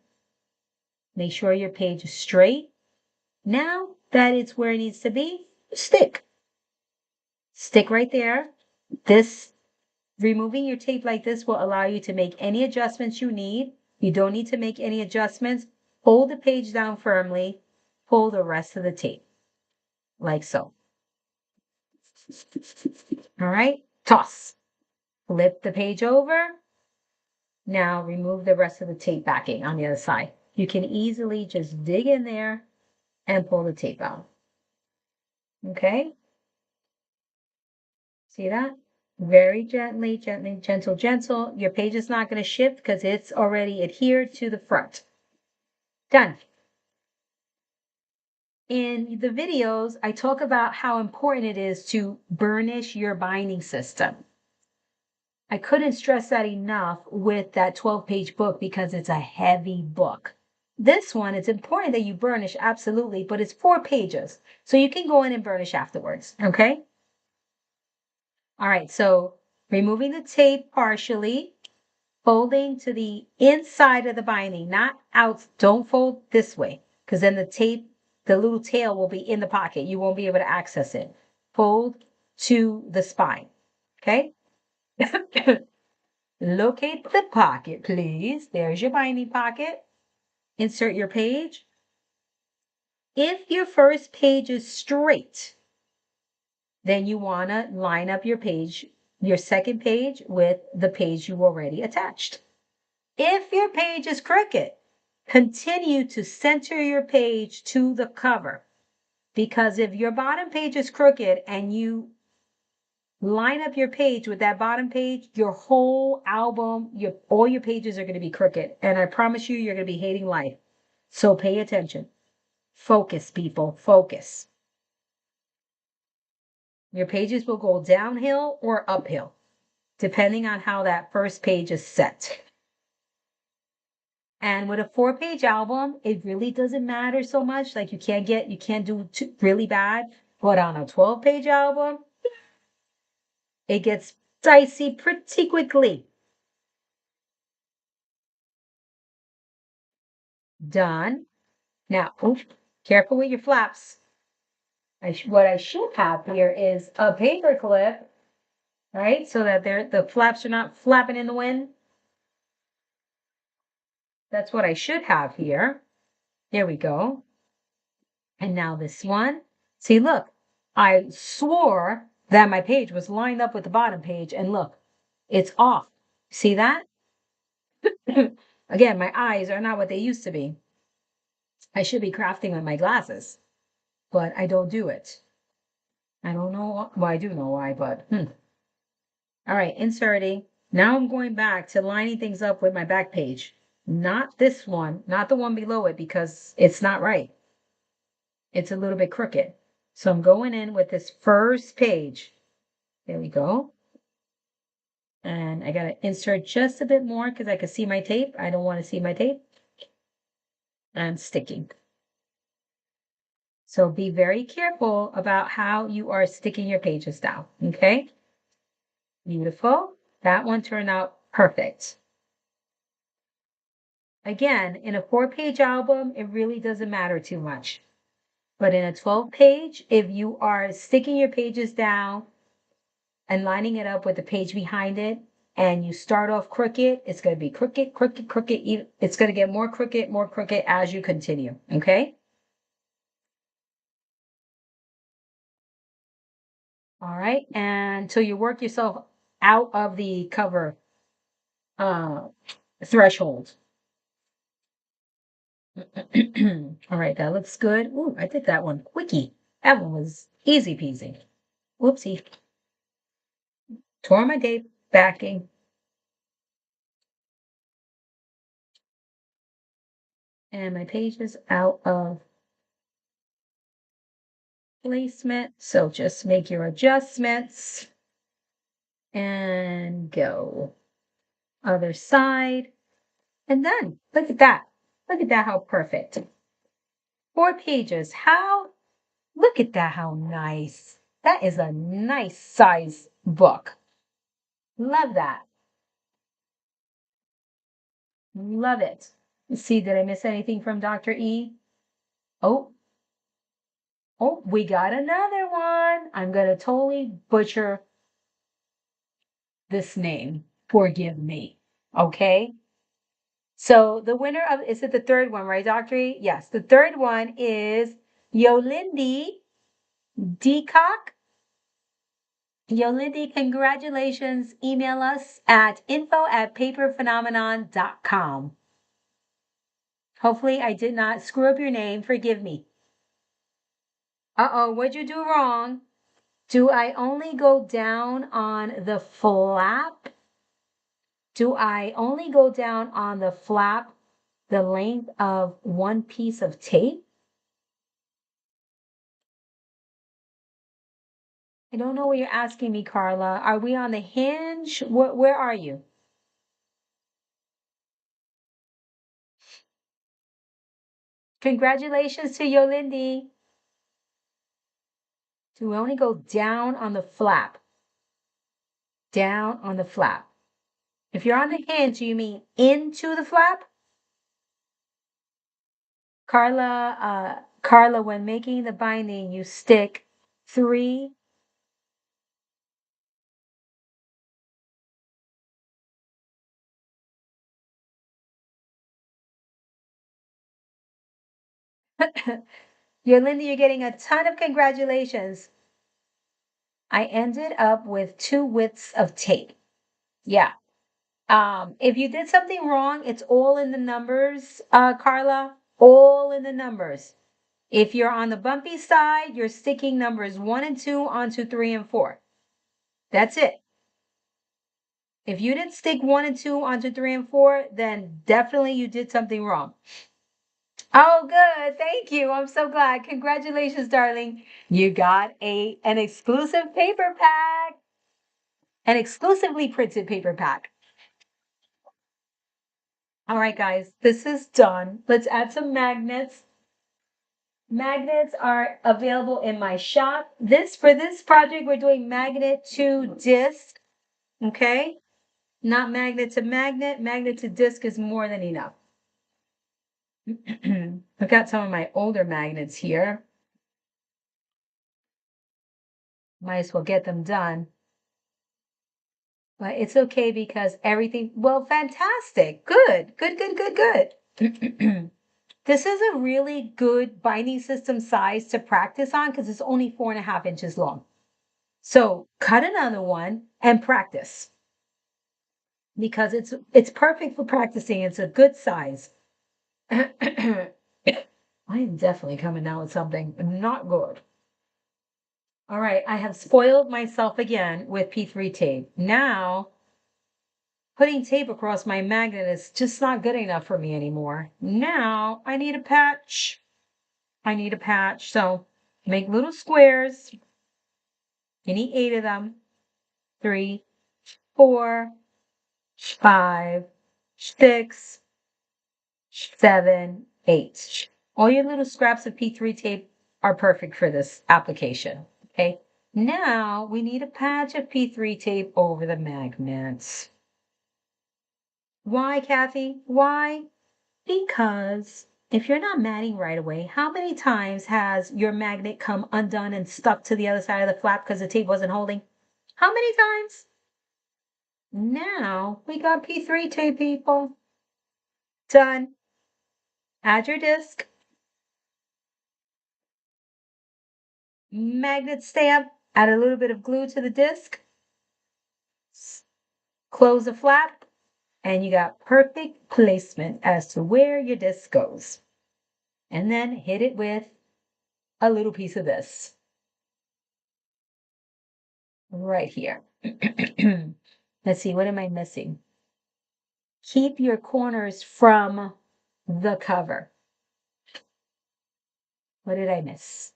make sure your page is straight. Now that it's where it needs to be, stick. Stick right there. Removing your tape like this will allow you to make any adjustments you need. You don't need to make any adjustments. Hold the page down firmly. Pull the rest of the tape, like so. All right, toss. Flip the page over. Now remove the rest of the tape backing on the other side. You can easily just dig in there and pull the tape out. Okay? See that? Very gently, gentle. Your page is not going to shift because it's already adhered to the front. Done. In the videos, I talk about how important it is to burnish your binding system. I couldn't stress that enough with that 12-page book because it's a heavy book. This one, it's important that you burnish, absolutely, but it's 4 pages. So you can go in and burnish afterwards, okay? All right, so removing the tape partially, folding to the inside of the binding, not out. Don't fold this way because then the tape, the little tail will be in the pocket. You won't be able to access it. Fold to the spine, okay? Locate the pocket, please. There's your binding pocket. Insert your page. If your first page is straight, then you want to line up your page, your second page, with the page you already attached. If your page is crooked, continue to center your page to the cover. Because if your bottom page is crooked and you line up your page with that bottom page, your whole album, all your pages are going to be crooked. And I promise you, you're going to be hating life. So pay attention. Focus, people, focus. Your pages will go downhill or uphill, depending on how that first page is set. And with a 4-page album, it really doesn't matter so much. Like you can't do really bad. But on a 12-page album, it gets dicey pretty quickly. Done. Now, oops, careful with your flaps. What I should have here is a paper clip, right? So that the flaps are not flapping in the wind. That's what I should have here. There we go. And now this one. See, look, I swore that my page was lined up with the bottom page, and look, it's off. See that? Again, my eyes are not what they used to be. I should be crafting with my glasses, but I don't do it. I don't know. Well, I do know why, but All right, inserting. Now I'm going back to lining things up with my back page. Not this one, not the one below it, because it's not right. It's a little bit crooked. So I'm going in with this first page. There we go. And I got to insert just a bit more because I can see my tape. I don't want to see my tape. And sticking. So be very careful about how you are sticking your pages down. Okay? Beautiful. That one turned out perfect. Again, in a 4-page album, it really doesn't matter too much. But in a 12-page, if you are sticking your pages down and lining it up with the page behind it, and you start off crooked, it's going to be crooked, crooked, crooked. It's going to get more crooked as you continue. Okay? All right. And until you work yourself out of the cover uh, threshold. All right, that looks good. Ooh, I did that one quickie. That one was easy peasy. Whoopsie. Tore my day backing. And my page is out of placement. So just make your adjustments and go. Other side. And done. Look at that. Look at that, how perfect. 4 pages. Look at that, how nice. That is a nice size book. Love that. Love it. Let's see, did I miss anything from Dr. E? Oh, we got another one. I'm going to totally butcher this name. Forgive me. Okay. So the winner of, is it the third one, right, Dr. E? Yes, the third one is Yolindi Deacock. Yolindi, congratulations. Email us at info@paperphenomenon.com. Hopefully I did not screw up your name. Forgive me. Uh-oh, what'd you do wrong? Do I only go down on the flap? Do I only go down on the flap the length of one piece of tape? I don't know what you're asking me, Carla. Are we on the hinge? Where are you? Congratulations to Yolindi. Do we only go down on the flap? Down on the flap. If you're on the hinge, you mean into the flap? Carla, when making the binding, you stick 3. Yolanda, you're getting a ton of congratulations. I ended up with 2 widths of tape. Yeah. If you did something wrong, it's all in the numbers, Carla. All in the numbers. If you're on the bumpy side, you're sticking numbers 1 and 2 onto 3 and 4. That's it. If you didn't stick 1 and 2 onto 3 and 4, then definitely you did something wrong. Oh, good. Thank you. I'm so glad. Congratulations, darling. You got an exclusive paper pack, an exclusively printed paper pack. All right, guys, this is done. Let's add some magnets. Magnets are available in my shop. For this project, we're doing magnet to disc. Okay? Not magnet to magnet. Magnet to disc is more than enough. I've got some of my older magnets here. Might as well get them done. But it's okay because everything, well, fantastic. Good, good, good, good, good. This is a really good binding system size to practice on because it's only 4.5 inches long. So cut another one and practice because it's perfect for practicing. It's a good size. I am definitely coming down with something not good. All right, I have spoiled myself again with P3 tape. Now, putting tape across my magnet is just not good enough for me anymore. Now, I need a patch. I need a patch. So, make little squares. You need 8 of them. 3, 4, 5, 6, 7, 8. All your little scraps of P3 tape are perfect for this application. Okay. Now we need a patch of P3 tape over the magnets. Why, Kathy? Why? Because if you're not matting right away, how many times has your magnet come undone and stuck to the other side of the flap because the tape wasn't holding? How many times? Now we got P3 tape, people. Done. Add your disc. Magnet stamp. Add a little bit of glue to the disc. Close the flap. And you got perfect placement as to where your disc goes. And then hit it with a little piece of this. Right here. Let's see, what am I missing? Keep your corners from the cover. What did I miss?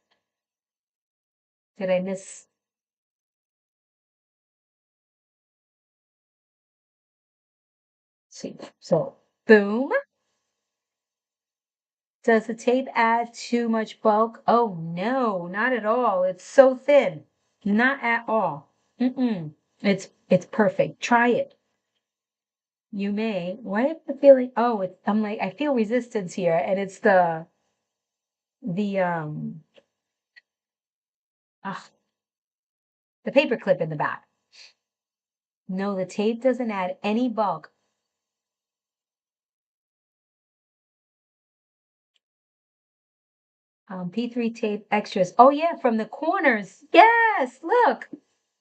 Did I miss? See, so boom. Does the tape add too much bulk? Oh no, not at all. It's so thin. Not at all. It's perfect. Try it. You may. Why am I feeling? Oh, I'm like I feel resistance here, and it's the ah, the paper clip in the back. No, the tape doesn't add any bulk. P3 tape extras. Oh yeah, from the corners. Yes, look.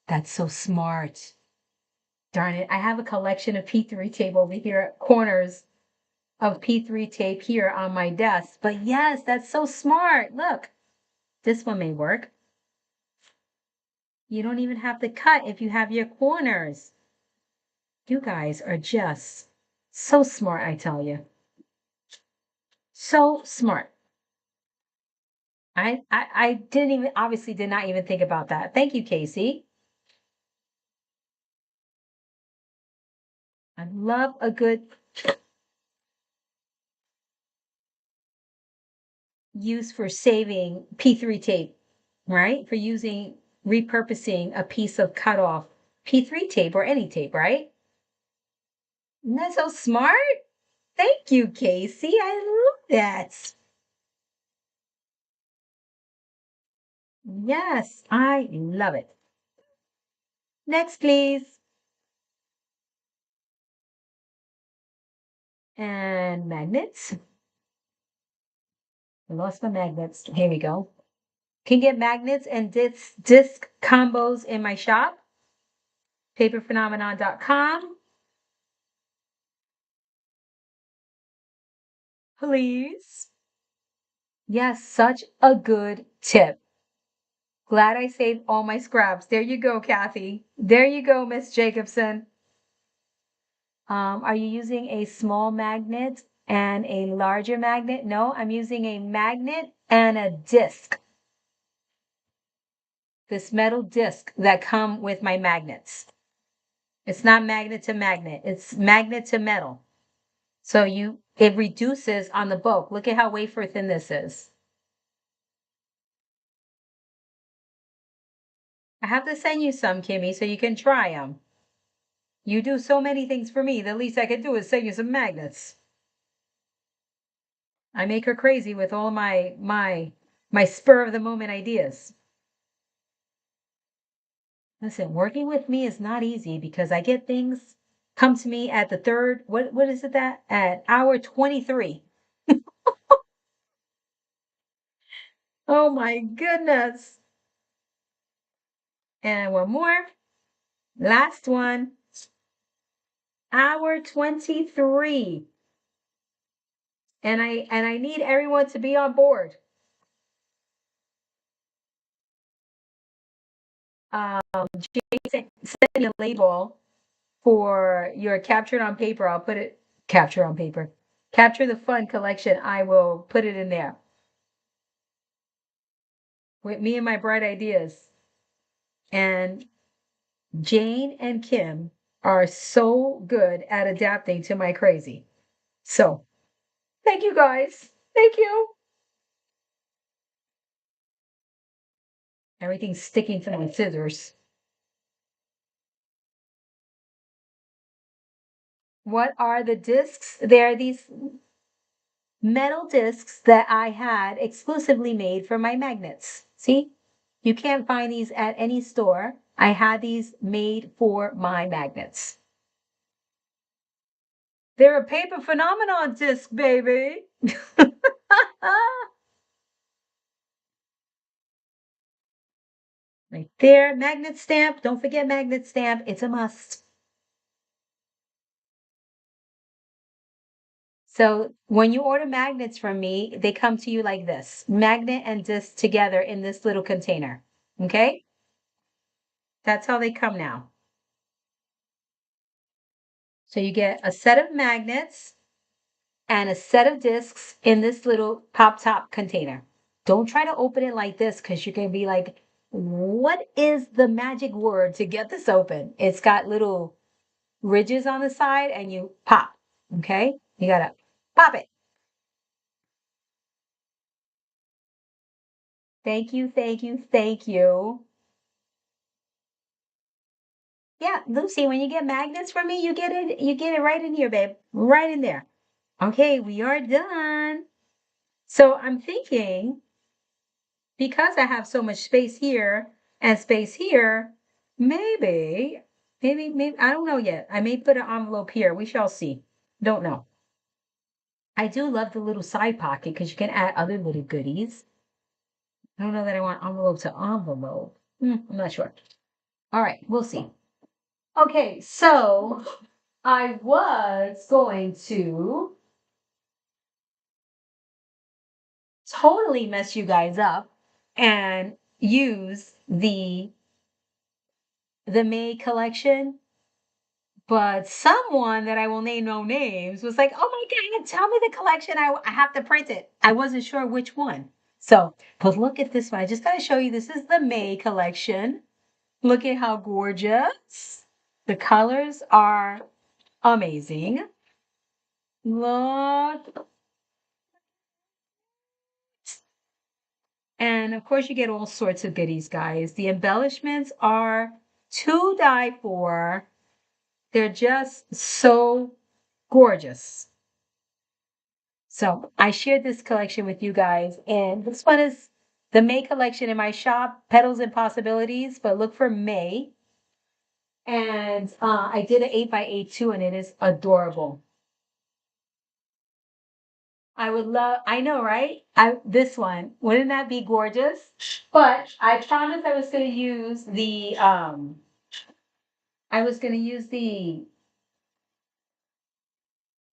That's so smart. Darn it, I have a collection of P3 tape over here, corners of P3 tape here on my desk. But yes, that's so smart. Look, this one may work. You don't even have to cut if you have your corners. You guys are just so smart, I tell you. So smart. I didn't even, obviously did not even think about that. Thank you, Casey. I love a good use for saving P3 tape, right? For repurposing a piece of cut off P3 tape or any tape, right? Isn't that so smart? Thank you, Casey. I love that. Yes, I love it. Next, please. And magnets. I lost my magnets. Here we go. Can get magnets and disc combos in my shop, paperphenomenon.com. Please. Yes, such a good tip. Glad I saved all my scraps. There you go, Kathy. There you go, Miss Jacobson. Are you using a small magnet and a larger magnet? No, I'm using a magnet and a disc. This metal disc that come with my magnets. It's not magnet to magnet. It's magnet to metal. So it reduces on the bulk. Look at how wafer thin this is. I have to send you some, Kimmy, so you can try them. You do so many things for me. The least I could do is send you some magnets. I make her crazy with all my spur of the moment ideas. Listen, working with me is not easy because I get things come to me at the third, what is it that? At hour 23. Oh my goodness. And one more. Last one. Hour 23. And I need everyone to be on board. Send me a label for your captured on paper. I'll put it capture on paper. Capture the fun collection. I will put it in there with me and my bright ideas. And Jane and Kim are so good at adapting to my crazy. So thank you guys. Thank you. Everything's sticking to my scissors. What are the discs? They're these metal discs that I had exclusively made for my magnets. See? You can't find these at any store. I had these made for my magnets. They're a paper phenomenon disc, baby. Right there, magnet stamp. Don't forget magnet stamp. It's a must. So when you order magnets from me, they come to you like this, magnet and disc together in this little container. Okay? That's how they come now. So you get a set of magnets and a set of discs in this little pop top container. Don't try to open it like this because you're going to be like, what is the magic word to get this open? It's got little ridges on the side and you pop. Okay? You got to pop it. Thank you, thank you, thank you. Yeah, Lucy, when you get magnets from me, you get it right in here, babe. Right in there. Okay, we are done. So I'm thinking because I have so much space here and space here, maybe, I don't know yet. I may put an envelope here. We shall see. Don't know. I do love the little side pocket because you can add other little goodies. I don't know that I want envelope to envelope. I'm not sure. All right, we'll see. Okay, so I was going to totally mess you guys up and use the May collection, but someone that I will name no names was like, "Oh my God, tell me the collection. I have to print it." I wasn't sure which one. So, but look at this one. I just got to show you. This is the May collection. Look at how gorgeous. The colors are amazing. Look. And of course, you get all sorts of goodies, guys. The embellishments are to die for. They're just so gorgeous. So I shared this collection with you guys, and this one is the May collection in my shop, Petals and Possibilities, but look for May. And I did an 8x8 too, and it is adorable. I would love, I know, right? This one, wouldn't that be gorgeous? But I promised I was going to use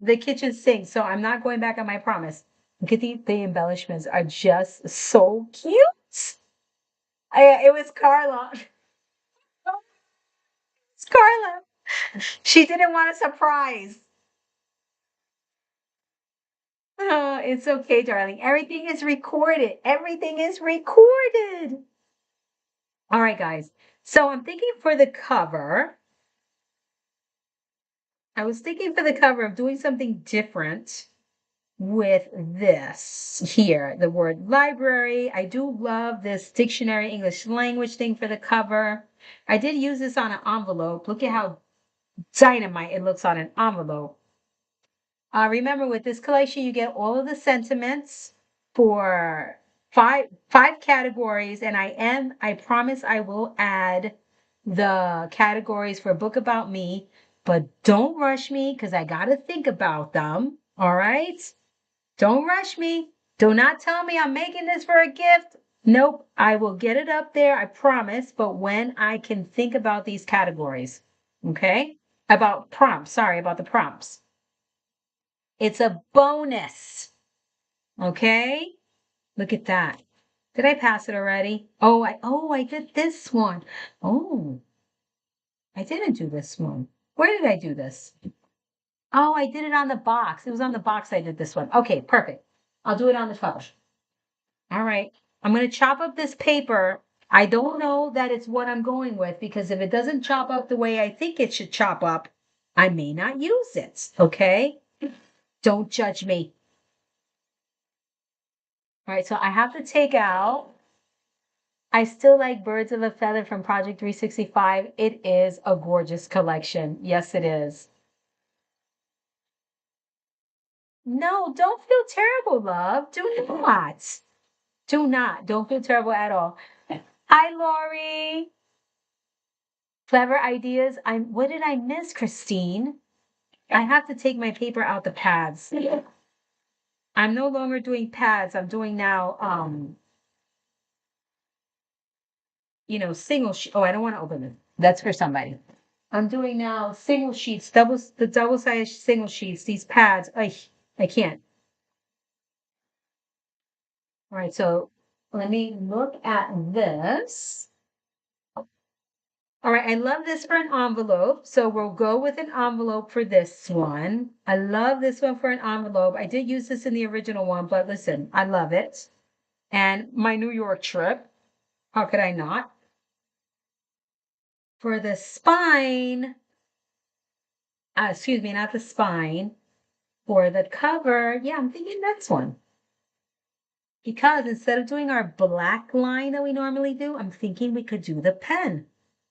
the kitchen sink, so I'm not going back on my promise. Look at the embellishments are just so cute. It was Carla. It's Carla. She didn't want a surprise. Oh, it's okay, darling. Everything is recorded. Everything is recorded. All right, guys. So I'm thinking for the cover, I was thinking for the cover of doing something different with this here, the word library. I do love this dictionary English language thing for the cover. I did use this on an envelope. Look at how dynamite it looks on an envelope. Remember, with this collection, you get all of the sentiments for five categories, and I promise I will add the categories for a book about me, but don't rush me because I gotta think about them. All right? Don't rush me. Do not tell me I'm making this for a gift. Nope, I will get it up there, I promise, but when I can think about these categories. Okay? About prompts. Sorry, about the prompts. It's a bonus. Okay? Look at that. Did I pass it already? Oh, I did this one. Oh, I didn't do this one. Where did I do this? Oh, I did it on the box. It was on the box I did this one. Okay, perfect. I'll do it on the cover. All right. I'm going to chop up this paper. I don't know that it's what I'm going with because if it doesn't chop up the way I think it should chop up, I may not use it. Okay? Don't judge me. All right, so I have to take out. I still like Birds of a Feather from Project 365. It is a gorgeous collection. Yes, it is. No, don't feel terrible, love. Do not. Do not. Don't feel terrible at all. Hi, Lori. Clever ideas. What did I miss, Christine? I have to take my paper out the pads. I'm no longer doing pads. I'm doing now single sheet. Oh, I don't want to open it. That's for somebody. I'm doing now single sheets, the double-sized single sheets, these pads. I can't. All right, so let me look at this. All right, I love this for an envelope. So we'll go with an envelope for this one. I love this one for an envelope. I did use this in the original one, but listen, I love it. And my New York trip, how could I not? For the spine, excuse me, not the spine. For the cover, yeah, I'm thinking this one. Because instead of doing our black line that we normally do, I'm thinking we could do the pen.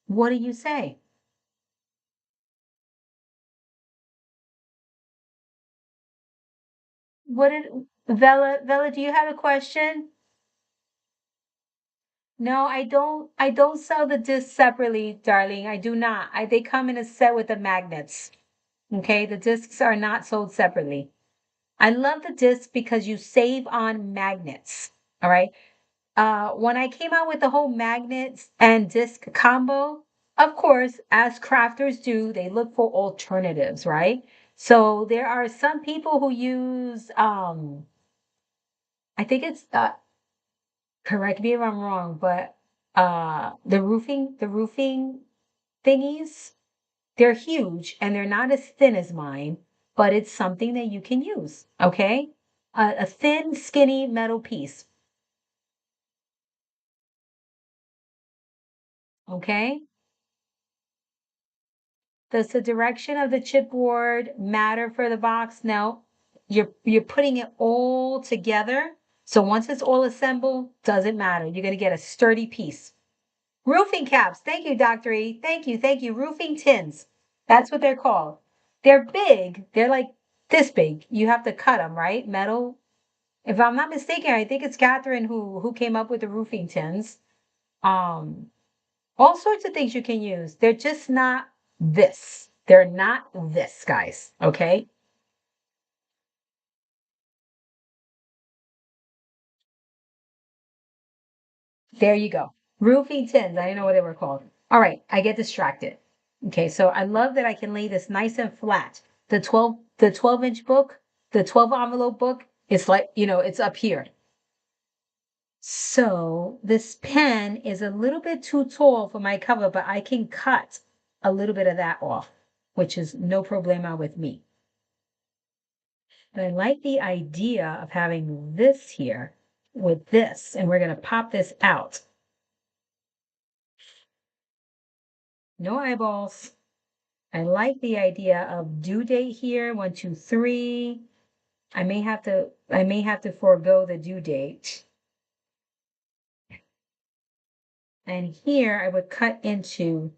What do you say? What did Vela, do you have a question? No, I don't sell the discs separately, darling. I do not. They come in a set with the magnets. Okay, the discs are not sold separately. I love the discs because you save on magnets. All right. When I came out with the whole magnets and disc combo, of course, as crafters do, they look for alternatives, right? So there are some people who use, I think it's, correct me if I'm wrong, but the roofing thingies, they're huge and they're not as thin as mine, but it's something that you can use, okay? A thin, skinny metal piece, okay? Does the direction of the chipboard matter for the box? No. You're putting it all together. So once it's all assembled, doesn't matter. You're going to get a sturdy piece. Roofing caps. Thank you, Dr. E. Thank you. Roofing tins. That's what they're called. They're big. They're like this big. You have to cut them, right? Metal. If I'm not mistaken, I think it's Catherine who came up with the roofing tins. Um, all sorts of things you can use. They're just not this. They're not this, guys. Okay? There you go. Roofing tins. I didn't know what they were called. All right, I get distracted. Okay, so I love that I can lay this nice and flat. The 12 inch book, the 12 envelope book, it's like, it's up here. So this pen is a little bit too tall for my cover, but I can cut a little bit of that off, which is no problema with me. But I like the idea of having this here with this, and we're going to pop this out. No eyeballs. I like the idea of due date here, 1, 2, 3. I may have to forego the due date. And here I would cut into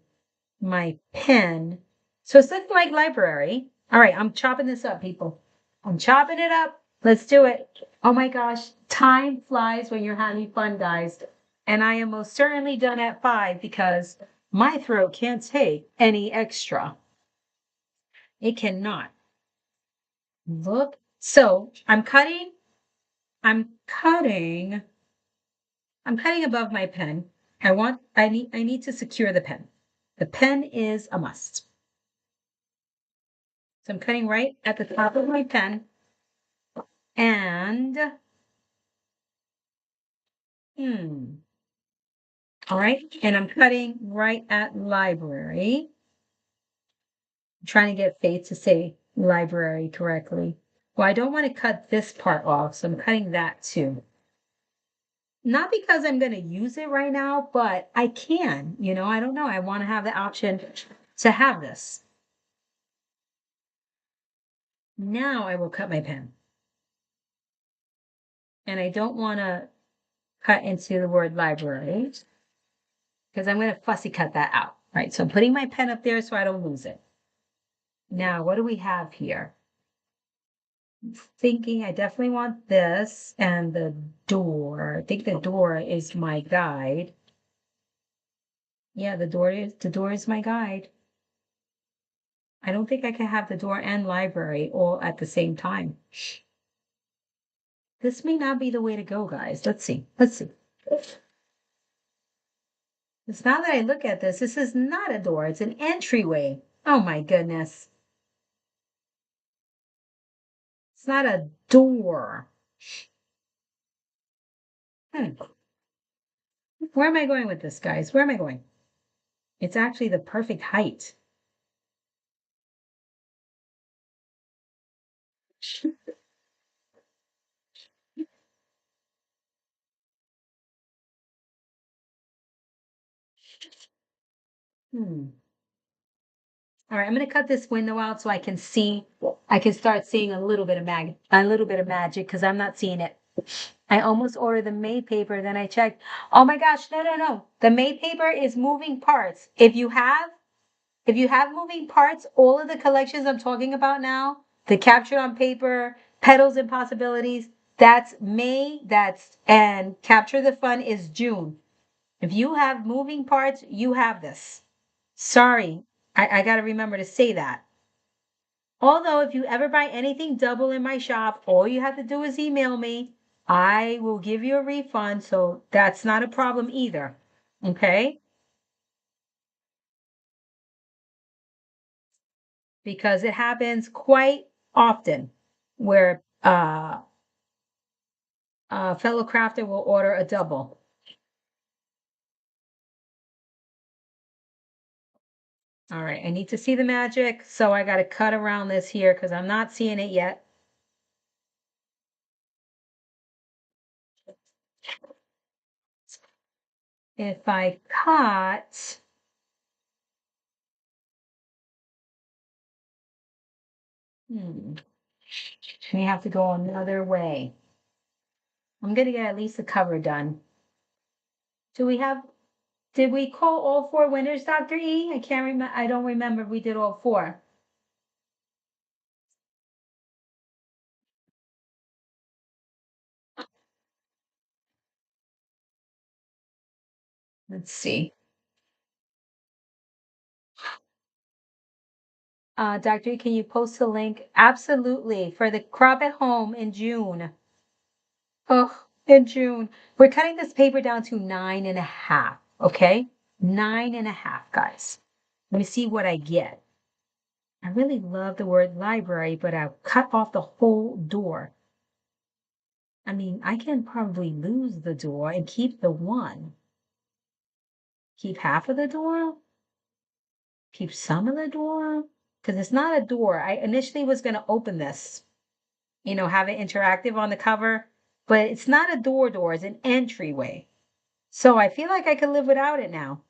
my pen. So it's looking like library. All right, I'm chopping this up, people. I'm chopping it up. Let's do it. Oh my gosh, time flies when you're having fun, guys. And I am most certainly done at 5 because my throat can't take any extra. It cannot. Look. So I'm cutting above my pen. I need to secure the pen. The pen is a must. So I'm cutting right at the top of my pen. And all right, and I'm cutting right at library. I'm trying to get Faith to say library correctly. Well, I don't want to cut this part off, so I'm cutting that too. Not because I'm going to use it right now, but I can, I don't know. I want to have the option to have this. Now I will cut my pen. And I don't want to cut into the word library because I'm going to fussy cut that out, right? So I'm putting my pen up there so I don't lose it. Now, what do we have here? I'm thinking I definitely want this and the door. I think the door is my guide. Yeah, the door is my guide. I don't think I can have the door and library all at the same time. This may not be the way to go, guys. Let's see. It's now that I look at this is not a door, it's an entryway. Oh my goodness. It's not a door. Where am I going with this, guys? Where am I going? It's actually the perfect height. Hmm. All right, I'm going to cut this window out so I can start seeing a little bit of magic because I'm not seeing it. I almost ordered the May paper, then I checked. Oh my gosh, no. The May paper is moving parts. If you have moving parts, all of the collections I'm talking about now, the captured on paper, petals and possibilities, that's May, and capture the fun is June. If you have moving parts, you have this. Sorry, I got to remember to say that. Although, if you ever buy anything double in my shop, all you have to do is email me. I will give you a refund, so that's not a problem either. Okay? Because it happens quite often where a fellow crafter will order a double. All right, I need to see the magic, so I got to cut around this here because I'm not seeing it yet. If I cut, we have to go another way. I'm going to get at least the cover done. Did we call all 4 winners, Dr. E? I can't remember. I don't remember if we did all 4. Let's see. Dr. E, can you post a link? Absolutely. For the crop at home in June. Oh, in June. We're cutting this paper down to 9.5. Okay? 9.5, guys. Let me see what I get. I really love the word library, but I'll cut off the whole door. I mean, I can probably lose the door and keep the one. Keep half of the door? Keep some of the door? Because it's not a door. I initially was going to open this, have it interactive on the cover, but it's not a door, it's an entryway. So I feel like I could live without it now.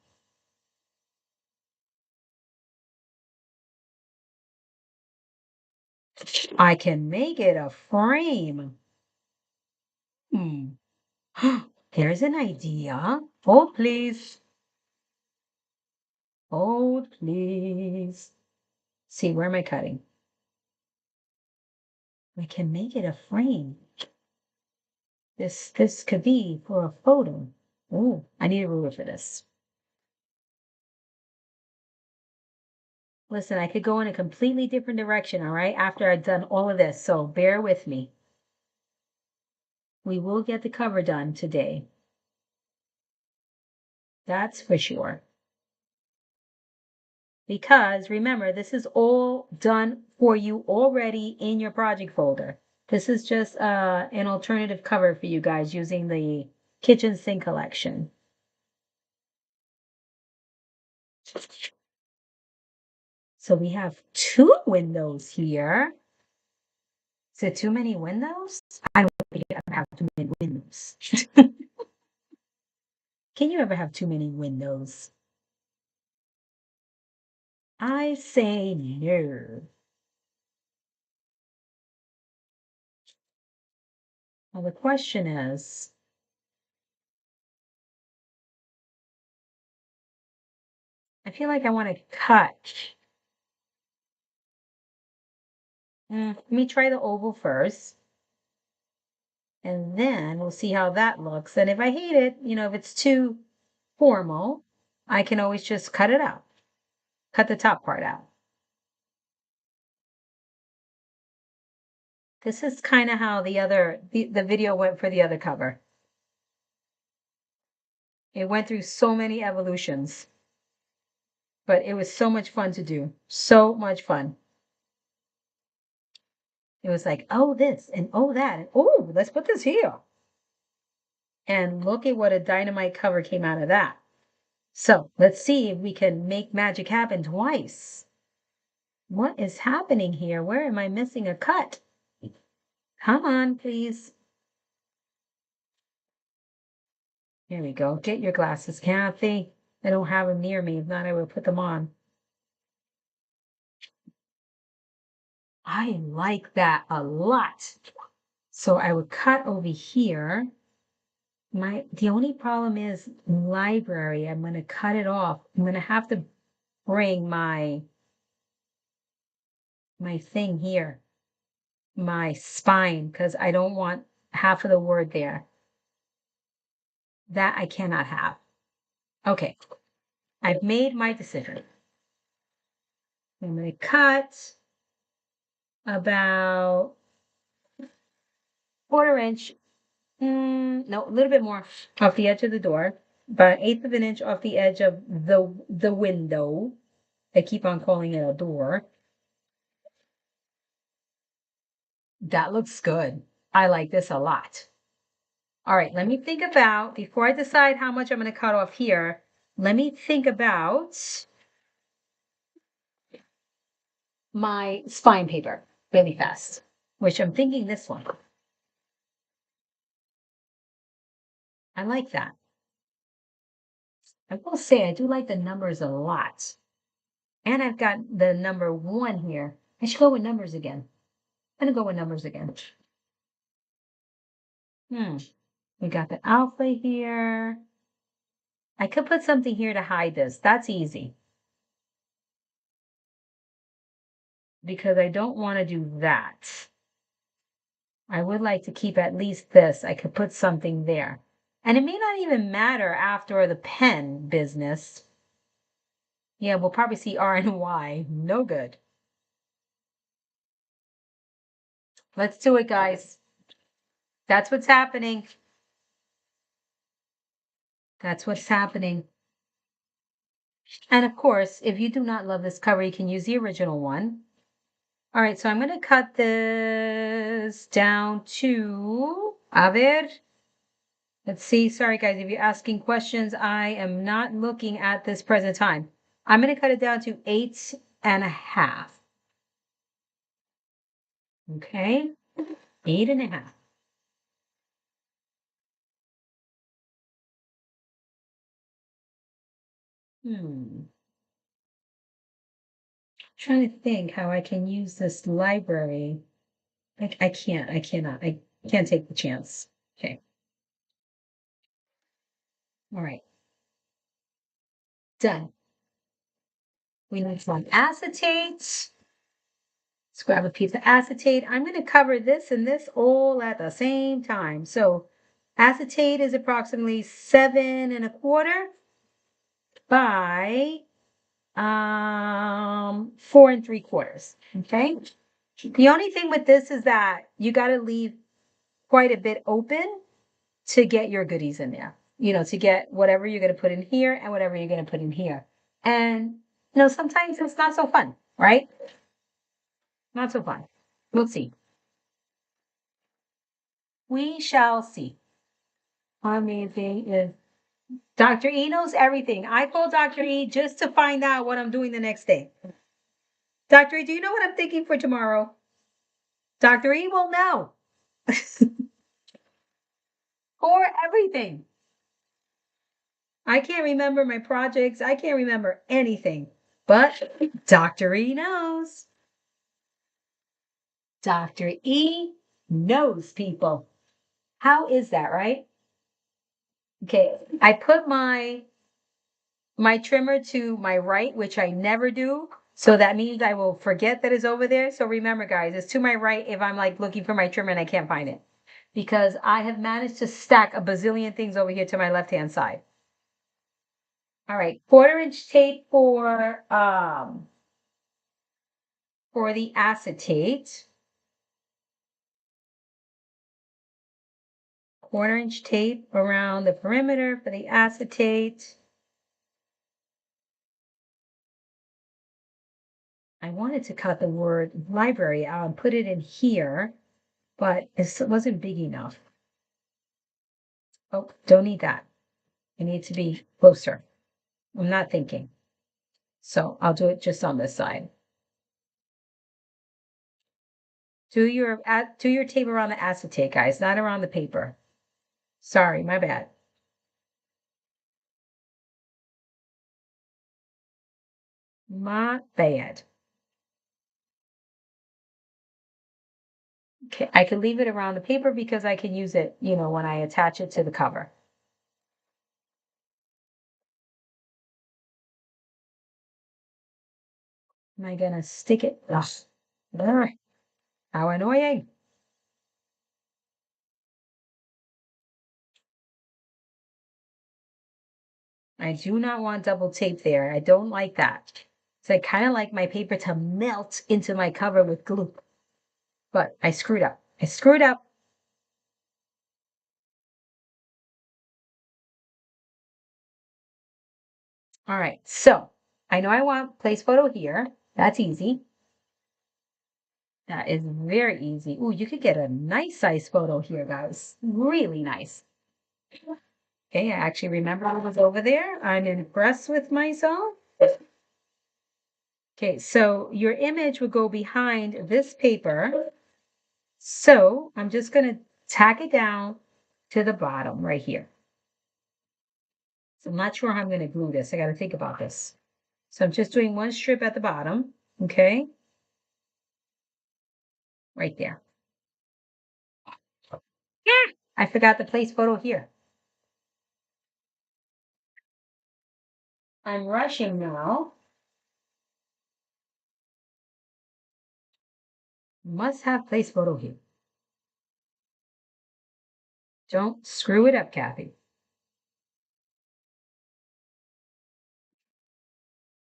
I can make it a frame. Hmm. Here's an idea. Hold, please. Hold, please. See, where am I cutting? I can make it a frame. This could be for a photo. Oh, I need a ruler for this. Listen, I could go in a completely different direction, all right, after I've done all of this, so bear with me. We will get the cover done today. That's for sure. Because remember, this is all done for you already in your project folder. This is just an alternative cover for you guys using the kitchen sink collection. So we have 2 windows here. Is it too many windows? I don't think you ever have too many windows. Can you ever have too many windows? I say no. Well, the question is, I feel like I want to cut. Let me try the oval first. And then we'll see how that looks. And if I hate it, if it's too formal, I can always just cut it out. Cut the top part out. This is kind of how the video went for the other cover. It went through so many evolutions, but it was so much fun to do. So much fun. It was like, oh, this and oh, that. And oh, let's put this here. And look at what a dynamite cover came out of that. So let's see if we can make magic happen twice. What is happening here? Where am I missing a cut? Come on, please. Here we go. Get your glasses, Kathy. I don't have them near me. If not, I will put them on. I like that a lot. So I would cut over here. The only problem is library. I'm going to cut it off. I'm going to have to bring my thing here, my spine, because I don't want half of the word there. That I cannot have. Okay, I've made my decision. I'm going to cut about 1/4 inch, no, a little bit more off the edge of the door, about 1/8 of an inch off the edge of the window. I keep on calling it a door. That looks good. I like this a lot. All right, let me think about, before I decide how much I'm going to cut off here, let me think about my spine paper really fast, which I'm thinking this one. I like that. I will say I do like the numbers a lot. And I've got the number 1 here. I should go with numbers again. I'm going to go with numbers again. We got the alpha here. I could put something here to hide this. That's easy. Because I don't want to do that. I would like to keep at least this. I could put something there. And it may not even matter after the pen business. Yeah, we'll probably see R and Y. No good. Let's do it, guys. That's what's happening. That's what's happening. And of course, if you do not love this cover, you can use the original one. All right, so I'm going to cut this down to A ver. Let's see. Sorry, guys, if you're asking questions, I am not looking at this present time. I'm going to cut it down to 8.5. Okay, 8.5. Trying to think how I can use this library. I can't. I cannot. I can't take the chance. Okay. All right. Done. We need some acetate. Let's grab a piece of acetate. I'm going to cover this and this all at the same time. So acetate is approximately 7.25 by 4.75. Okay. The only thing with this is that you got to leave quite a bit open to get your goodies in there, to get whatever you're going to put in here and whatever you're going to put in here. And, sometimes it's not so fun, right? Not so fun. We'll see. We shall see. Amazing is Dr. E knows everything. I call Dr. E just to find out what I'm doing the next day. Dr. E, do you know what I'm thinking for tomorrow? Dr. E will know. For everything. I can't remember my projects. I can't remember anything. But Dr. E knows. Dr. E knows people. How is that, right? Okay, I put my trimmer to my right, which I never do. So that means I will forget that it's over there. So remember, guys, it's to my right if I'm like looking for my trimmer and I can't find it. Because I have managed to stack a bazillion things over here to my left-hand side. All right, 1/4-inch tape for the acetate. 1/4-inch tape around the perimeter for the acetate. I wanted to cut the word library out and put it in here, but it wasn't big enough. Oh, don't need that. I need to be closer. I'm not thinking. So I'll do it just on this side. Do your tape around the acetate, guys, not around the paper. Sorry, my bad. My bad. Okay, I can leave it around the paper because I can use it, when I attach it to the cover. Am I gonna stick it? Ugh. How annoying. I do not want double tape there. I don't like that. So I kind of like my paper to melt into my cover with glue. But I screwed up. I screwed up. All right. So I know I want place photo here. That's easy. That is very easy. Ooh, you could get a nice size photo here, guys. Really nice. Okay, I actually remember I was over there. I'm impressed with myself. Okay, so your image would go behind this paper. So I'm just going to tack it down to the bottom right here. So I'm not sure how I'm going to glue this. I got to think about this. So I'm just doing one strip at the bottom. Okay. Right there. I forgot the place photo here. I'm rushing now. Must have place photo here. Don't screw it up, Kathy.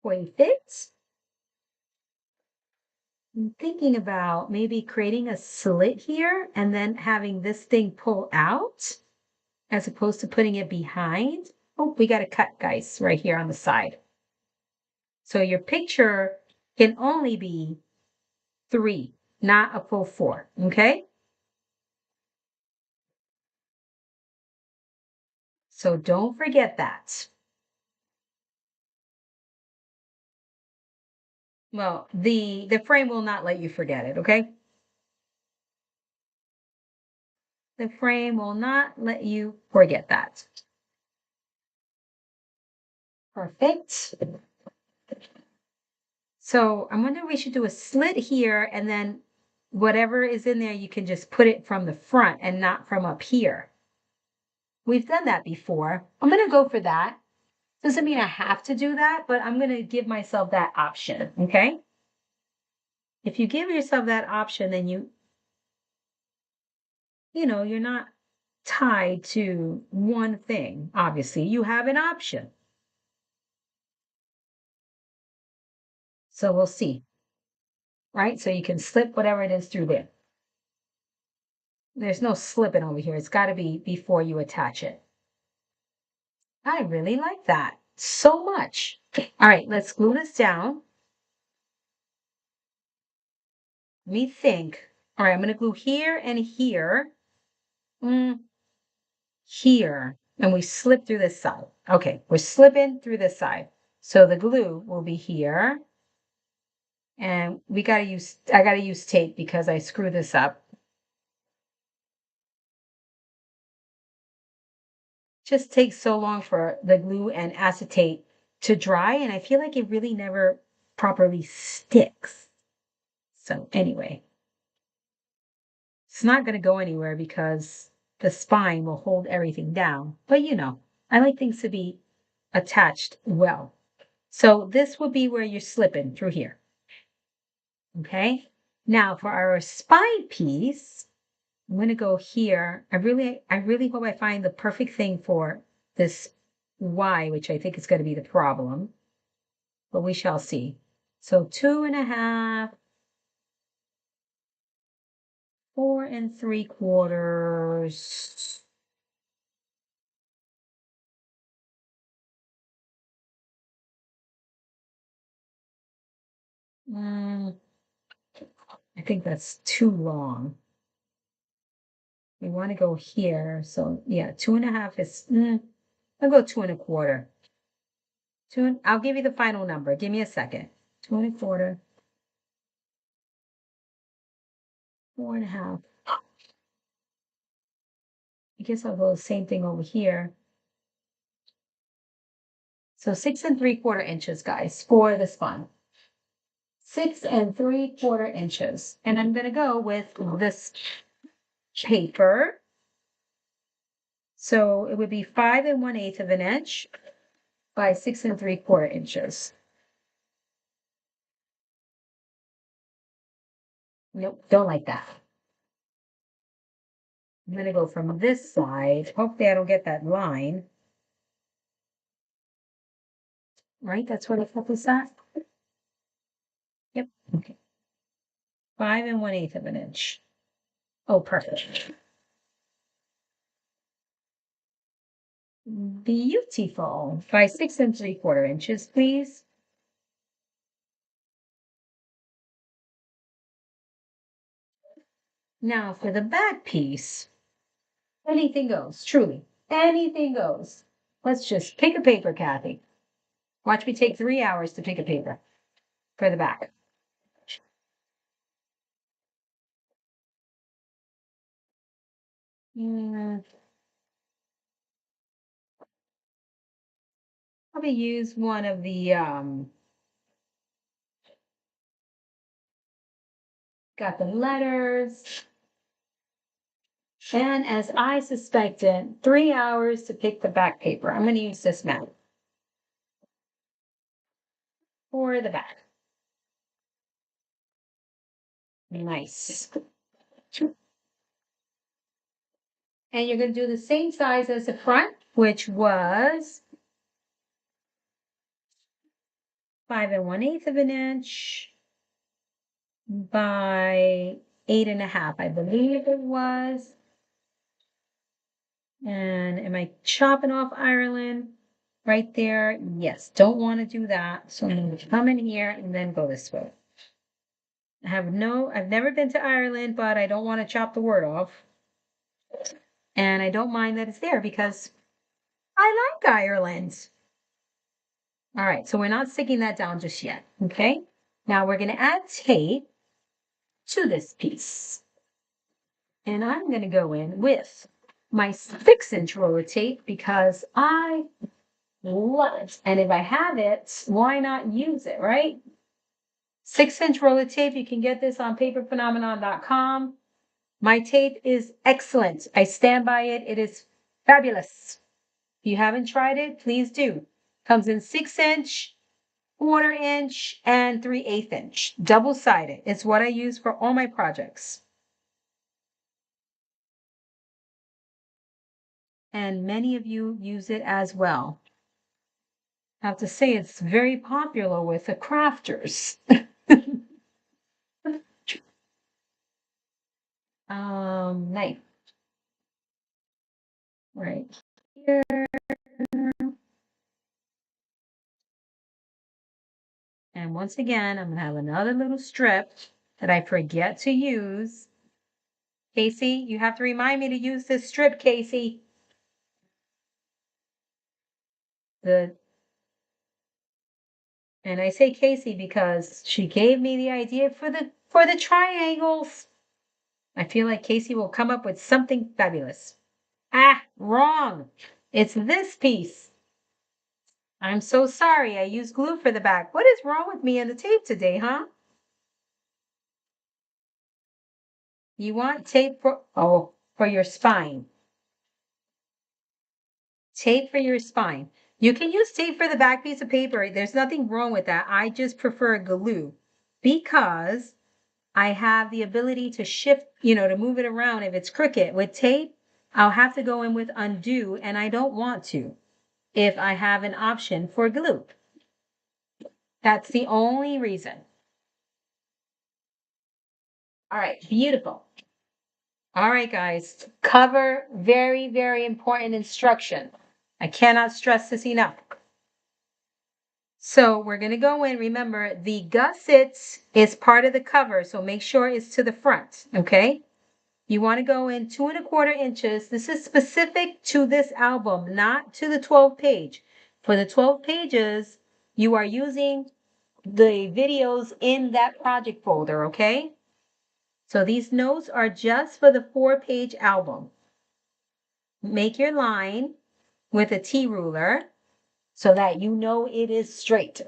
Wait, I'm thinking about maybe creating a slit here and then having this thing pull out as opposed to putting it behind. Oh, we got to cut, guys, right here on the side. So your picture can only be 3, not a full 4, okay? So don't forget that. Well, the frame will not let you forget it, okay? The frame will not let you forget that. Perfect. So I'm wondering we should do a slit here, and then whatever is in there, you can just put it from the front and not from up here. We've done that before. I'm going to go for that. Doesn't mean I have to do that, but I'm going to give myself that option, okay? If you give yourself that option, then you're not tied to one thing. Obviously, you have an option. So we'll see, right? So you can slip whatever it is through there. There's no slipping over here. It's got to be before you attach it. I really like that so much. All right, let's glue this down. Let me think. All right, I'm going to glue here and here. Here. And we slip through this side. Okay, we're slipping through this side. So the glue will be here. And I gotta use tape because I screw this up. Just takes so long for the glue and acetate to dry, and I feel like it really never properly sticks. So anyway, it's not going to go anywhere because the spine will hold everything down. But I like things to be attached well. So this would be where you're slipping through here. Okay. Now for our spine piece, I'm going to go here. I really hope I find the perfect thing for this Y, which I think is going to be the problem, but we shall see. So 2.5, 4 3/4. I think that's too long. We want to go here. So yeah, 2.5 is, I'll go 2 1/4. I'll give you the final number. Give me a second. 2 1/4, 4.5. I guess I'll go the same thing over here. So 6 3/4 inches, guys, for the spine. 6 3/4 inches. And I'm going to go with this paper. So it would be 5 1/8 of an inch by 6 3/4 inches. Nope, don't like that. I'm going to go from this side. Hopefully I don't get that line. Right? That's what I thought this at? Yep. Okay. 5 1/8 of an inch. Oh, perfect. Beautiful. By 6 3/4 inches, please. Now for the back piece, anything goes, truly. Anything goes. Let's just pick a paper, Kathy. Watch me take 3 hours to pick a paper for the back. Probably use one of the got the letters. And as I suspected, 3 hours to pick the back paper. I'm going to use this mat for the back. Nice. And you're going to do the same size as the front, which was 5 1/8 of an inch by 8.5, I believe it was. And am I chopping off Ireland right there? Yes, don't want to do that. So I'm going to come in here and then go this way. I've never been to Ireland, but I don't want to chop the word off. And I don't mind that it's there because I like Ireland. All right, so we're not sticking that down just yet, okay? Now we're going to add tape to this piece. And I'm going to go in with my 6-inch roll of tape because I love it. And if I have it, why not use it, right? 6-inch roll of tape, you can get this on paperphenomenon.com. My tape is excellent. I stand by it. It is fabulous. If you haven't tried it, please do. Comes in 6-inch, 1/4-inch, and 3/8-inch. Double-sided. It's what I use for all my projects. And many of you use it as well. I have to say it's very popular with the crafters. Knife. Right here. And once again, I'm going to have another little strip that I forget to use. Casey, you have to remind me to use this strip, Casey. And I say Casey because she gave me the idea for the triangles. I feel like Casey will come up with something fabulous. Ah, wrong. It's this piece. I'm so sorry. I used glue for the back. What is wrong with me and the tape today, huh? You want tape for your spine. Tape for your spine. You can use tape for the back piece of paper. There's nothing wrong with that. I just prefer glue because I have the ability to shift, to move it around if it's crooked. With tape, I'll have to go in with undo, and I don't want to if I have an option for glue. That's the only reason. All right, beautiful. All right, guys, cover, very, very important instruction. I cannot stress this enough. So we're going to go in. Remember, the gussets is part of the cover, so make sure it's to the front, okay? You want to go in 2 1/4 inches. This is specific to this album, not to the 12 page. For the 12 pages, you are using the videos in that project folder, okay? So these notes are just for the 4-page album. Make your line with a T-ruler so that you know it is straight.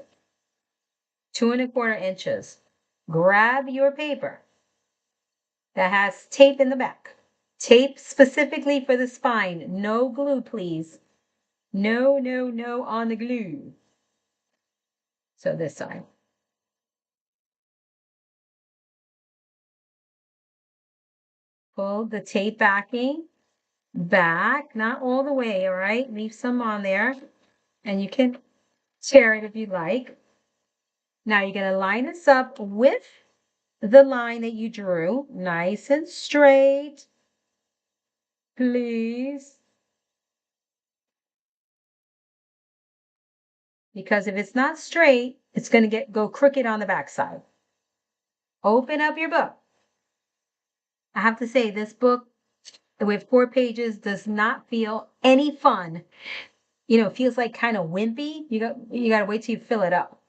2 1/4 inches. Grab your paper that has tape in the back. Tape specifically for the spine. No glue, please. No, no, no on the glue. So this side. Pull the tape backing back, not all the way, all right? Leave some on there, and you can tear it if you like. Now you're going to line this up with the line that you drew, nice and straight, please. Because if it's not straight, it's going to go crooked on the backside. Open up your book. I have to say, this book with 4 pages does not feel any fun. It feels like kind of wimpy. You got to wait till you fill it up.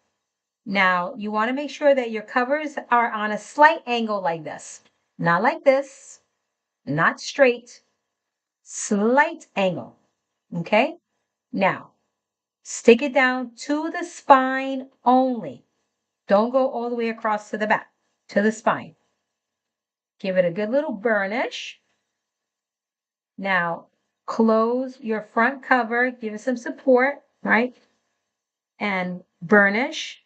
Now, you want to make sure that your covers are on a slight angle like this. Not like this, not straight, slight angle. Okay? Now, stick it down to the spine only. Don't go all the way across to the back, to the spine. Give it a good little burnish. Now, close your front cover, give it some support, right? And burnish.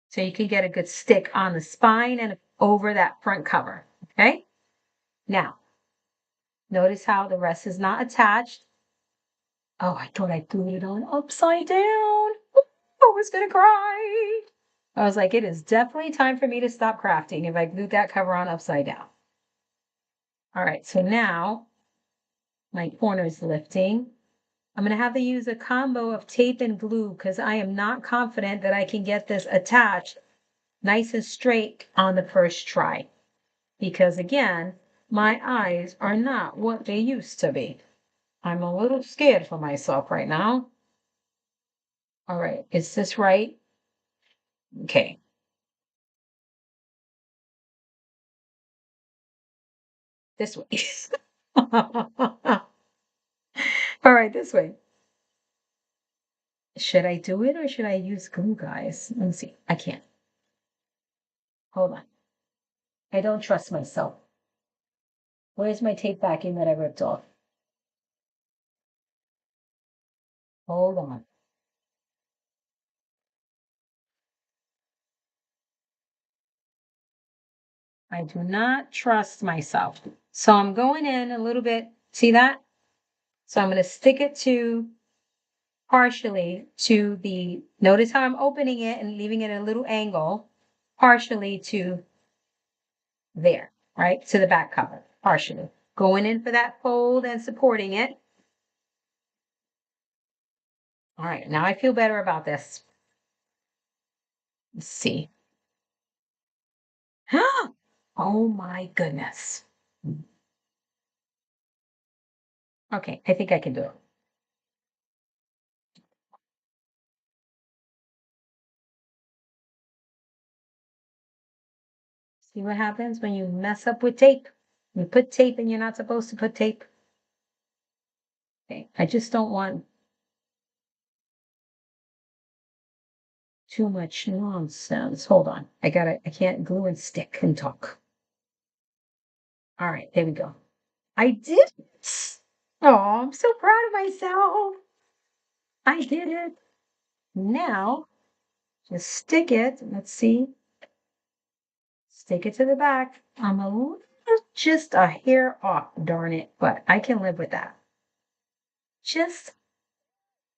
So you can get a good stick on the spine and over that front cover, okay? Now, notice how the rest is not attached. Oh, I thought I glued it on upside down. I was gonna cry. I was like, it is definitely time for me to stop crafting if I glued that cover on upside down. All right, so now my corner is lifting. I'm going to have to use a combo of tape and glue because I am not confident that I can get this attached nice and straight on the first try. Because again, My eyes are not what they used to be. I'm a little scared for myself right now. All right, is this right? Okay. This way. All right, this way. Should I do it or should I use glue, guys? Let me see. I can't. Hold on. I don't trust myself. Where's my tape backing that I ripped off? Hold on. I do not trust myself. So I'm going in a little bit. See that? So I'm going to stick it to partially to the, notice how I'm opening it and leaving it at a little angle, partially to there, right? To the back cover, partially. Going in for that fold and supporting it. All right, now I feel better about this. Let's see. Oh my goodness. Okay, I think I can do it. See what happens when you mess up with tape? You put tape and you're not supposed to put tape. Okay, I just don't want too much nonsense. Hold on. I can't glue and stick and talk. All right, there we go. I did it. Oh, I'm so proud of myself. I did it. Now, just stick it. Let's see. Stick it to the back. I'm just a hair off, darn it, but I can live with that. Just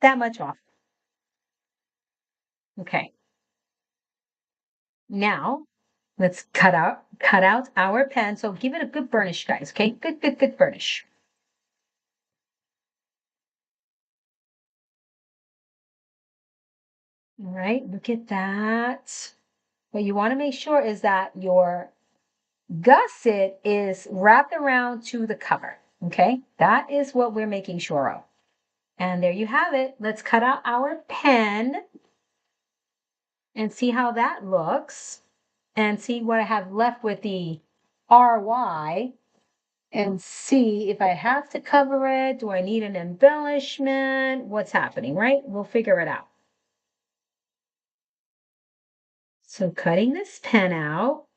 that much off. Okay. Now, let's cut out our pen. So give it a good burnish, guys. Okay, good burnish. All right, look at that. What you want to make sure is that your gusset is wrapped around to the cover. Okay, that is what we're making sure of. And there you have it. Let's cut out our pen and see how that looks and see what I have left with the RY and see if I have to cover it. Do I need an embellishment? What's happening, right? We'll figure it out. So cutting this pen out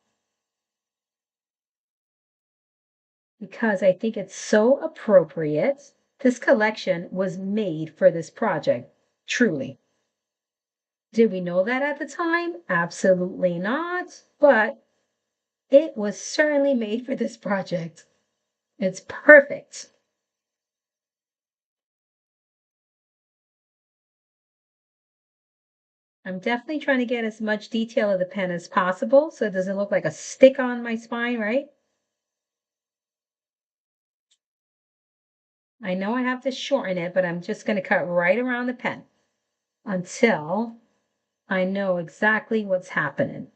because I think it's so appropriate. This collection was made for this project, truly. Did we know that at the time? Absolutely not, but it was certainly made for this project. It's perfect. I'm definitely trying to get as much detail of the pen as possible so it doesn't look like a stick on my spine, right? I know I have to shorten it, but I'm just going to cut right around the pen until I know exactly what's happening.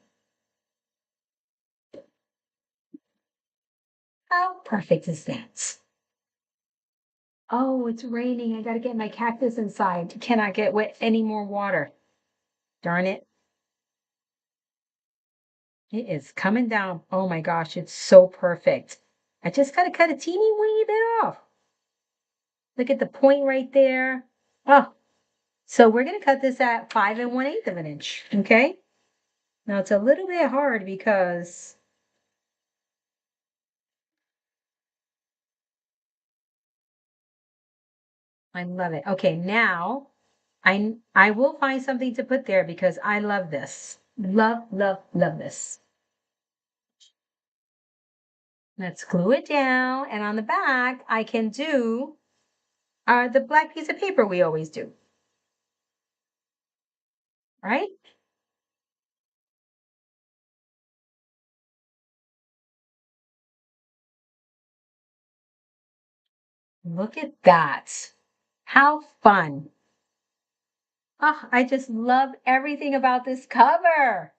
How perfect is that? Oh, it's raining. I got to get my cactus inside. Cannot get wet any more water. Darn it. It is coming down. Oh my gosh, it's so perfect. I just got to cut a teeny weeny bit off. Look at the point right there. Oh, so we're going to cut this at 5 1/8 of an inch. Okay. Now it's a little bit hard because I love it. Okay, now I will find something to put there because I love this. Love this. Let's glue it down. And on the back, I can do the black piece of paper we always do. Right? Look at that. How fun. Oh, I just love everything about this cover.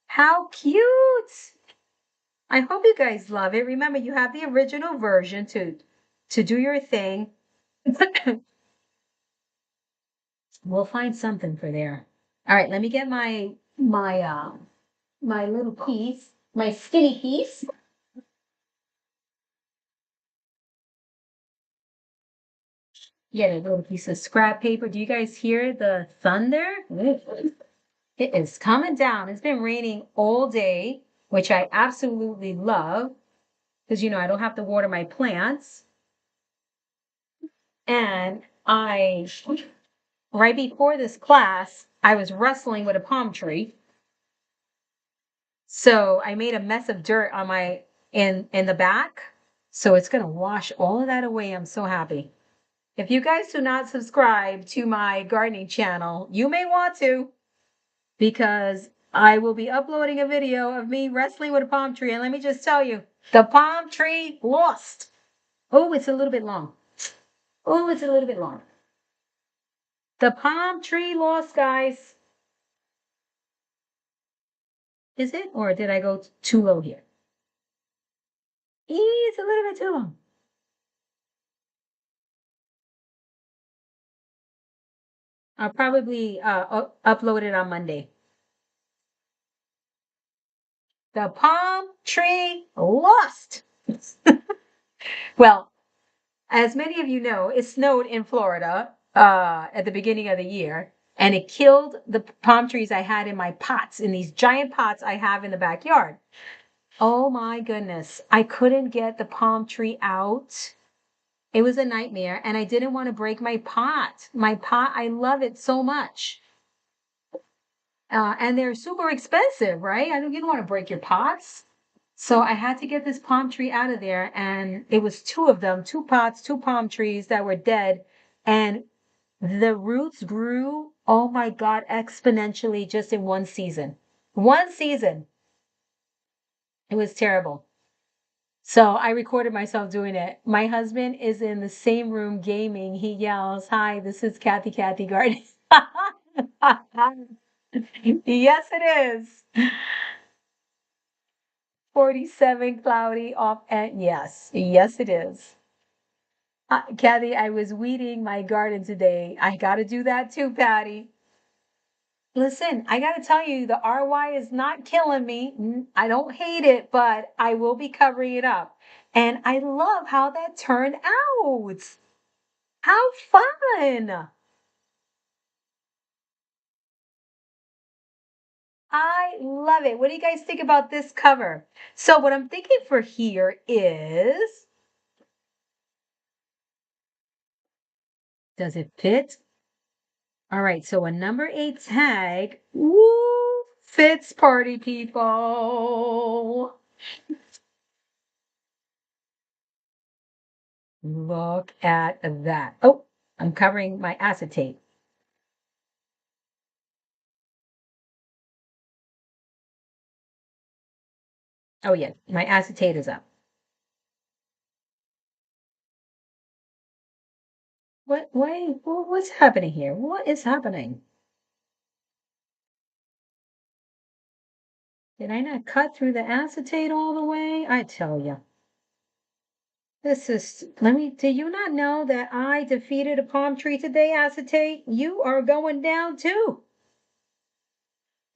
How cute. I hope you guys love it. Remember, you have the original version to do your thing. We'll find something for there. All right, let me get my little piece, my skinny piece. Get a little piece of scrap paper. Do you guys hear the thunder? It is coming down. It's been raining all day, which I absolutely love because I don't have to water my plants. And right before this class, I was wrestling with a palm tree. So I made a mess of dirt on in the back. So it's gonna wash all of that away. I'm so happy. If you guys do not subscribe to my gardening channel, you may want to because I will be uploading a video of me wrestling with a palm tree. And let me just tell you, the palm tree lost. Oh, it's a little bit long. Oh, it's a little bit long. The palm tree lost, guys. Is it? Or did I go too low here? It's a little bit too long. I'll probably upload it on Monday. The palm tree lost. Well, as many of you know, it snowed in Florida at the beginning of the year, and it killed the palm trees I had in my pots, in these giant pots I have in the backyard. Oh my goodness. I couldn't get the palm tree out. It was a nightmare, and I didn't want to break my pot. My pot, I love it so much. And they're super expensive, right? You don't want to break your pots. So I had to get this palm tree out of there, and it was two of them, two pots, two palm trees that were dead, and the roots grew, oh my God, exponentially just in one season. One season. It was terrible. So I recorded myself doing it. My husband is in the same room gaming. He yells, "Hi, this is Kathy Garden." Yes, it is. 47 cloudy off, and yes, it is. Kathy, I was weeding my garden today. I got to do that too, Patty. Listen, I got to tell you, the RY is not killing me. I don't hate it, but I will be covering it up. And I love how that turned out. How fun! I love it. What do you guys think about this cover? So what I'm thinking for here is, does it fit? All right, so a number 8 tag. Woo! Fits, party people. Look at that. Oh, I'm covering my acetate. Oh yeah, my acetate is up. What's happening here? What is happening? Did I not cut through the acetate all the way? I tell you. Did you not know that I defeated a palm tree today, acetate? You are going down too.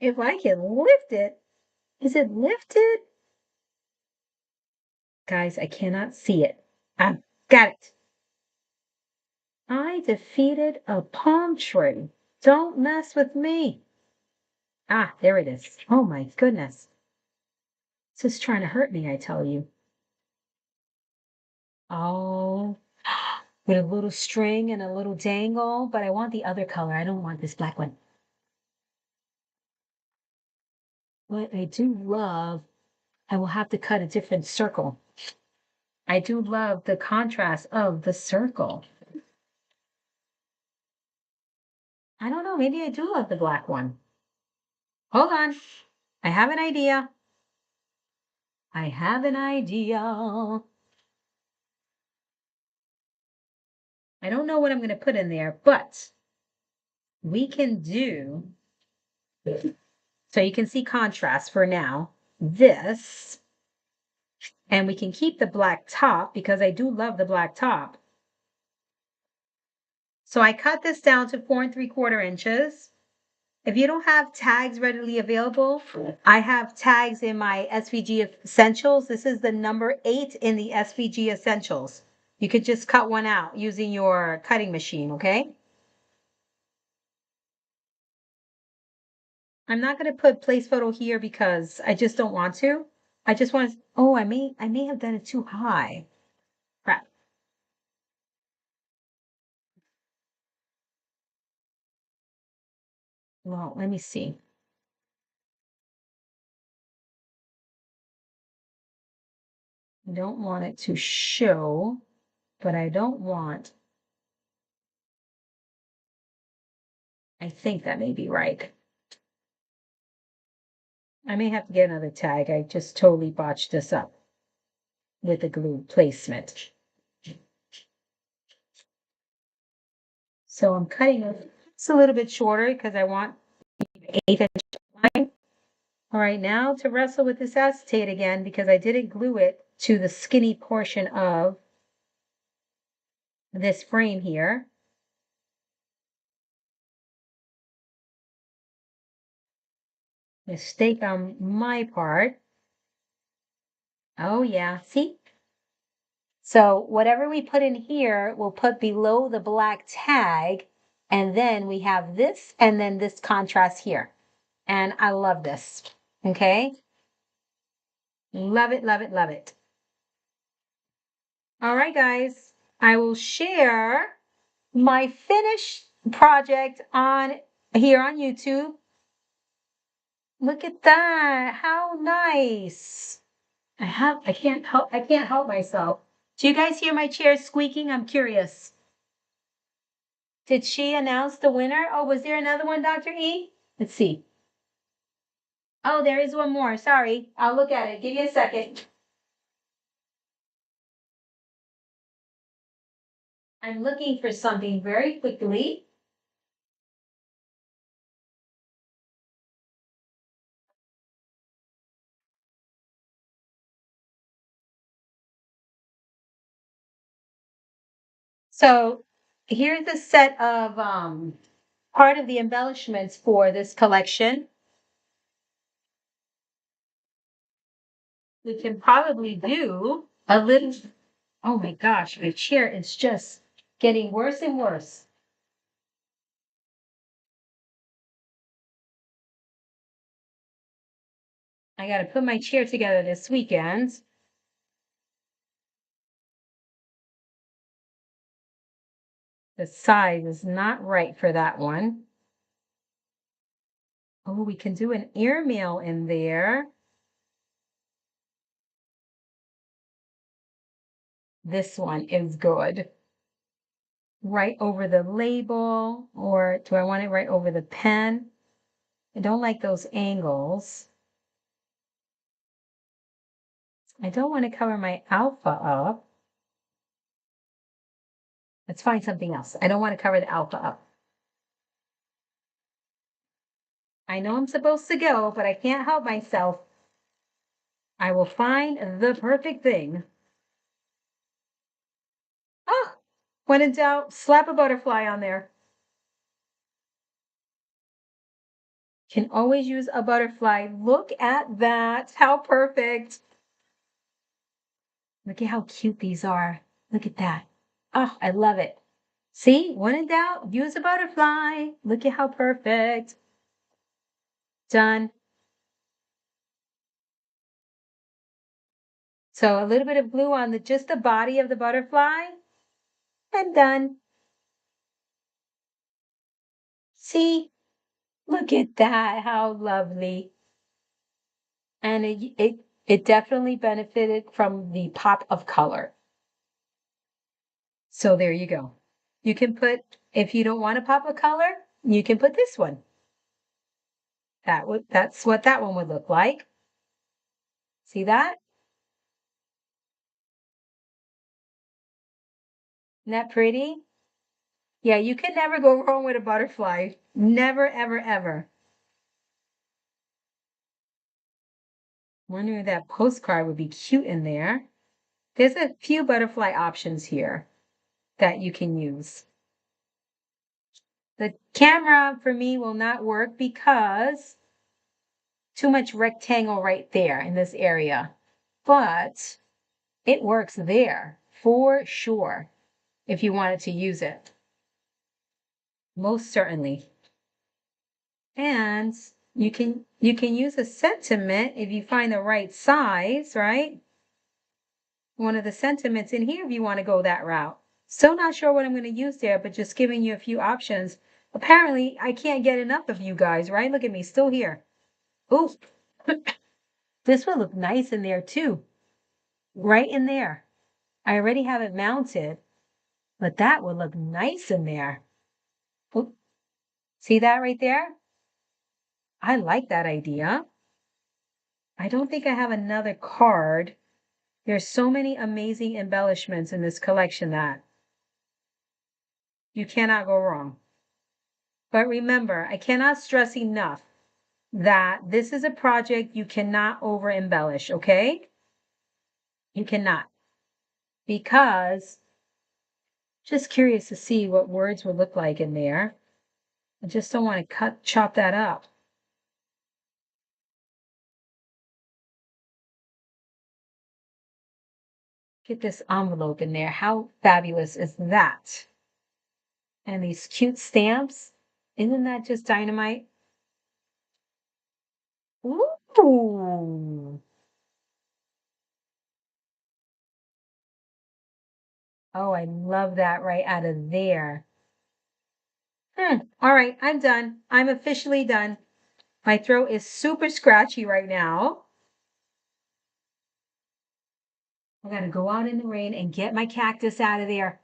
If I can lift it, is it lifted? Guys, I cannot see it. I got it. I defeated a palm tree. Don't mess with me. Ah, there it is. Oh my goodness. This is trying to hurt me, I tell you. Oh, with a little string and a little dangle, but I want the other color. I don't want this black one. What I do love, I will have to cut a different circle. I do love the contrast of the circle. I don't know, maybe I do love the black one. Hold on. I have an idea. I have an idea. I don't know what I'm going to put in there, but we can do, so you can see contrast for now. This And we can keep the black top because I do love the black top. So I cut this down to 4 3/4 inches. If you don't have tags readily available, I have tags in my SVG Essentials. This is the number 8 in the SVG Essentials. You could just cut one out using your cutting machine, okay? I'm not going to put place photo here because I just don't want to. I just want to, oh, I may have done it too high. Crap. Well, let me see. I don't want it to show, but I don't want, I think that may be right. I may have to get another tag. I just totally botched this up with the glue placement. So I'm cutting it just a little bit shorter because I want 1/8 inch line. All right, now to wrestle with this acetate again because I didn't glue it to the skinny portion of this frame here. Mistake on my part. Oh yeah, see? So whatever we put in here, we'll put below the black tag, and then we have this and then this contrast here. And I love this, okay? Love it, love it, love it. All right, guys, I will share my finished project on here on YouTube. Look at that, how nice. I can't help myself. Do you guys hear my chair squeaking? I'm curious. Did she announce the winner? Oh, was there another one, Dr. E? Let's see. Oh, there is one more. Sorry. I'll look at it. Give me a second. I'm looking for something very quickly. So here's a set of part of the embellishments for this collection. We can probably do a little, oh my gosh, my chair is just getting worse and worse. I got to put my chair together this weekend. The size is not right for that one. Oh, we can do an airmail in there. This one is good. Right over the label, or do I want it right over the pen? I don't like those angles. I don't want to cover my alpha up. Let's find something else. I don't want to cover the alpha up. I know I'm supposed to go, but I can't help myself. I will find the perfect thing. Oh, when in doubt, slap a butterfly on there. Can always use a butterfly. Look at that. How perfect. Look at how cute these are. Look at that. Oh, I love it. See, when in doubt, use a butterfly. Look at how perfect. Done. So a little bit of glue on just the body of the butterfly and done. See, look at that. How lovely. And it definitely benefited from the pop of color. So there you go. You can put, if you don't want a pop of color, you can put this one. That's what that one would look like. See that? Isn't that pretty? Yeah, you can never go wrong with a butterfly. Never, ever, ever. Wondering if that postcard would be cute in there. There's a few butterfly options here that you can use. The camera for me will not work because too much rectangle right there in this area. But it works there for sure if you wanted to use it. Most certainly. And you can use a sentiment if you find the right size, right? One of the sentiments in here if you want to go that route. Still not sure what I'm going to use there, but just giving you a few options. Apparently, I can't get enough of you guys, right? Look at me, still here. Ooh, this would look nice in there too. Right in there. I already have it mounted, but that would look nice in there. Ooh, see that right there? I like that idea. I don't think I have another card. There's so many amazing embellishments in this collection that you cannot go wrong. But remember, I cannot stress enough that this is a project you cannot over embellish, okay? You cannot. Because just curious to see what words would look like in there. I just don't want to chop that up. Get this envelope in there. How fabulous is that? And these cute stamps. Isn't that just dynamite? Ooh. Oh, I love that right out of there. All right, I'm done. I'm officially done. My throat is super scratchy right now. I gotta go out in the rain and get my cactus out of there.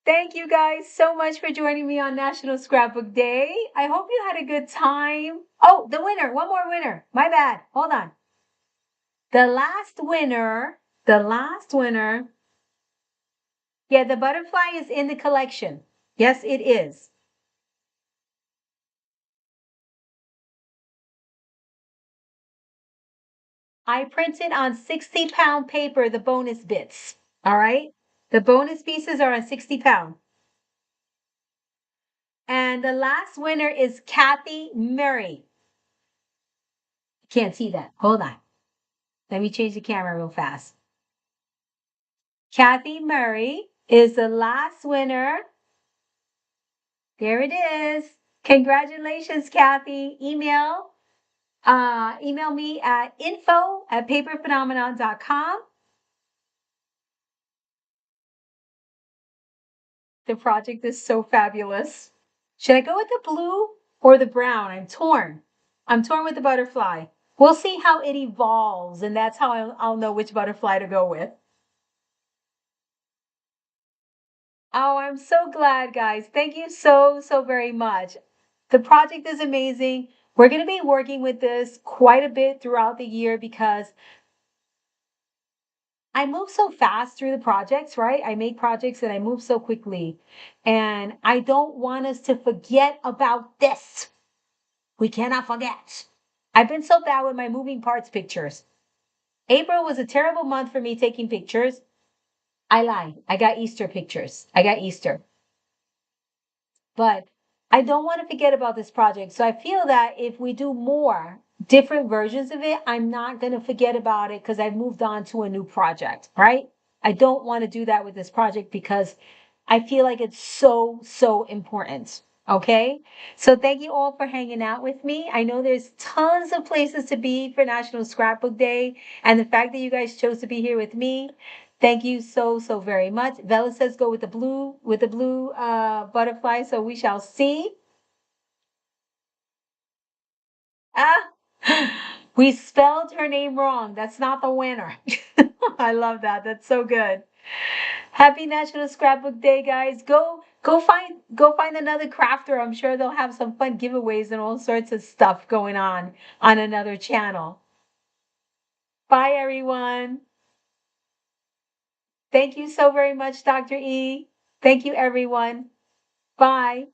Thank you guys so much for joining me on National Scrapbook Day. I hope you had a good time. Oh, the winner, one more winner. My bad. Hold on. The last winner. Yeah, the butterfly is in the collection. Yes, it is. I printed on 60-pound paper the bonus bits. All right. The bonus pieces are on 60 pound. And the last winner is Kathy Murray. Can't see that. Hold on. Let me change the camera real fast. Kathy Murray is the last winner. There it is. Congratulations, Kathy. Email me at info@paperphenomenon.com. The project is so fabulous. Should I go with the blue or the brown? I'm torn. I'm torn with the butterfly. We'll see how it evolves, and that's how I'll know which butterfly to go with. Oh, I'm so glad, guys. Thank you so, so very much. The project is amazing. We're going to be working with this quite a bit throughout the year because I move so fast through the projects, right? I make projects and I move so quickly. And I don't want us to forget about this. We cannot forget. I've been so bad with my moving parts pictures. April was a terrible month for me taking pictures. I lied. I got Easter pictures. I got Easter. But I don't want to forget about this project. So I feel that if we do more different versions of it, I'm not going to forget about it because I've moved on to a new project, right? I don't want to do that with this project because I feel like it's so, so important. Okay. So thank you all for hanging out with me. I know there's tons of places to be for National Scrapbook Day. And the fact that you guys chose to be here with me, thank you so, so very much. Bella says go with the blue butterfly. So we shall see. Ah, we spelled her name wrong. That's not the winner. I love that. That's so good. Happy National Scrapbook Day, guys. Go find another crafter. I'm sure they'll have some fun giveaways and all sorts of stuff going on another channel. Bye, everyone. Thank you so very much, Dr. E. Thank you, everyone. Bye.